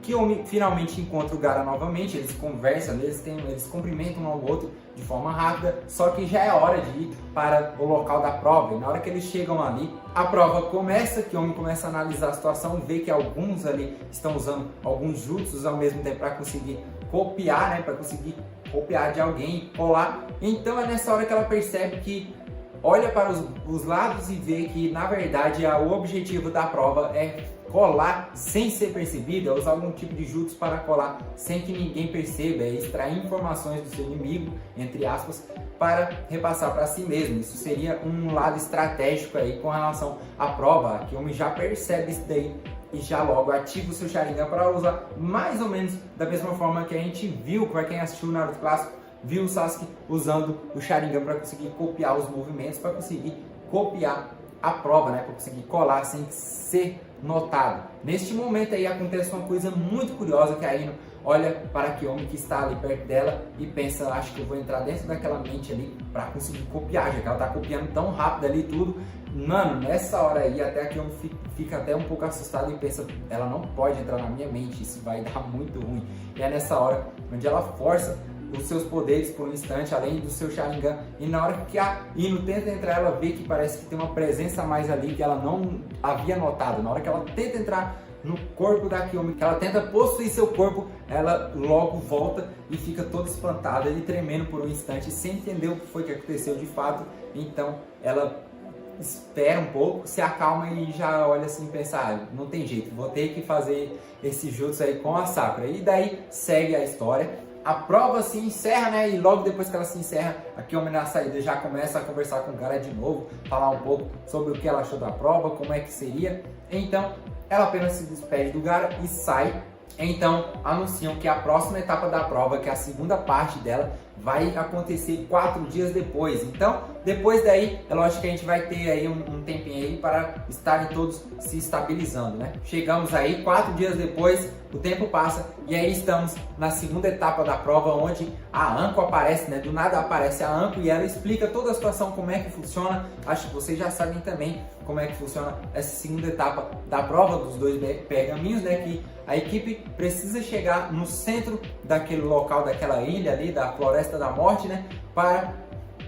Kiyomi finalmente encontra o Gaara novamente, eles conversam, eles cumprimentam um ao outro de forma rápida, só que já é hora de ir para o local da prova. E na hora que eles chegam ali, a prova começa, Kiyomi começa a analisar a situação, vê que alguns ali estão usando alguns jutsus ao mesmo tempo para conseguir copiar, né, para conseguir copiar de alguém e colar. Então é nessa hora que ela percebe que olha para os lados e vê que na verdade o objetivo da prova é colar sem ser percebido, é usar algum tipo de jutsu para colar sem que ninguém perceba, é extrair informações do seu inimigo, entre aspas, para repassar para si mesmo. Isso seria um lado estratégico aí com relação à prova, que o homem já percebe isso daí e já logo ativa o seu Sharingan para usar mais ou menos da mesma forma que a gente viu, para quem assistiu o Naruto clássico, viu o Sasuke usando o Sharingan para conseguir copiar os movimentos, para conseguir copiar a prova, né, para conseguir colar sem ser notado. Neste momento aí acontece uma coisa muito curiosa, que a Ino olha para a Kiyomi que está ali perto dela e pensa: acho que eu vou entrar dentro daquela mente ali para conseguir copiar, já que ela está copiando tão rápido ali tudo. Mano, nessa hora aí até a Kiyomi fica até um pouco assustada e pensa: ela não pode entrar na minha mente, isso vai dar muito ruim. E é nessa hora onde ela força os seus poderes por um instante, além do seu Sharingan, e na hora que a Ino tenta entrar, ela vê que parece que tem uma presença a mais ali que ela não havia notado. Na hora que ela tenta entrar no corpo da Kiyomi, que ela tenta possuir seu corpo, ela logo volta e fica toda espantada e tremendo por um instante, sem entender o que foi que aconteceu de fato. Então ela espera um pouco, se acalma e já olha assim e pensa, não tem jeito, vou ter que fazer esse jutsu aí com a Sakura. E daí segue a história. A prova se encerra, né? E logo depois que ela se encerra, a Kiyomi na saída já começa a conversar com o cara de novo, falar um pouco sobre o que ela achou da prova, como é que seria. Então ela apenas se despede do Gaara e sai. Então anunciam que a próxima etapa da prova, que é a segunda parte dela, vai acontecer 4 dias depois. Então depois daí, é lógico que a gente vai ter aí um tempinho aí para estarem todos se estabilizando, né? Chegamos aí 4 dias depois, o tempo passa e aí estamos na segunda etapa da prova, onde a Anko aparece, né? Do nada aparece a Anko e ela explica toda a situação, como é que funciona. Acho que vocês já sabem também como é que funciona essa segunda etapa da prova dos 2 pergaminhos, né? Que a equipe precisa chegar no centro daquele local, daquela ilha ali, da Floresta da Morte, né? Para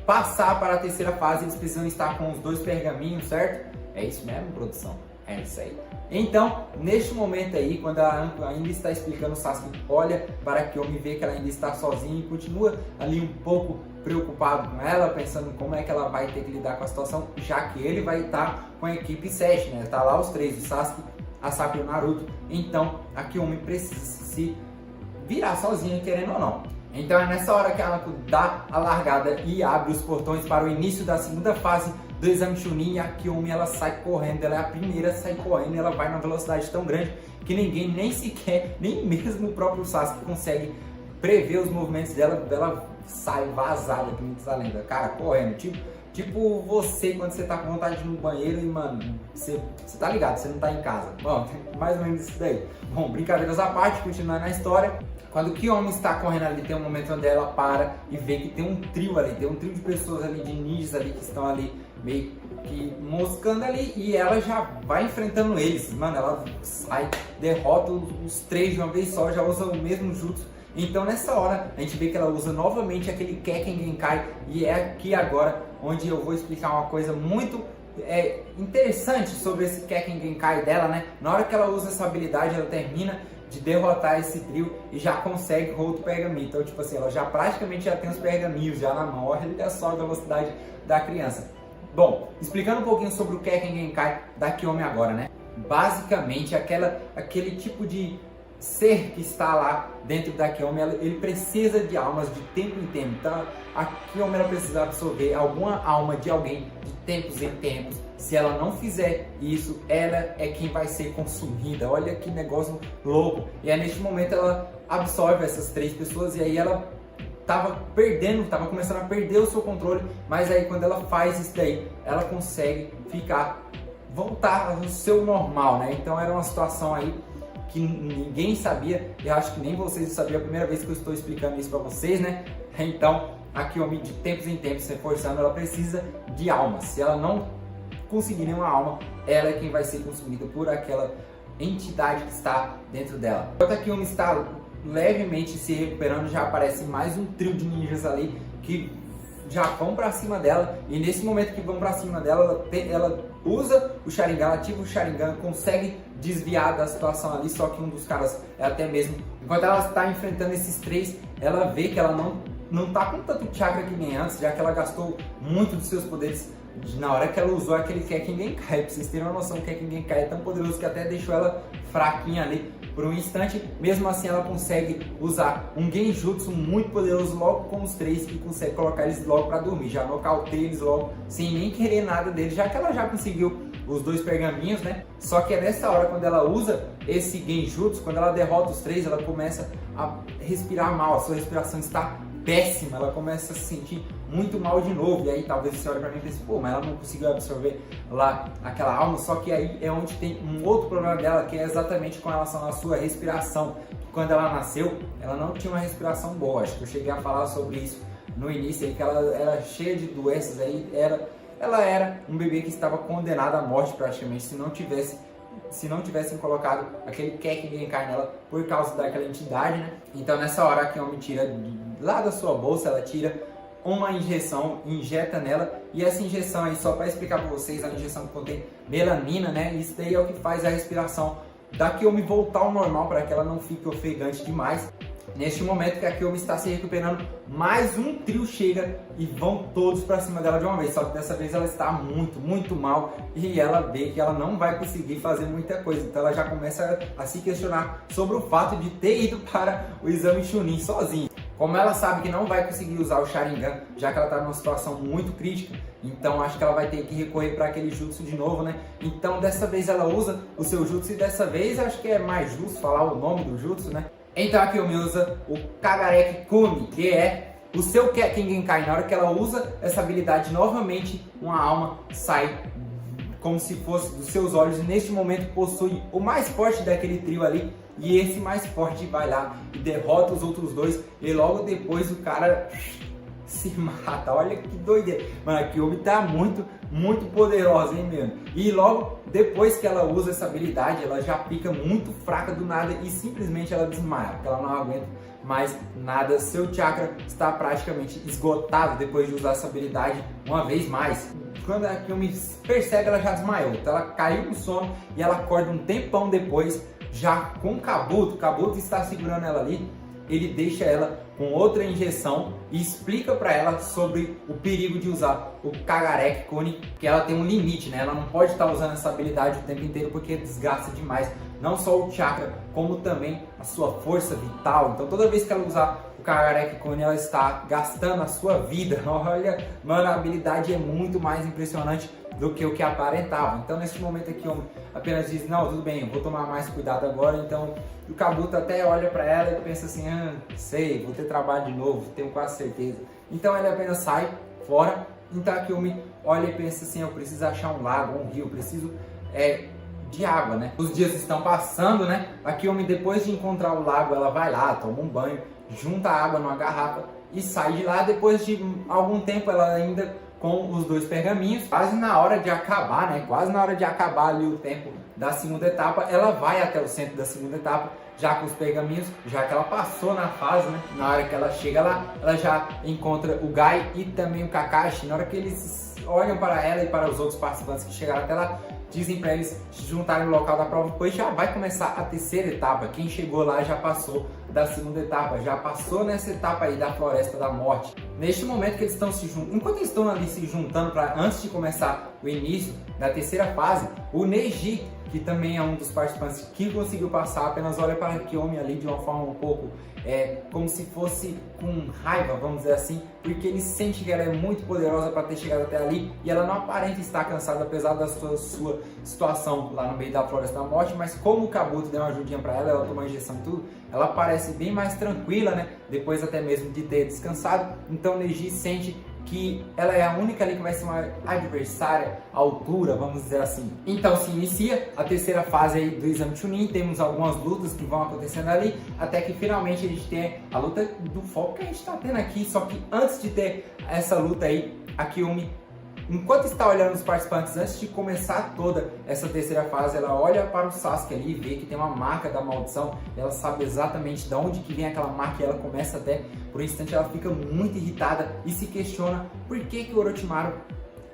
passar para a terceira fase, eles precisam estar com os 2 pergaminhos, certo? É isso mesmo, produção? É isso aí. Então, neste momento aí, quando a Anko ainda está explicando, o Sasuke olha para a Kiyomi, vê que ela ainda está sozinha e continua ali um pouco preocupado com ela, pensando como é que ela vai ter que lidar com a situação, já que ele vai estar com a equipe 7, né? Tá lá os 3, o Sasuke, a Sakura e o Naruto. Então, a Kiyomi precisa se virar sozinha, querendo ou não. Então é nessa hora que a Anko dá a largada e abre os portões para o início da segunda fase do exame Chunin, e a Kiyomi ela sai correndo, ela é a primeira a sair correndo, e ela vai numa velocidade tão grande que ninguém, nem sequer, nem mesmo o próprio Sasuke consegue prever os movimentos dela. Ela sai vazada, que nem diz a lenda, cara, correndo, tipo você quando você tá com vontade de ir no banheiro e, mano, você tá ligado, você não tá em casa. Bom, mais ou menos isso daí. Bom, brincadeiras à parte, continuando na história. Quando Kiyomi está correndo ali, tem um momento onde ela para e vê que tem um trio ali, tem um trio de pessoas ali, de ninjas ali, que estão ali meio que moscando ali, e ela já vai enfrentando eles. Mano, ela sai, derrota os 3 de uma vez só, já usa o mesmo jutsu. Então nessa hora a gente vê que ela usa novamente aquele Kekken Genkai, e é aqui agora onde eu vou explicar uma coisa muito interessante sobre esse Kekken Genkai dela, né? Na hora que ela usa essa habilidade, ela termina de derrotar esse trio e já consegue outro pergaminho. Então, tipo assim, ela já praticamente já tem os pergaminhos já na mão. Olha só a velocidade da criança. Bom, explicando um pouquinho sobre o Kekken Genkai da Kiyomi agora, né? Basicamente, aquele tipo de ser que está lá dentro da Kiyomi, ele precisa de almas de tempo em tempo. Então, a Kiyomi ela precisa absorver alguma alma de alguém de tempos em tempos. Se ela não fizer isso, ela é quem vai ser consumida. Olha que negócio louco. E aí, neste momento, ela absorve essas 3 pessoas e aí ela tava começando a perder o seu controle, mas aí quando ela faz isso daí, ela consegue voltar ao seu normal, né? Então era uma situação aí que ninguém sabia, eu acho que nem vocês sabiam, a primeira vez que eu estou explicando isso para vocês, né? Então, a Kiyomi, de tempos em tempos, se reforçando, ela precisa de almas. Se ela não conseguir nenhuma alma, ela é quem vai ser consumida por aquela entidade que está dentro dela. Enquanto a Kiyomi está levemente se recuperando, já aparece mais um trio de ninjas ali que já vão pra cima dela, e nesse momento que vão pra cima dela, ela usa o Sharingan, ativa o Sharingan, consegue desviar da situação ali, só que um dos caras até mesmo, enquanto ela está enfrentando esses 3, ela vê que ela não tá com tanto chakra que nem antes, já que ela gastou muito dos seus poderes na hora que ela usou aquele Kekken Genkai. Pra vocês terem uma noção, o Kekken Genkai é tão poderoso que até deixou ela fraquinha ali por um instante. Mesmo assim, ela consegue usar um Genjutsu muito poderoso logo com os 3 e consegue colocar eles logo para dormir. Já nocauteia eles logo, sem nem querer nada deles, já que ela já conseguiu os 2 pergaminhos, né? Só que é nessa hora, quando ela usa esse Genjutsu, quando ela derrota os 3, ela começa a respirar mal, a sua respiração está péssima, ela começa a se sentir muito mal de novo. E aí talvez você olhe pra mim e pense, pô, mas ela não conseguiu absorver lá aquela alma. Só que aí é onde tem um outro problema dela, que é exatamente com relação à sua respiração. Quando ela nasceu, ela não tinha uma respiração boa. Acho que eu cheguei a falar sobre isso no início, aí, que ela era cheia de doenças. Aí ela era um bebê que estava condenado à morte praticamente, se não tivessem colocado aquele Kekken Genkai nela por causa daquela entidade, né? Então nessa hora a Kiyomi tira lá da sua bolsa, ela tira uma injeção, injeta nela, e essa injeção aí, só para explicar para vocês, a injeção que contém melanina, né? Isso daí é o que faz a respiração da Kiyomi voltar ao normal, para que ela não fique ofegante demais. Neste momento que a Kiyomi está se recuperando, mais um trio chega e vão todos para cima dela de uma vez. Só que dessa vez ela está muito mal e ela vê que ela não vai conseguir fazer muita coisa. Então ela já começa a se questionar sobre o fato de ter ido para o exame Chunin sozinha. Como ela sabe que não vai conseguir usar o Sharingan, já que ela está numa situação muito crítica, então acho que ela vai ter que recorrer para aquele jutsu de novo, né? Então dessa vez ela usa o seu jutsu e dessa vez acho que é mais justo falar o nome do jutsu, né? Então a Kiyomi usa o Kagareki Kuni, que é o seu Kengenkai. Na hora que ela usa essa habilidade novamente, uma alma sai como se fosse dos seus olhos, e neste momento possui o mais forte daquele trio ali, e esse mais forte vai lá e derrota os outros dois, e logo depois o cara se mata. Olha que doideira, mano, a Kiyomi tá muito poderosa, hein, mesmo. E logo depois que ela usa essa habilidade, ela já fica muito fraca do nada e simplesmente ela desmaia, porque ela não aguenta mais nada. Seu chakra está praticamente esgotado depois de usar essa habilidade uma vez mais. Quando a Kiyomi percebe, ela já desmaiou, então ela caiu no sono e ela acorda um tempão depois, já com o Kabuto está segurando ela ali. Ele deixa ela com outra injeção e explica para ela sobre o perigo de usar o Kagareki Kuni, que ela tem um limite, né? Ela não pode estar usando essa habilidade o tempo inteiro porque desgasta demais, não só o chakra, como também a sua força vital. Então toda vez que ela usar o Kagareki Kuni, ela está gastando a sua vida. Olha, mano, a habilidade é muito mais impressionante do que o que aparentava. Então nesse momento aqui eu apenas diz, não, tudo bem, eu vou tomar mais cuidado agora. Então o Kabuto até olha para ela e pensa assim, sei, vou ter trabalho de novo, tenho quase certeza. Então ele apenas sai fora. Então a Kiyomi olha e pensa assim, eu preciso achar um lago, um rio, preciso de água, né? Os dias estão passando, né? A Kiyomi, depois de encontrar o lago, ela vai lá, toma um banho, junta a água numa garrafa e sai de lá. Depois de algum tempo, ela ainda com os dois pergaminhos, quase na hora de acabar, né? Quase na hora de acabar ali o tempo da segunda etapa, ela vai até o centro da segunda etapa, já com os pergaminhos, já que ela passou na fase, né? Na hora que ela chega lá, ela já encontra o Gai e também o Kakashi. Na hora que eles olham para ela e para os outros participantes que chegaram até lá, dizem para eles se juntarem no local da prova, pois já vai começar a terceira etapa. Quem chegou lá já passou da segunda etapa, já passou nessa etapa aí da Floresta da Morte. Neste momento que eles estão se juntando, enquanto eles estão ali se juntando antes de começar o início da terceira fase, o Neji, que também é um dos participantes que conseguiu passar, apenas olha para a Kiyomi ali de uma forma um pouco como se fosse com raiva, vamos dizer assim, porque ele sente que ela é muito poderosa para ter chegado até ali e ela não aparenta estar cansada, apesar da sua situação lá no meio da Floresta da Morte. Mas como o Kabuto deu uma ajudinha para ela, ela tomou uma injeção e tudo, ela parece bem mais tranquila, né? Depois até mesmo de ter descansado. Então Neji sente que ela é a única ali que vai ser uma adversária à altura, vamos dizer assim. Então se inicia a terceira fase aí do exame Chunin, temos algumas lutas que vão acontecendo ali, até que finalmente a gente tem a luta do foco que a gente está tendo aqui. Só que antes de ter essa luta aí, a Kiyomi, enquanto está olhando os participantes, antes de começar toda essa terceira fase, ela olha para o Sasuke ali e vê que tem uma marca da maldição. Ela sabe exatamente de onde que vem aquela marca e ela começa até, por um instante, ela fica muito irritada e se questiona por que o Orochimaru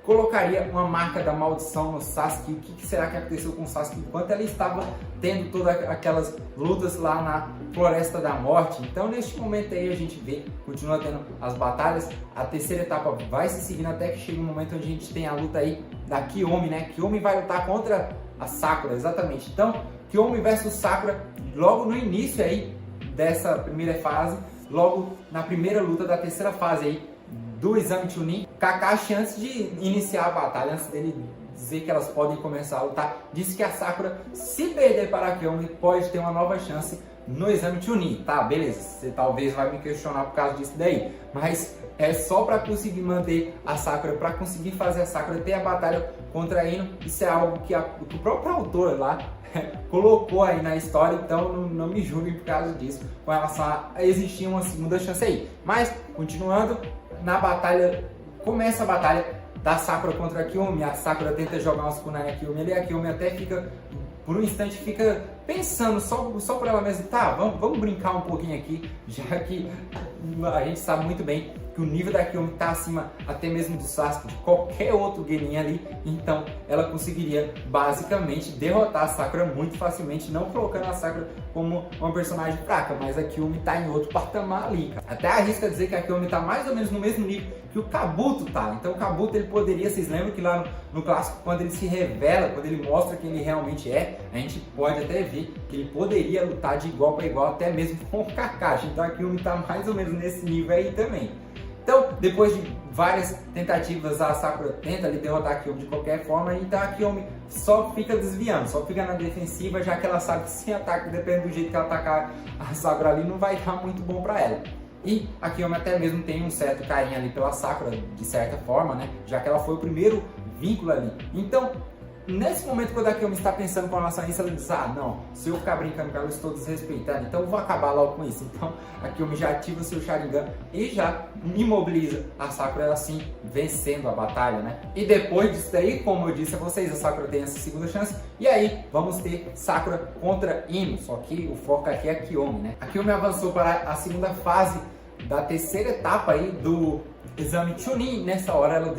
colocaria uma marca da maldição no Sasuke. O que será que aconteceu com o Sasuke enquanto ela estava tendo todas aquelas lutas lá na Floresta da Morte? Então neste momento aí a gente vê, continua tendo as batalhas, a terceira etapa vai se seguindo até que chega um momento onde a gente tem a luta aí da Kiyomi, né? Kiyomi vai lutar contra a Sakura, exatamente. Então Kiyomi versus Sakura, logo no início aí dessa primeira fase, logo na primeira luta da terceira fase aí do exame Chunin, Kakashi, antes de iniciar a batalha, antes dele dizer que elas podem começar a lutar, disse que a Sakura, se perder para a Kiyomi, pode ter uma nova chance no exame Chunin. Tá, beleza, você talvez vai me questionar por causa disso daí, mas é só para conseguir manter a Sakura, para conseguir fazer a Sakura ter a batalha contra a Ino. Isso é algo que o próprio autor lá colocou aí na história, então não me julguem por causa disso, com relação a existir uma segunda chance aí. Mas, continuando, na batalha, começa a batalha da Sakura contra a Kiyomi. A Sakura tenta jogar umas kunai na Kiyomi e a Kiyomi até fica, por um instante, fica pensando só por ela mesma, tá, vamos brincar um pouquinho aqui, já que a gente sabe muito bem que o nível da Kiyomi está acima até mesmo do Sasuke, de qualquer outro genin ali, então ela conseguiria basicamente derrotar a Sakura muito facilmente, não colocando a Sakura como uma personagem fraca, mas a Kiyomi está em outro patamar ali, cara. Até arrisca dizer que a Kiyomi está mais ou menos no mesmo nível que o Kabuto tá. Então o Kabuto, ele poderia, vocês lembram que lá no clássico, quando ele se revela, quando ele mostra quem ele realmente é, a gente pode até ver que ele poderia lutar de igual para igual até mesmo com o Kakashi. Então a Kiyomi está mais ou menos nesse nível aí também. Então, depois de várias tentativas, a Sakura tenta ali derrotar a Kiyomi de qualquer forma, então a Kiyomi só fica desviando, só fica na defensiva, já que ela sabe que sem ataque, dependendo do jeito que ela atacar a Sakura ali, não vai dar muito bom para ela. E a Kiyomi até mesmo tem um certo carinho ali pela Sakura, de certa forma, né? Já que ela foi o primeiro vínculo ali. Então, nesse momento, quando a Kiyomi está pensando com relação a isso, ela diz: ah, não, se eu ficar brincando com ela, eu estou desrespeitando, então eu vou acabar logo com isso. Então a Kiyomi já ativa o seu Sharingan e já imobiliza a Sakura, assim, vencendo a batalha, né? E depois disso daí, como eu disse a vocês, a Sakura tem essa segunda chance, e aí vamos ter Sakura contra Ino, só que o foco aqui é a Kiyomi, né? A Kiyomi avançou para a segunda fase da terceira etapa aí do exame Chunin. Nessa hora ela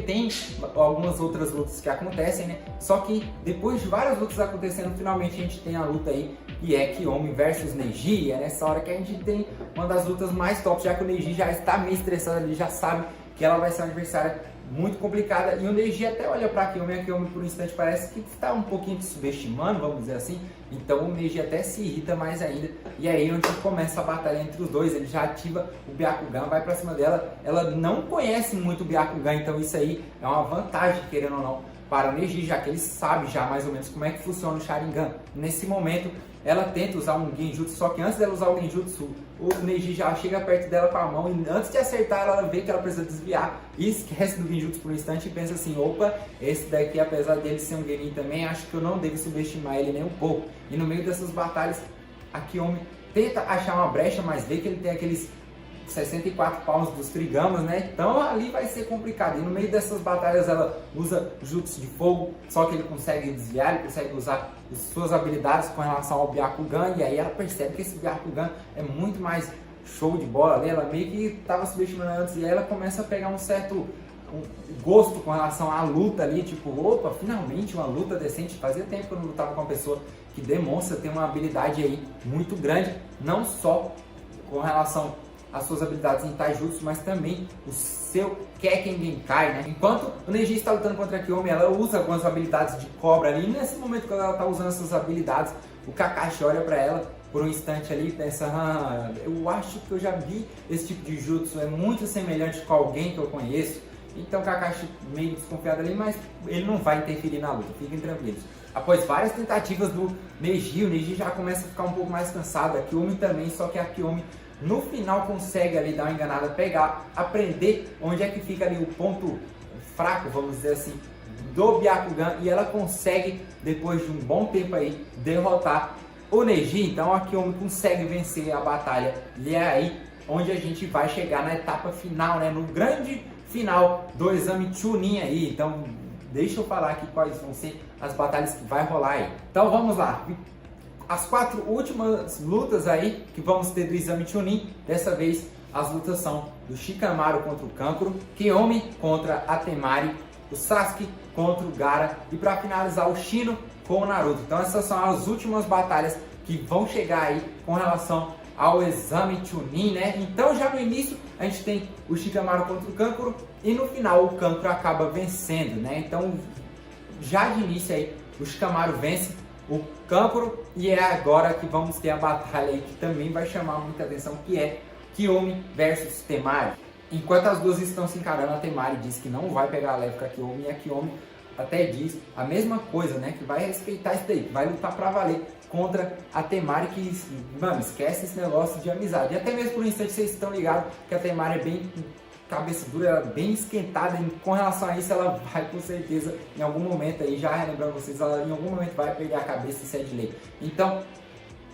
tem algumas outras lutas que acontecem, né? Só que depois de várias lutas acontecendo, finalmente a gente tem a luta aí, que é Kiyomi versus Neji. E é nessa hora que a gente tem uma das lutas mais top, já que o Neji já está meio estressado ali, já sabe que ela vai ser uma adversária muito complicada, e o Neji até olha para a Kiyomi por um instante parece que está um pouquinho subestimando, vamos dizer assim, então o Neji até se irrita mais ainda, e aí onde começa a batalha entre os dois, ele já ativa o Byakugan, vai para cima dela, ela não conhece muito o Byakugan, então isso aí é uma vantagem, querendo ou não, para o Neji, já que ele sabe já mais ou menos como é que funciona o Sharingan. Nesse momento, ela tenta usar um Genjutsu, só que antes dela usar o Genjutsu, o Neji já chega perto dela com a mão e antes de acertar, ela vê que ela precisa desviar e esquece do Genjutsu por um instante e pensa assim: opa, esse daqui, apesar dele ser um Genin também, acho que eu não devo subestimar ele nem um pouco. E no meio dessas batalhas, a Kiyomi tenta achar uma brecha, mas vê que ele tem aqueles 64 palmos dos Trigamas, né? Então ali vai ser complicado. E no meio dessas batalhas ela usa Jutsu de fogo, só que ele consegue desviar, ele consegue usar suas habilidades com relação ao Byakugan, e aí ela percebe que esse Byakugan é muito mais show de bola ali. Ela meio que estava subestimando antes, e aí ela começa a pegar um certo gosto com relação à luta ali, tipo, opa, finalmente uma luta decente. Fazia tempo que eu não lutava com uma pessoa que demonstra ter uma habilidade aí muito grande, não só com relação as suas habilidades em Taijutsu, mas também o seu Kekken Genkai, né? Enquanto o Neji está lutando contra a Kiyomi, ela usa algumas habilidades de cobra ali, e nesse momento que ela está usando essas habilidades, o Kakashi olha para ela por um instante ali e pensa: ah, eu acho que eu já vi esse tipo de jutsu, é muito semelhante com alguém que eu conheço. Então o Kakashi meio desconfiado ali, mas ele não vai interferir na luta, fiquem tranquilos. Após várias tentativas do Neji, o Neji já começa a ficar um pouco mais cansado, a Kiyomi também, só que a Kiyomi no final consegue ali dar uma enganada, pegar, aprender onde é que fica ali o ponto fraco, vamos dizer assim, do Byakugan, e ela consegue, depois de um bom tempo aí, derrotar o Neji. Então a Kiyomi consegue vencer a batalha, e é aí onde a gente vai chegar na etapa final, né, no grande final do exame Chunin aí. Então deixa eu falar aqui quais vão ser as batalhas que vai rolar aí. Então vamos lá. As 4 últimas lutas aí que vamos ter do exame Chunin, dessa vez as lutas são do Shikamaru contra o Kankuro, Kiyomi contra a Temari, o Sasuke contra o Gaara e para finalizar o Shino com o Naruto. Então essas são as últimas batalhas que vão chegar aí com relação ao exame Chunin, né? Então já no início a gente tem o Shikamaru contra o Kankuro e no final o Kankuro acaba vencendo, né? Então já de início aí o Shikamaru vence o Kankuro, e é agora que vamos ter a batalha aí que também vai chamar muita atenção, que é Kiyomi versus Temari. Enquanto as duas estão se encarando, a Temari diz que não vai pegar a leve com a Kiyomi, e a Kiyomi até diz a mesma coisa, né, que vai respeitar isso daí, que vai lutar pra valer contra a Temari, que, mano, esquece esse negócio de amizade. E até mesmo por um instante vocês estão ligados que a Temari é bem cabeça dura, ela é bem esquentada, e com relação a isso ela vai com certeza em algum momento aí, já relembrando vocês, ela em algum momento vai pegar a cabeça, isso é de lei. Então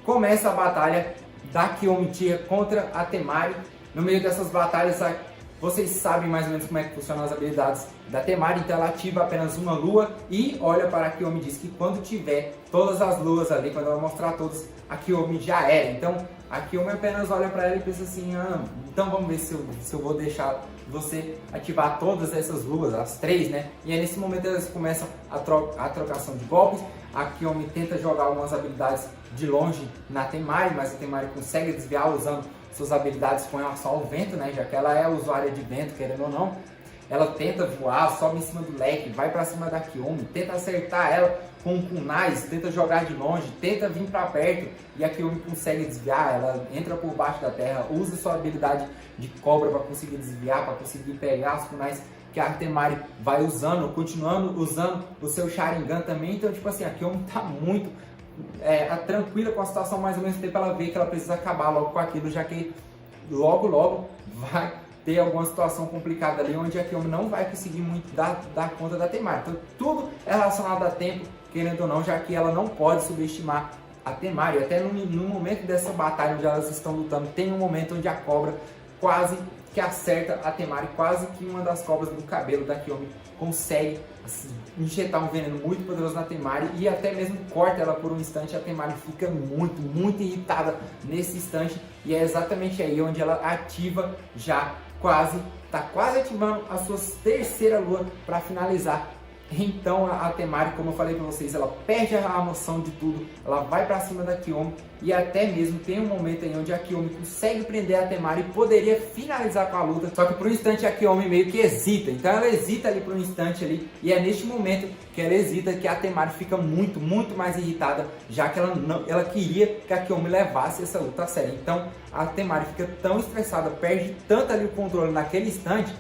começa a batalha da Kiyomi contra a Temari. No meio dessas batalhas vocês sabem mais ou menos como é que funcionam as habilidades da Temari, então ela ativa apenas uma lua e olha para a Kiyomi e diz que quando tiver todas as luas ali, quando ela mostrar todas, a Kiyomi já era. Então A Kiyomi apenas olha para ela e pensa assim, então vamos ver se eu vou deixar você ativar todas essas luas, as 3, né? E aí nesse momento elas começam a trocação de golpes. A Kiyomi tenta jogar algumas habilidades de longe na Temari, mas a Temari consegue desviar usando suas habilidades com relação ao vento, né? Já que ela é usuária de vento, querendo ou não. Ela tenta voar, sobe em cima do leque, vai para cima da Kiyomi, tenta acertar ela com kunais, tenta jogar de longe, tenta vir para perto e a Kiyomi consegue desviar. Ela entra por baixo da terra, usa sua habilidade de cobra para conseguir desviar, para conseguir pegar os kunais que a Temari vai usando, continuando usando o seu Sharingan também. Então, tipo assim, a Kiyomi tá muito tranquila com a situação, mas ao mesmo tempo ela vê que ela precisa acabar logo com aquilo, já que logo vai ter alguma situação complicada ali, onde a Kiyomi não vai conseguir muito dar conta da Temari. Então tudo é relacionado a tempo, querendo ou não, já que ela não pode subestimar a Temari. Até no momento dessa batalha onde elas estão lutando, tem um momento onde a cobra quase que acerta a Temari, quase que uma das cobras do cabelo da Kiyomi consegue assim, injetar um veneno muito poderoso na Temari e até mesmo corta ela por um instante. A Temari fica muito irritada nesse instante e é exatamente aí onde ela ativa está quase ativando a sua terceira lua para finalizar. Então a Temari, como eu falei para vocês, ela perde a noção de tudo, ela vai para cima da Kiyomi e até mesmo tem um momento aí onde a Kiyomi consegue prender a Temari e poderia finalizar com a luta, só que por um instante a Kiyomi meio que hesita, então ela hesita ali por um instante ali e é neste momento que ela hesita que a Temari fica muito mais irritada, já que ela queria que a Kiyomi levasse essa luta a sério. Então a Temari fica tão estressada, perde tanto ali o controle naquele instante,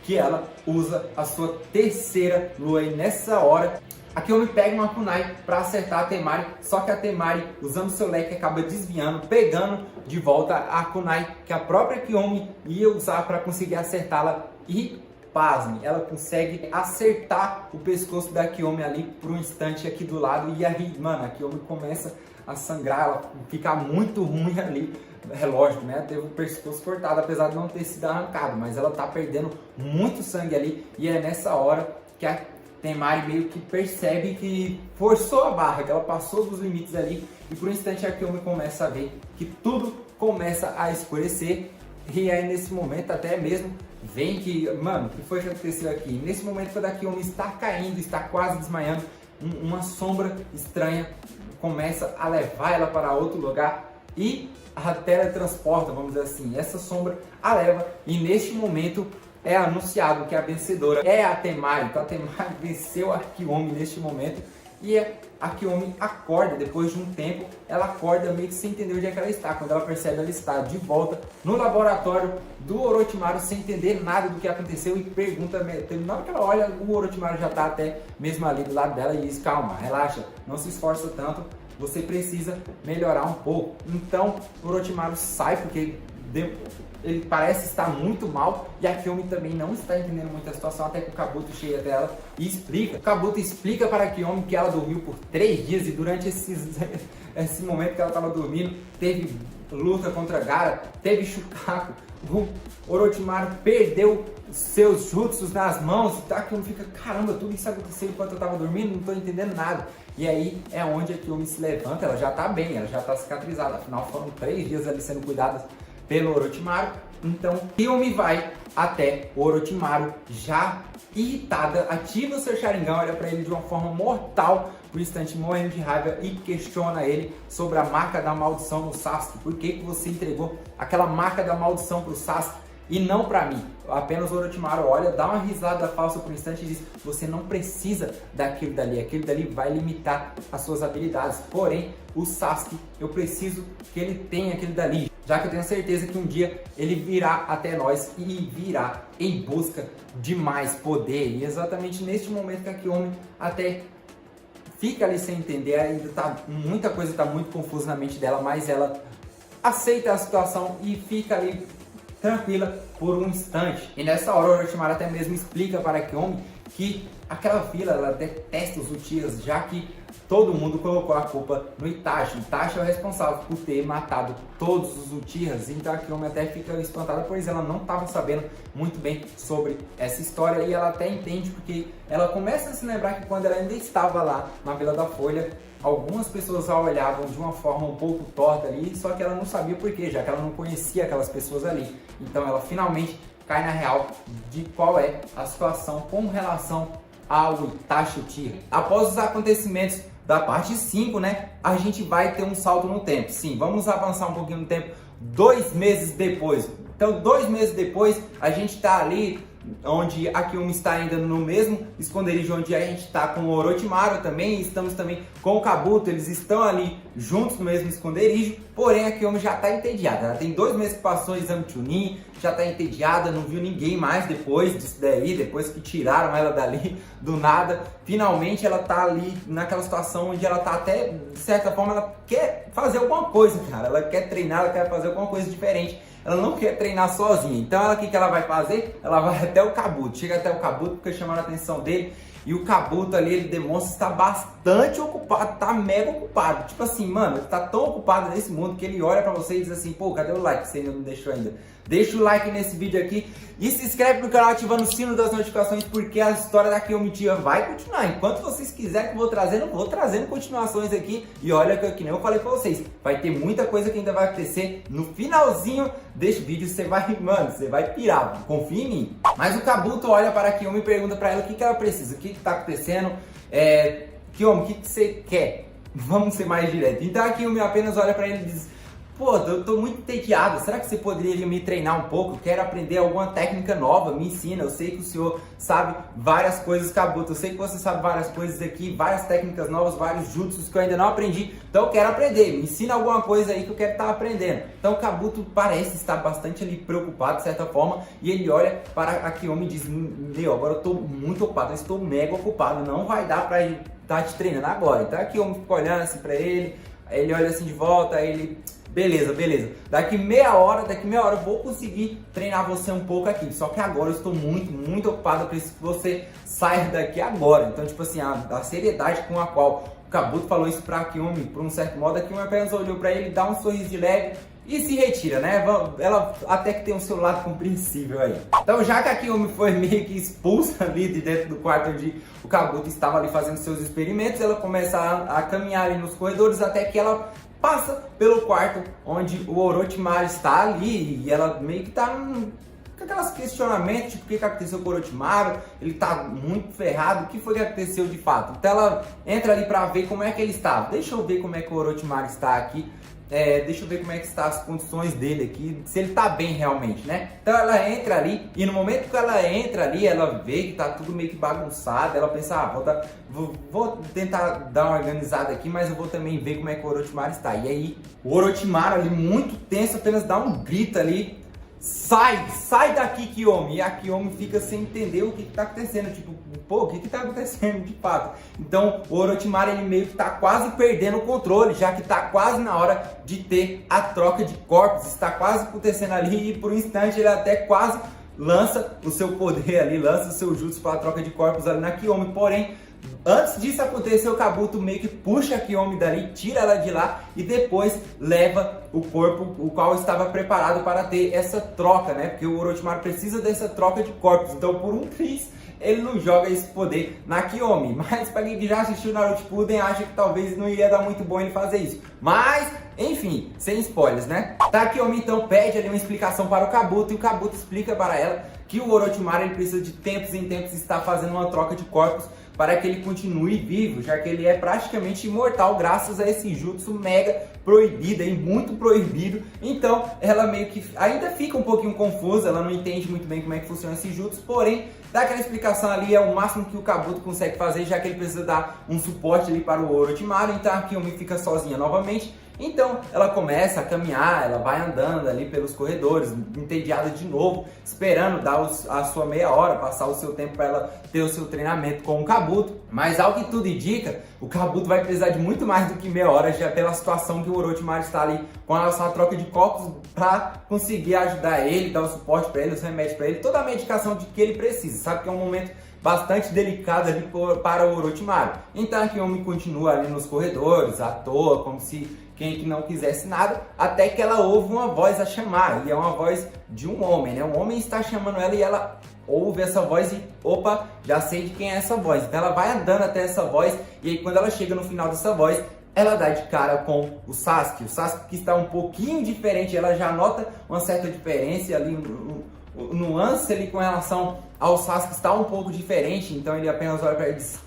que ela usa a sua terceira lua e nessa hora a Kiyomi pega uma kunai para acertar a Temari, só que a Temari, usando seu leque, acaba desviando, pegando de volta a kunai que a própria Kiyomi ia usar para conseguir acertá-la e, pasme, ela consegue acertar o pescoço da Kiyomi ali por um instante aqui do lado e aí, mano, a Kiyomi começa a sangrar, ela fica muito ruim ali. É lógico, né? Teve o pescoço cortado, apesar de não ter sido arrancado, mas ela tá perdendo muito sangue ali e é nessa hora que a Temari meio que percebe que forçou a barra, que ela passou dos limites ali e por um instante a Kiyomi começa a ver que tudo começa a escurecer e aí nesse momento até mesmo vem que, mano, o que foi que aconteceu aqui? Nesse momento quando a Kiyomi está caindo, está quase desmaiando, uma sombra estranha começa a levar ela para outro lugar e a teletransporta, vamos dizer assim, essa sombra a leva e neste momento é anunciado que a vencedora é a Temari. Então a Temari venceu a Kiyomi neste momento e a Kiyomi acorda, depois de um tempo, ela acorda meio que sem entender onde é que ela está. Quando ela percebe, ela está de volta no laboratório do Orochimaru sem entender nada do que aconteceu e pergunta, na hora que ela olha, o Orochimaru já está até mesmo ali do lado dela e diz, calma, relaxa, não se esforça tanto, você precisa melhorar um pouco. Então o Orochimaru sai porque ele parece estar muito mal e a Kiyomi também não está entendendo muito a situação, até que o Kabuto chega dela e explica. O Kabuto explica para a Kiyomi que ela dormiu por 3 dias e durante esse momento que ela estava dormindo teve luta contra Gaara, teve Shukaku, o Orochimaru perdeu seus jutsus nas mãos, tá? A Kiyomi fica, caramba, tudo isso aconteceu enquanto eu estava dormindo, não estou entendendo nada. E aí é onde a Kiyomi se levanta, ela já está bem, ela já está cicatrizada, afinal foram 3 dias ali sendo cuidadas pelo Orochimaru. Então Kiyomi vai até o Orochimaru já irritada, ativa o seu Sharingan, olha para ele de uma forma mortal, por um instante morrendo de raiva e questiona ele sobre a marca da maldição no Sasuke. Por que você entregou aquela marca da maldição para o Sasuke e não para mim? Apenas o Orochimaru olha, dá uma risada falsa por um instante e diz, você não precisa daquilo dali, aquilo dali vai limitar as suas habilidades, porém o Sasuke, eu preciso que ele tenha aquilo dali, já que eu tenho certeza que um dia ele virá até nós e virá em busca de mais poder. E exatamente neste momento que a Kiyomi até fica ali sem entender, ainda muita coisa está muito confusa na mente dela, mas ela aceita a situação e fica ali tranquila por um instante. E nessa hora o Orochimaru até mesmo explica para a Kiyomi que aquela vila, ela detesta os Uchihas, já que todo mundo colocou a culpa no Itachi. Itachi é o responsável por ter matado todos os Uchihas. Então a Kiyomi até fica espantada, pois ela não estava sabendo muito bem sobre essa história. E ela até entende porque ela começa a se lembrar que quando ela ainda estava lá na Vila da Folha, algumas pessoas a olhavam de uma forma um pouco torta ali, só que ela não sabia por quê, já que ela não conhecia aquelas pessoas ali. Então ela finalmente cai na real de qual é a situação com relação ao Itachi Uchiha. Após os acontecimentos da parte 5, né, a gente vai ter um salto no tempo. Sim, vamos avançar um pouquinho no tempo, 2 meses depois. Então, 2 meses depois, a gente tá ali onde a Kiyomi está ainda no mesmo esconderijo onde a gente está com o Orochimaru também, estamos também com o Kabuto, eles estão ali juntos no mesmo esconderijo, porém a Kiyomi já está entediada, ela tem 2 meses que passou o exame Chunin, já está entediada, não viu ninguém mais depois disso daí, depois que tiraram ela dali do nada, finalmente ela está ali naquela situação onde ela está até, de certa forma, ela quer fazer alguma coisa, cara, ela quer treinar, ela quer fazer alguma coisa diferente. Ela não quer treinar sozinha, então o que ela vai fazer? Ela vai até o Kabuto, chega até o Kabuto porque chamaram a atenção dele. E o Kabuto ali, ele demonstra estar bastante ocupado, tá mega ocupado. Tipo assim, mano, ele tá tão ocupado nesse mundo que ele olha pra você e diz assim, pô, cadê o like? Você ainda não deixou ainda. Deixa o like nesse vídeo aqui e se inscreve no canal ativando o sino das notificações, porque a história da Kiyomi Uchiha vai continuar. Enquanto vocês quiserem que eu vou trazendo continuações aqui. E olha que nem eu falei pra vocês, vai ter muita coisa que ainda vai acontecer no finalzinho desse vídeo. Você vai, mano, você vai pirar, confia em mim. Mas o Kabuto olha para a Kiyomi e pergunta pra ela o que ela precisa, o que tá acontecendo. Kiyomi, o que você quer? Vamos ser mais direto. Então a Kiyomi apenas olha pra ele e diz, pô, eu tô muito entediado, será que você poderia me treinar um pouco? Eu quero aprender alguma técnica nova, me ensina. Eu sei que o senhor sabe várias coisas, Kabuto, eu sei que você sabe várias coisas aqui, várias técnicas novas, vários jutsus que eu ainda não aprendi, então eu quero aprender, me ensina alguma coisa aí que eu quero estar aprendendo. Então o Kabuto parece estar bastante ali preocupado de certa forma, e ele olha para a Kiyomi e diz, meu, agora eu tô muito ocupado, eu estou mega ocupado, não vai dar pra estar te treinando agora. Então a Kiyomi fica olhando assim pra ele, aí ele olha assim de volta, aí ele... Beleza. Daqui meia hora eu vou conseguir treinar você um pouco aqui. Só que agora eu estou muito ocupado. Eu preciso que você saia daqui agora. Então, tipo assim, a seriedade com a qual o Kabuto falou isso pra Kiyomi, por um certo modo, a Kiyomi apenas olhou pra ele, dá um sorriso de leve e se retira, né? Ela até que tem um seu lado compreensível aí. Então, já que a Kiyomi foi meio que expulsa ali de dentro do quarto onde o Kabuto estava ali fazendo seus experimentos, ela começa a caminhar ali nos corredores até que ela passa pelo quarto onde o Orochimaru está ali, e ela meio que tá com aqueles questionamentos, tipo, o que aconteceu com o Orochimaru, ele tá muito ferrado, o que foi que aconteceu de fato? Então ela entra ali pra ver como é que ele está. Deixa eu ver como é que o Orochimaru está aqui, deixa eu ver como é que estão as condições dele aqui, se ele tá bem realmente, né? Então ela entra ali, e no momento que ela entra ali, ela vê que tá tudo meio que bagunçado, ela pensa, vou tentar dar uma organizada aqui, mas eu vou também ver como é que o Orochimaru está. E aí, o Orochimaru ali, muito tenso, apenas dá um grito ali, sai daqui, Kiyomi. E a Kiyomi fica sem entender o que tá acontecendo, tipo, pô, o que tá acontecendo de fato? Então o Orochimaru, ele meio que tá quase perdendo o controle, já que tá quase na hora de ter a troca de corpos, está quase acontecendo ali, e por um instante ele até quase lança o seu poder ali, lança o seu jutsu para a troca de corpos ali na Kiyomi, porém, antes disso acontecer, o Kabuto meio que puxa a Kiyomi dali, tira ela de lá e depois leva o corpo, o qual estava preparado para ter essa troca, né? Porque o Orochimaru precisa dessa troca de corpos, então por um triz ele não joga esse poder na Kiyomi. Mas para quem já assistiu Naruto Shippuden, acha que talvez não iria dar muito bom ele fazer isso. Mas, enfim, sem spoilers, né? A Kiyomi então pede ali uma explicação para o Kabuto, e o Kabuto explica para ela que o Orochimaru, ele precisa de tempos em tempos estar fazendo uma troca de corpos para que ele continue vivo, já que ele é praticamente imortal graças a esse jutsu mega proibido, e muito proibido. Então ela meio que ainda fica um pouquinho confusa, ela não entende muito bem como é que funciona esse jutsu, porém dá aquela explicação ali, é o máximo que o Kabuto consegue fazer, já que ele precisa dar um suporte ali para o Orochimaru. Então a Kiyomi fica sozinha novamente Então ela começa a caminhar, ela vai andando ali pelos corredores, entediada de novo, esperando dar a sua meia hora, passar o seu tempo para ela ter o seu treinamento com o Kabuto. Mas ao que tudo indica, o Kabuto vai precisar de muito mais do que meia hora, já pela situação que o Orochimaru está ali com relação à troca de copos, para conseguir ajudar ele, dar o suporte para ele, os remédios para ele, toda a medicação de que ele precisa. Sabe que é um momento bastante delicado ali para o Orochimaru. Então a Kiyomi continua ali nos corredores, à toa, como se quem que não quisesse nada, até que ela ouve uma voz a chamar, e é uma voz de um homem, né? Um homem está chamando ela e ela ouve essa voz e, opa, já sei de quem é essa voz. Então ela vai andando até essa voz, e aí quando ela chega no final dessa voz, ela dá de cara com o Sasuke que está um pouquinho diferente, ela já nota uma certa diferença ali, nuance ali com relação ao Sasuke está um pouco diferente, então ele apenas olha para ele e diz,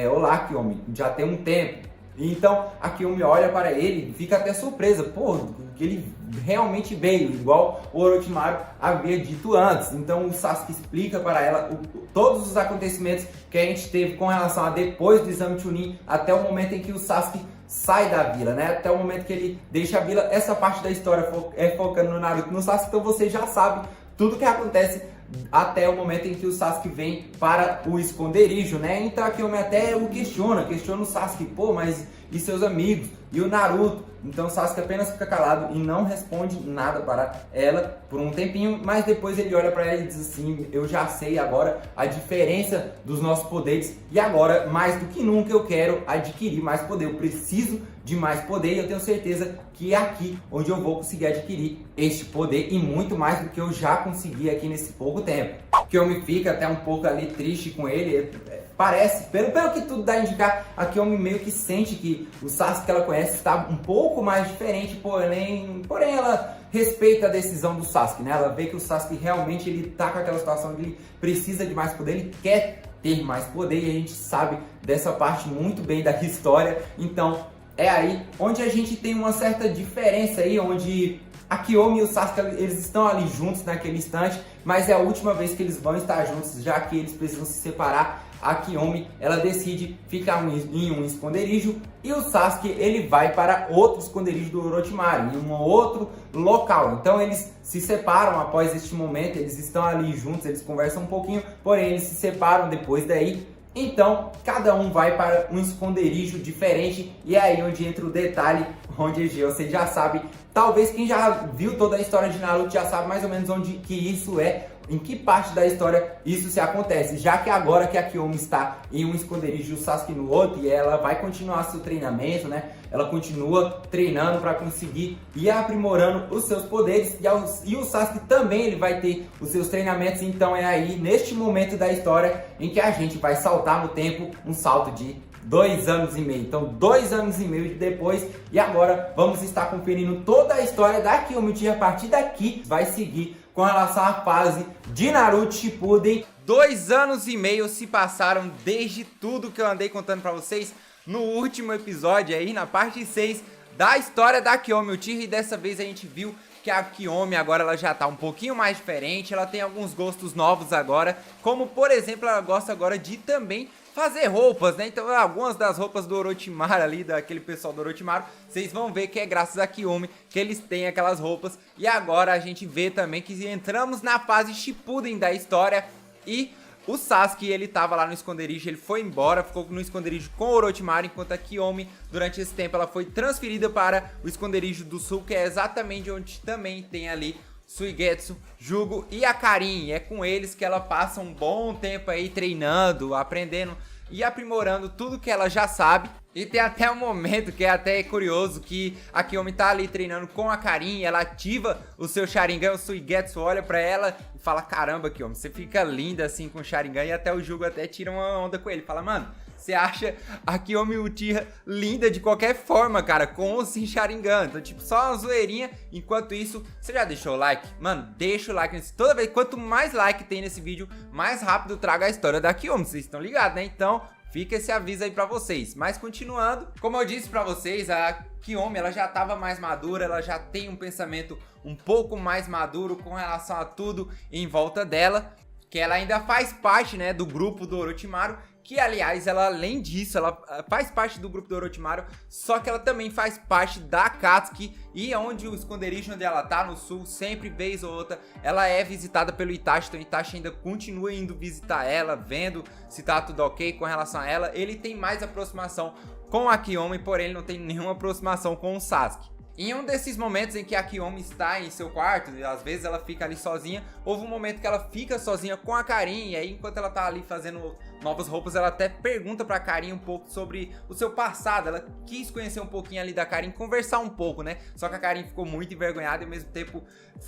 olá Kiyomi, já tem um tempo. Então a Kiyomi olha para ele e fica até surpresa, pô, que ele realmente veio, igual o Orochimaru havia dito antes. Então o Sasuke explica para ela todos os acontecimentos que a gente teve com relação a depois do exame Chunin, até o momento em que o Sasuke sai da vila, né? Até o momento que ele deixa a vila. Essa parte da história focando no Naruto e no Sasuke, então você já sabe tudo que acontece até o momento em que o Sasuke vem para o esconderijo, né? Então a Kiyomi até o questiona o Sasuke, pô, mas e seus amigos? E o Naruto? Então o Sasuke apenas fica calado e não responde nada para ela por um tempinho, mas depois ele olha para ela e diz assim, eu já sei agora a diferença dos nossos poderes e agora, mais do que nunca, eu quero adquirir mais poder, eu preciso de mais poder e eu tenho certeza que é aqui onde eu vou conseguir adquirir este poder e muito mais do que eu já consegui aqui nesse pouco tempo. Que eu me fico até um pouco ali triste com ele, parece, pelo que tudo dá a indicar, a Kiyomi meio que sente que o Sasuke que ela conhece está um pouco mais diferente, porém ela respeita a decisão do Sasuke, né? Ela vê que o Sasuke realmente ele tá com aquela situação de ele precisa de mais poder, ele quer ter mais poder e a gente sabe dessa parte muito bem da história, então é aí onde a gente tem uma certa diferença aí, onde a Kiyomi e o Sasuke eles estão ali juntos naquele instante, mas é a última vez que eles vão estar juntos, já que eles precisam se separar. A Kiyomi ela decide ficar em um esconderijo e o Sasuke ele vai para outro esconderijo do Orochimaru, em um outro local. Então eles se separam após este momento, eles estão ali juntos, eles conversam um pouquinho, porém eles se separam depois daí. Então cada um vai para um esconderijo diferente e é aí onde entra o detalhe, onde você já sabe, talvez quem já viu toda a história de Naruto já sabe mais ou menos onde que isso é, em que parte da história isso se acontece, já que agora que a Kiyomi está em um esconderijo e o Sasuke no outro, e ela vai continuar seu treinamento, né? Ela continua treinando para conseguir ir aprimorando os seus poderes, e o Sasuke também ele vai ter os seus treinamentos, então é aí, neste momento da história, em que a gente vai saltar no tempo, um salto de 2 anos e meio. Então 2 anos e meio depois, e agora vamos estar conferindo toda a história da Kiyomi Uchiha. A partir daqui vai seguir com relação à fase de Naruto Shippuden. 2 anos e meio se passaram desde tudo que eu andei contando pra vocês no último episódio aí, na parte 6 da história da Kiyomi Uchiha, e dessa vez a gente viu que a Kiyomi agora ela já tá um pouquinho mais diferente, ela tem alguns gostos novos agora, como por exemplo, ela gosta agora de também fazer roupas, né? Então algumas das roupas do Orochimaru ali, daquele pessoal do Orochimaru, vocês vão ver que é graças a Kiyomi que eles têm aquelas roupas. E agora a gente vê também que entramos na fase Shippuden da história e o Sasuke, ele tava lá no esconderijo, ele foi embora, ficou no esconderijo com o Orochimaru, enquanto a Kiyomi, durante esse tempo, ela foi transferida para o esconderijo do sul, que é exatamente onde também tem ali Suigetsu, Jugo e a Karin. É com eles que ela passa um bom tempo aí treinando, aprendendo e aprimorando tudo que ela já sabe. E tem até um momento que é até curioso, que a Kiyomi tá ali treinando com a Karin, ela ativa o seu Sharingan, o Suigetsu olha pra ela e fala, caramba Kiyomi, você fica linda assim com o Sharingan, e até o Jugo até tira uma onda com ele, fala, mano, você acha a Kiyomi Uchiha linda de qualquer forma, cara, com ou sem Sharingan. Então, tipo, só uma zoeirinha. Enquanto isso, você já deixou o like? Mano, deixa o like. Toda vez, quanto mais like tem nesse vídeo, mais rápido eu trago a história da Kiyomi. Vocês estão ligados, né? Então, fica esse aviso aí pra vocês. Mas continuando, como eu disse pra vocês, a Kiyomi, ela já tava mais madura, ela já tem um pensamento um pouco mais maduro com relação a tudo em volta dela, que ela ainda faz parte, né, do grupo do Orochimaru, que aliás, ela além disso, ela faz parte do grupo do Orochimaru, só que ela também faz parte da Akatsuki, e onde o esconderijo onde ela tá, no sul, sempre vez ou outra, ela é visitada pelo Itachi, então o Itachi ainda continua indo visitar ela, vendo se tá tudo ok com relação a ela. Ele tem mais aproximação com a Kiyomi, porém ele não tem nenhuma aproximação com o Sasuke. Em um desses momentos em que a Kiyomi está em seu quarto, e às vezes ela fica ali sozinha, houve um momento que ela fica sozinha com a Karin, e aí enquanto ela tá ali fazendo novas roupas, ela até pergunta pra Karin um pouco sobre o seu passado. Ela quis conhecer um pouquinho ali da Karin, conversar um pouco, né? Só que a Karin ficou muito envergonhada e ao mesmo tempo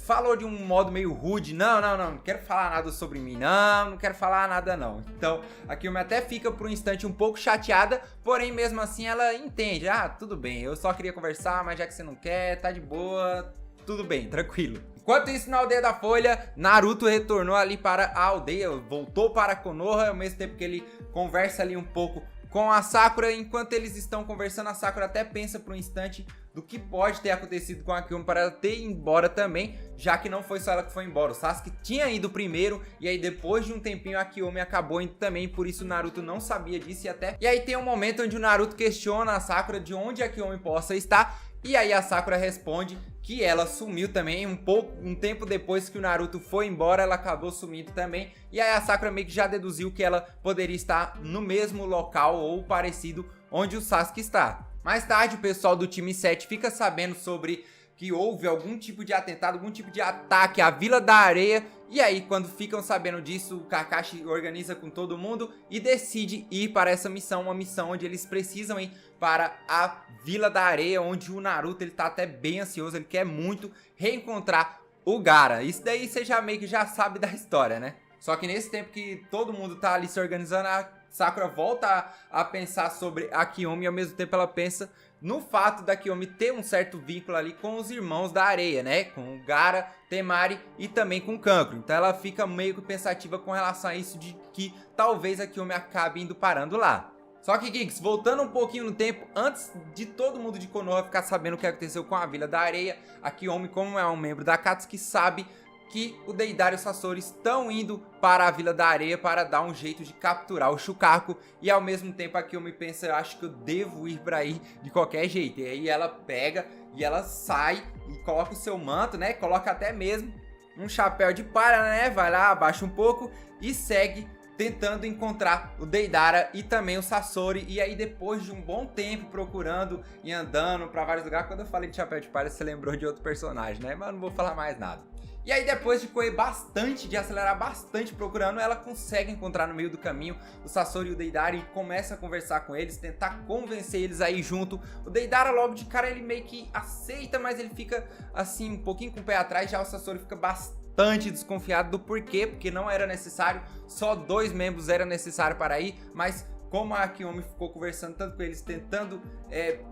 falou de um modo meio rude: não quero falar nada sobre mim, não quero falar nada não. Então a Kiyomi até fica por um instante um pouco chateada, porém mesmo assim ela entende: tudo bem, eu só queria conversar, mas já que você não quer, tá de boa, tudo bem, tranquilo. Enquanto isso, na aldeia da Folha, Naruto retornou ali para a aldeia, voltou para Konoha, ao mesmo tempo que ele conversa ali um pouco com a Sakura. Enquanto eles estão conversando, a Sakura até pensa por um instante do que pode ter acontecido com a Kiyomi para ela ter ido embora também, já que não foi só ela que foi embora, o Sasuke tinha ido primeiro, e aí depois de um tempinho a Kiyomi acabou indo também, por isso o Naruto não sabia disso. E aí tem um momento onde o Naruto questiona a Sakura de onde a Kiyomi possa estar, e aí a Sakura responde que ela sumiu também, um tempo depois que o Naruto foi embora, ela acabou sumindo também. E aí a Sakura meio que já deduziu que ela poderia estar no mesmo local ou parecido onde o Sasuke está. Mais tarde o pessoal do time 7 fica sabendo sobre que houve algum tipo de atentado, algum tipo de ataque à Vila da Areia. E aí quando ficam sabendo disso, o Kakashi organiza com todo mundo e decide ir para essa missão, uma missão onde eles precisam ir para a Vila da Areia, onde o Naruto ele tá até bem ansioso, ele quer muito reencontrar o Gaara. Isso daí você já meio que já sabe da história, né? Só que nesse tempo que todo mundo tá ali se organizando, a Sakura volta a pensar sobre a Kiyomi, e ao mesmo tempo ela pensa no fato da Kiyomi ter um certo vínculo ali com os irmãos da areia, né? Com o Gaara, Temari e também com o Kankuro. Então ela fica meio que pensativa com relação a isso, de que talvez a Kiyomi acabe indo parando lá. Só que, Geeks, voltando um pouquinho no tempo, antes de todo mundo de Konoha ficar sabendo o que aconteceu com a Vila da Areia, a Kiyomi, como é um membro da Akatsuki, sabe que o Deidara e o Sasori estão indo para a Vila da Areia para dar um jeito de capturar o Shukaku. E ao mesmo tempo a Kiyomi pensa: eu acho que eu devo ir para aí de qualquer jeito. E aí ela pega e ela sai e coloca o seu manto, né? Coloca até mesmo um chapéu de palha, né? Vai lá, abaixa um pouco e segue tentando encontrar o Deidara e também o Sasori. E aí depois de um bom tempo procurando e andando para vários lugares, quando eu falei de chapéu de palha você lembrou de outro personagem, né? Mas não vou falar mais nada. E aí depois de correr bastante, de acelerar bastante procurando, ela consegue encontrar no meio do caminho o Sasori e o Deidara e começa a conversar com eles, tentar convencer eles aí junto. O Deidara logo de cara ele meio que aceita, mas ele fica assim um pouquinho com o pé atrás. Já o Sasori fica bastante desconfiado do porquê, porque não era necessário, só 2 membros era necessário para ir, mas como a Kiyomi ficou conversando tanto com eles, tentando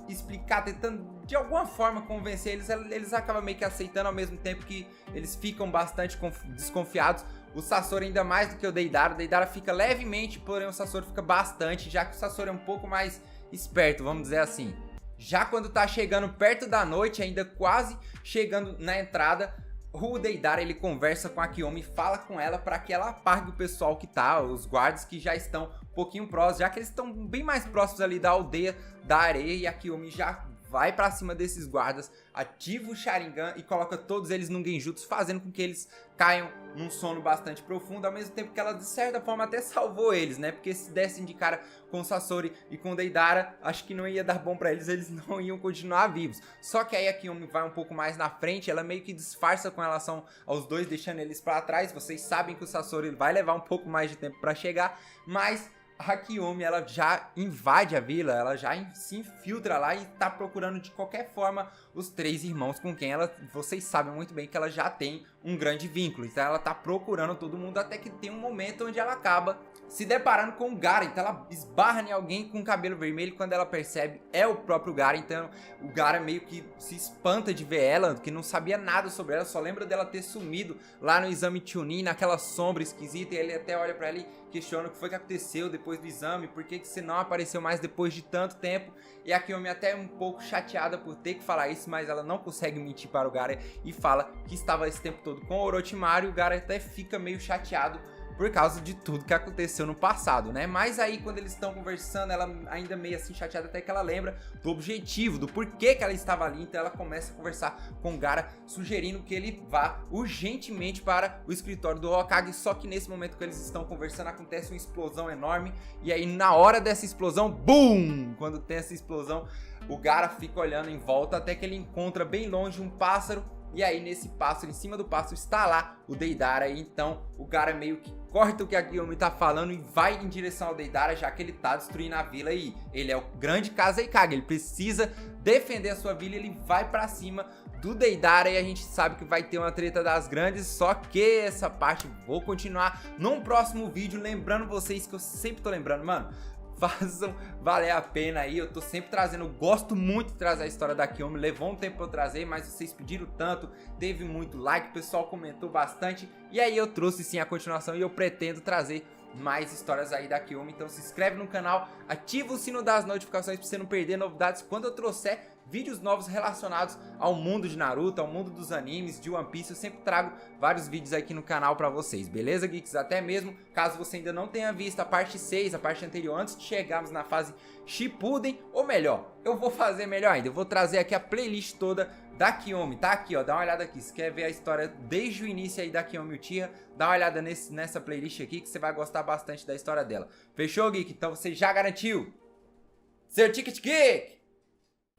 explicar, tentando de alguma forma convencer eles, eles acabam meio que aceitando, ao mesmo tempo que eles ficam bastante desconfiados. O Sasori ainda mais do que o Deidara fica levemente, porém o Sasori fica bastante, já que o Sasori é um pouco mais esperto, vamos dizer assim. Já quando tá chegando perto da noite, ainda quase chegando na entrada, o Deidara ele conversa com a Kiyomi, fala com ela para que ela apague o pessoal que tá, os guardas que já estão um pouquinho próximos, já que eles estão bem mais próximos ali da aldeia da areia, e a Kiyomi já vai pra cima desses guardas, ativa o Sharingan e coloca todos eles num genjutsu, fazendo com que eles caiam num sono bastante profundo, ao mesmo tempo que ela de certa forma até salvou eles, né? Porque se dessem de cara com o Sasori e com o Deidara, acho que não ia dar bom pra eles não iam continuar vivos. Só que aí a Kiyomi vai um pouco mais na frente, ela meio que disfarça com relação aos dois, deixando eles pra trás. Vocês sabem que o Sasori vai levar um pouco mais de tempo pra chegar, mas a Kiyomi ela já invade a vila, ela já se infiltra lá e tá procurando de qualquer forma os 3 irmãos com quem ela, vocês sabem muito bem que ela já tem um grande vínculo. Então ela tá procurando todo mundo, até que tem um momento onde ela acaba se deparando com o Gaara. Então ela esbarra em alguém com cabelo vermelho, quando ela percebe é o próprio Gaara. Então o Gaara meio que se espanta de ver ela, que não sabia nada sobre ela, só lembra dela ter sumido lá no exame Chunin, naquela sombra esquisita, e ele até olha pra ela e questiona o que foi que aconteceu depois do exame, por que você não apareceu mais depois de tanto tempo. E a Kiyomi até um pouco chateada por ter que falar isso, mas ela não consegue mentir para o Gaara e fala que estava esse tempo todo com o Orochimaru, e o Gaara até fica meio chateado por causa de tudo que aconteceu no passado, né? Mas aí quando eles estão conversando, ela ainda meio assim chateada, até que ela lembra do objetivo, do porquê que ela estava ali, então ela começa a conversar com o Gaara, sugerindo que ele vá urgentemente para o escritório do Hokage, só que nesse momento que eles estão conversando, acontece uma explosão enorme, e aí na hora dessa explosão, BUM! Quando tem essa explosão, o Gaara fica olhando em volta até que ele encontra bem longe um pássaro. E aí nesse pássaro, em cima do pássaro, está lá o Deidara. E então o Gaara meio que corta o que a Kiyomi tá falando e vai em direção ao Deidara, já que ele tá destruindo a vila. E ele é o grande Kazekage, ele precisa defender a sua vila, ele vai pra cima do Deidara. E a gente sabe que vai ter uma treta das grandes, só que essa parte vou continuar num próximo vídeo. Lembrando vocês que eu sempre tô lembrando, mano, façam valer a pena aí, eu tô sempre trazendo, eu gosto muito de trazer a história da Kiyomi, levou um tempo pra eu trazer, mas vocês pediram tanto, teve muito like, o pessoal comentou bastante, e aí eu trouxe sim a continuação e eu pretendo trazer mais histórias aí da Kiyomi. Então se inscreve no canal, ativa o sino das notificações pra você não perder novidades quando eu trouxer vídeos novos relacionados ao mundo de Naruto, ao mundo dos animes, de One Piece. Eu sempre trago vários vídeos aqui no canal pra vocês, beleza, geeks? Até mesmo, caso você ainda não tenha visto a parte 6, a parte anterior, antes de chegarmos na fase Shippuden, ou melhor, eu vou fazer melhor ainda, eu vou trazer aqui a playlist toda da Kiyomi, tá aqui, ó, dá uma olhada aqui, se quer ver a história desde o início aí da Kiyomi Uchiha, dá uma olhada nessa playlist aqui que você vai gostar bastante da história dela. Fechou, geek? Então você já garantiu seu Ticket Geek?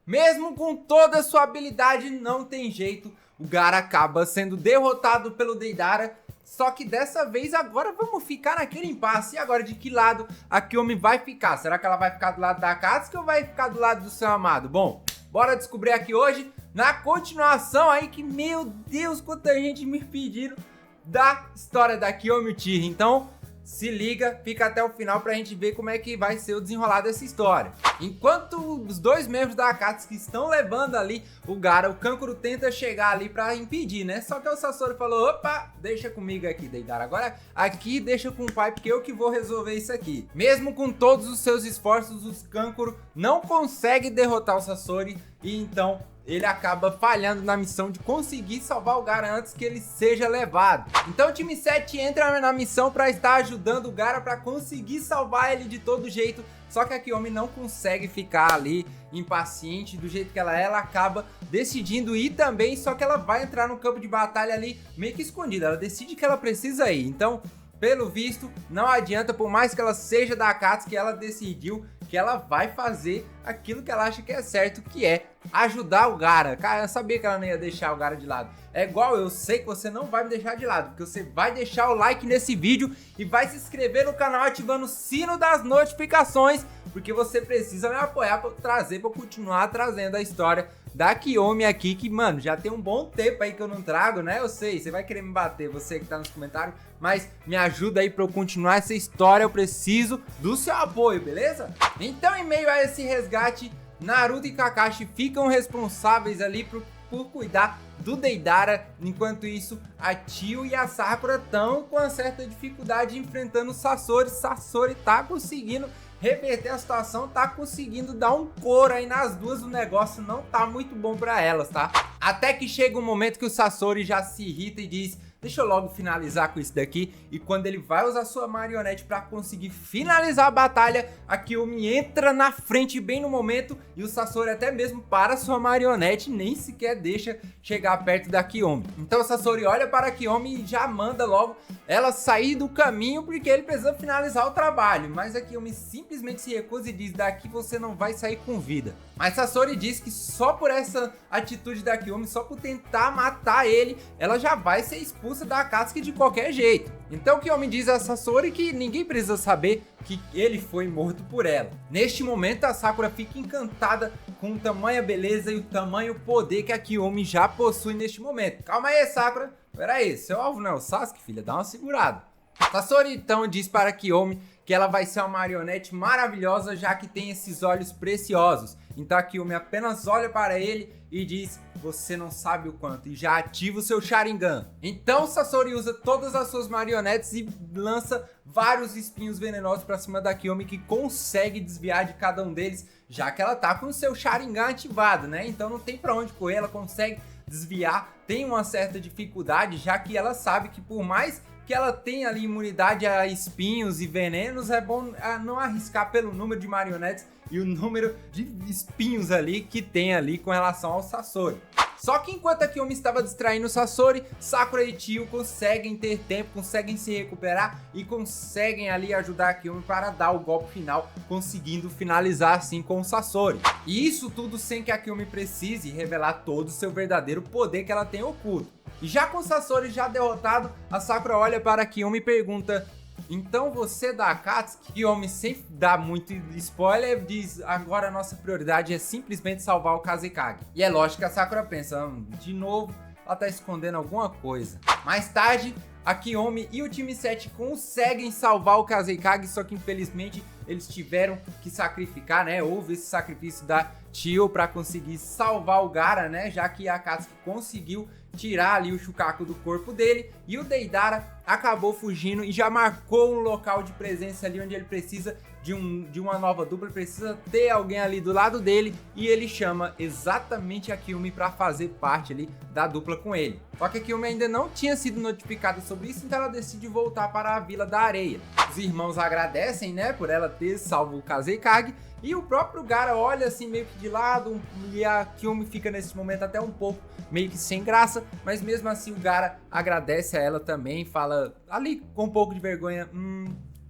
Mesmo com toda a sua habilidade, não tem jeito, o Gaara acaba sendo derrotado pelo Deidara. Só que dessa vez agora vamos ficar naquele impasse. E agora de que lado a Kiyomi vai ficar? Será que ela vai ficar do lado da Akatsuki ou vai ficar do lado do seu amado? Bom, bora descobrir aqui hoje, na continuação aí que, meu Deus, quanta gente me pediram da história da Kiyomi Uchiha. Então se liga, fica até o final pra gente ver como é que vai ser o desenrolar dessa história. Enquanto os dois membros da Akatsuki estão levando ali o Gaara, o Kankuro tenta chegar ali pra impedir, né? Só que o Sasori falou, opa, deixa comigo aqui, Deidara. Agora aqui deixa com o pai, porque eu que vou resolver isso aqui. Mesmo com todos os seus esforços, os Kankuro não conseguem derrotar o Sasori e então ele acaba falhando na missão de conseguir salvar o Gaara antes que ele seja levado. Então o time 7 entra na missão para estar ajudando o Gaara para conseguir salvar ele de todo jeito. Só que a Kiyomi não consegue ficar ali impaciente do jeito que ela acaba decidindo ir também, só que ela vai entrar no campo de batalha ali meio que escondida. Ela decide que ela precisa ir, então pelo visto não adianta, por mais que ela seja da Akatsuki, ela decidiu que ela vai fazer aquilo que ela acha que é certo, que é ajudar o Gaara. Cara, eu sabia que ela não ia deixar o Gaara de lado. É igual, eu sei que você não vai me deixar de lado, porque você vai deixar o like nesse vídeo e vai se inscrever no canal ativando o sino das notificações, porque você precisa me apoiar para eu continuar trazendo a história da Kiyomi aqui, que, mano, já tem um bom tempo aí que eu não trago, né? Eu sei, você vai querer me bater, você que tá nos comentários, mas me ajuda aí pra eu continuar essa história, eu preciso do seu apoio, beleza? Então, em meio a esse resgate, Naruto e Kakashi ficam responsáveis ali por cuidar do Deidara. Enquanto isso, a Tio e a Sakura estão com uma certa dificuldade enfrentando o Sasori. Sasori tá conseguindo reverter a situação, tá conseguindo dar um couro aí nas duas, o negócio não tá muito bom pra elas, tá? Até que chega um momento que o Sasori já se irrita e diz, deixa eu logo finalizar com isso daqui, e quando ele vai usar sua marionete pra conseguir finalizar a batalha, a Kiyomi entra na frente bem no momento, e o Sasori até mesmo para sua marionete, nem sequer deixa chegar perto da Kiyomi. Então o Sasori olha para a Kiyomi e já manda logo ela sair do caminho, porque ele precisa finalizar o trabalho, mas a Kiyomi simplesmente se recusa e diz, daqui você não vai sair com vida. Mas Sasori diz que só por essa atitude da Kiyomi, só por tentar matar ele, ela já vai ser expulsa da Akatsuki de qualquer jeito. Então Kiyomi diz a Sasori que ninguém precisa saber que ele foi morto por ela. Neste momento a Sakura fica encantada com tamanha beleza e o tamanho poder que a Kiyomi já possui neste momento. Calma aí, Sakura, peraí, seu alvo não é o Sasuke, filha, dá uma segurada. Sasori então diz para a Kiyomi que ela vai ser uma marionete maravilhosa, já que tem esses olhos preciosos. Então a Kiyomi apenas olha para ele e diz, você não sabe o quanto, e já ativa o seu Sharingan. Então Sasori usa todas as suas marionetes e lança vários espinhos venenosos para cima da Kiyomi, que consegue desviar de cada um deles, já que ela tá com o seu Sharingan ativado, né? Então não tem para onde correr, ela consegue desviar, tem uma certa dificuldade, já que ela sabe que por mais que ela tem ali imunidade a espinhos e venenos, é bom não arriscar pelo número de marionetes e o número de espinhos ali que tem ali com relação ao Sasori. Só que enquanto a Kiyomi estava distraindo o Sasori, Sakura e Tio conseguem ter tempo, conseguem se recuperar e conseguem ali ajudar a Kiyomi para dar o golpe final, conseguindo finalizar assim com o Sasori. E isso tudo sem que a Kiyomi precise revelar todo o seu verdadeiro poder que ela tem oculto. E já com o Sasori já derrotado, a Sakura olha para a Kiyomi e pergunta: então você da Akatsuki? Kiyomi sem dar muito spoiler diz: agora a nossa prioridade é simplesmente salvar o Kazekage. E é lógico que a Sakura pensa: de novo, ela tá escondendo alguma coisa. Mais tarde, a Kiyomi e o time 7 conseguem salvar o Kazekage, só que infelizmente eles tiveram que sacrificar, né? Houve esse sacrifício da Tio para conseguir salvar o Gaara, né? Já que a Akatsuki conseguiu tirar ali o Shukaku do corpo dele e o Deidara acabou fugindo e já marcou um local de presença ali onde ele precisa de uma nova dupla, precisa ter alguém ali do lado dele e ele chama exatamente a Kiyomi para fazer parte ali da dupla com ele. Só que a Kiyomi ainda não tinha sido notificada sobre isso, então ela decide voltar para a Vila da Areia. Os irmãos agradecem, né, por ela ter salvo o Kazekage. E o próprio Gaara olha assim meio que de lado e a Kiyomi fica nesse momento até um pouco meio que sem graça, mas mesmo assim o Gaara agradece a ela também, fala ali com um pouco de vergonha: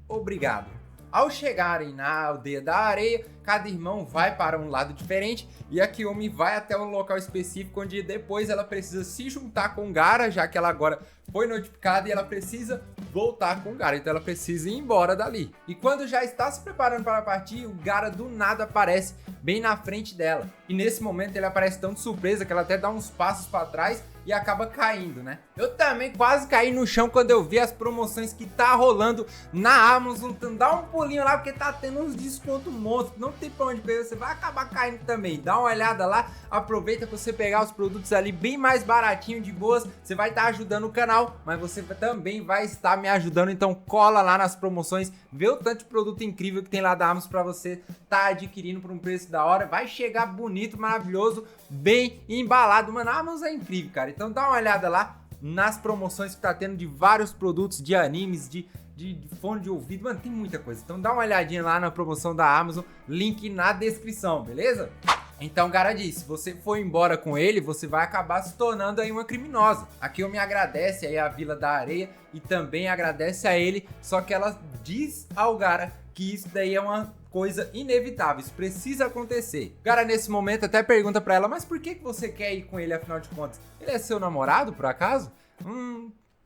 obrigado. Ao chegarem na aldeia da areia, cada irmão vai para um lado diferente e a Kiyomi vai até um local específico onde depois ela precisa se juntar com o Gaara, já que ela agora foi notificada e ela precisa voltar com o Gaara, então ela precisa ir embora dali. E quando já está se preparando para partir, o Gaara do nada aparece bem na frente dela. E nesse momento ele aparece tão de surpresa que ela até dá uns passos para trás e acaba caindo, né? Eu também quase caí no chão quando eu vi as promoções que tá rolando na Amazon. Então dá um pulinho lá porque tá tendo uns descontos monstros, não tem pra onde perder, você vai acabar caindo também. Dá uma olhada lá, aproveita pra você pegar os produtos ali bem mais baratinho, de boas. Você vai estar ajudando o canal, mas você também vai estar me ajudando, então cola lá nas promoções, vê o tanto de produto incrível que tem lá da Amazon pra você tá adquirindo por um preço da hora. Vai chegar bonito, maravilhoso, bem embalado, mano. A Amazon é incrível, cara. Então dá uma olhada lá nas promoções que tá tendo de vários produtos, de animes, de fone de ouvido, mano, tem muita coisa. Então dá uma olhadinha lá na promoção da Amazon, link na descrição, beleza? Então o Gaara diz: se você for embora com ele, você vai acabar se tornando aí uma criminosa. A Kiyomi agradece aí a Vila da Areia e também agradece a ele, só que ela diz ao Gaara que isso daí é uma coisa inevitável, isso precisa acontecer. O Gaara nesse momento até pergunta pra ela: mas por que você quer ir com ele afinal de contas? Ele é seu namorado, por acaso?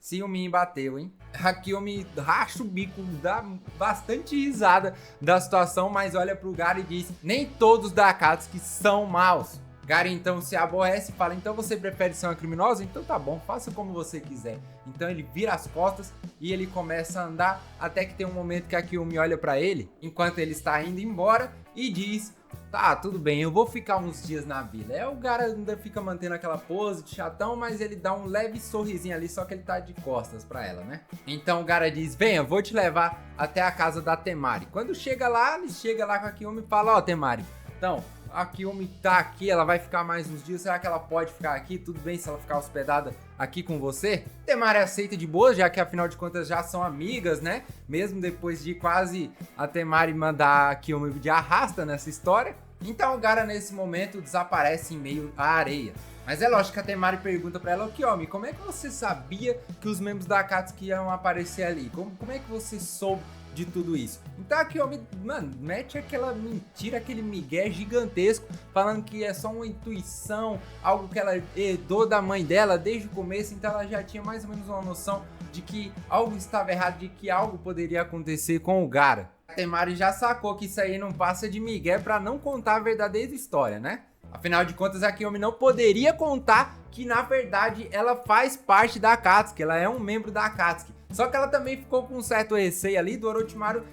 Ciúme bateu, hein? A Kiyomi racha o bico, dá bastante risada da situação, mas olha pro Gaara e diz: nem todos da Akatsuki são maus. Gaara então se aborrece e fala: então você prefere ser uma criminosa? Então tá bom, faça como você quiser. Então ele vira as costas e ele começa a andar, até que tem um momento que a Kiyomi olha pra ele, enquanto ele está indo embora, e diz: tá, tudo bem, eu vou ficar uns dias na vila. O Gaara ainda fica mantendo aquela pose de chatão, mas ele dá um leve sorrisinho ali, só que ele tá de costas pra ela, né? Então o Gaara diz: venha, vou te levar até a casa da Temari. Quando chega lá, ele chega lá com a Kiyomi e fala: ó, Temari, então, a Kiyomi tá aqui, ela vai ficar mais uns dias, será que ela pode ficar aqui? Tudo bem se ela ficar hospedada aqui com você? Temari aceita de boa, já que afinal de contas já são amigas, né? Mesmo depois de quase a Temari mandar a Kiyomi de arrasta nessa história. Então o Gaara nesse momento desaparece em meio à areia. Mas é lógico que a Temari pergunta pra ela: Kiyomi, como é que você sabia que os membros da Akatsuki iam aparecer ali? Como é que você soube de tudo isso? Então a Kiyomi, mano, mete aquela mentira, aquele migué gigantesco, falando que é só uma intuição, algo que ela herdou da mãe dela desde o começo, então ela já tinha mais ou menos uma noção de que algo estava errado, de que algo poderia acontecer com o Gaara. A Temari já sacou que isso aí não passa de migué pra não contar a verdadeira história, né? Afinal de contas, a Kiyomi não poderia contar que, na verdade, ela faz parte da Akatsuki, ela é um membro da Akatsuki. Só que ela também ficou com um certo receio ali do Orochimaru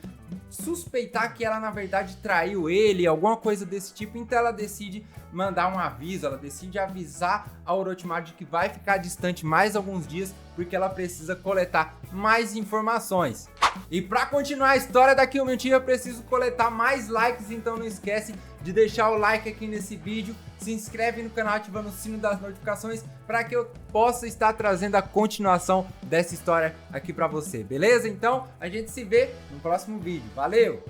suspeitar que ela, na verdade, traiu ele, alguma coisa desse tipo. Então ela decide mandar um aviso, ela decide avisar a Orochimaru de que vai ficar distante mais alguns dias, porque ela precisa coletar mais informações. E para continuar a história da Kill Uchiha, eu preciso coletar mais likes, então não esquece de deixar o like aqui nesse vídeo, se inscreve no canal ativando o sino das notificações para que eu possa estar trazendo a continuação dessa história aqui para você, beleza? Então a gente se vê no próximo vídeo, valeu!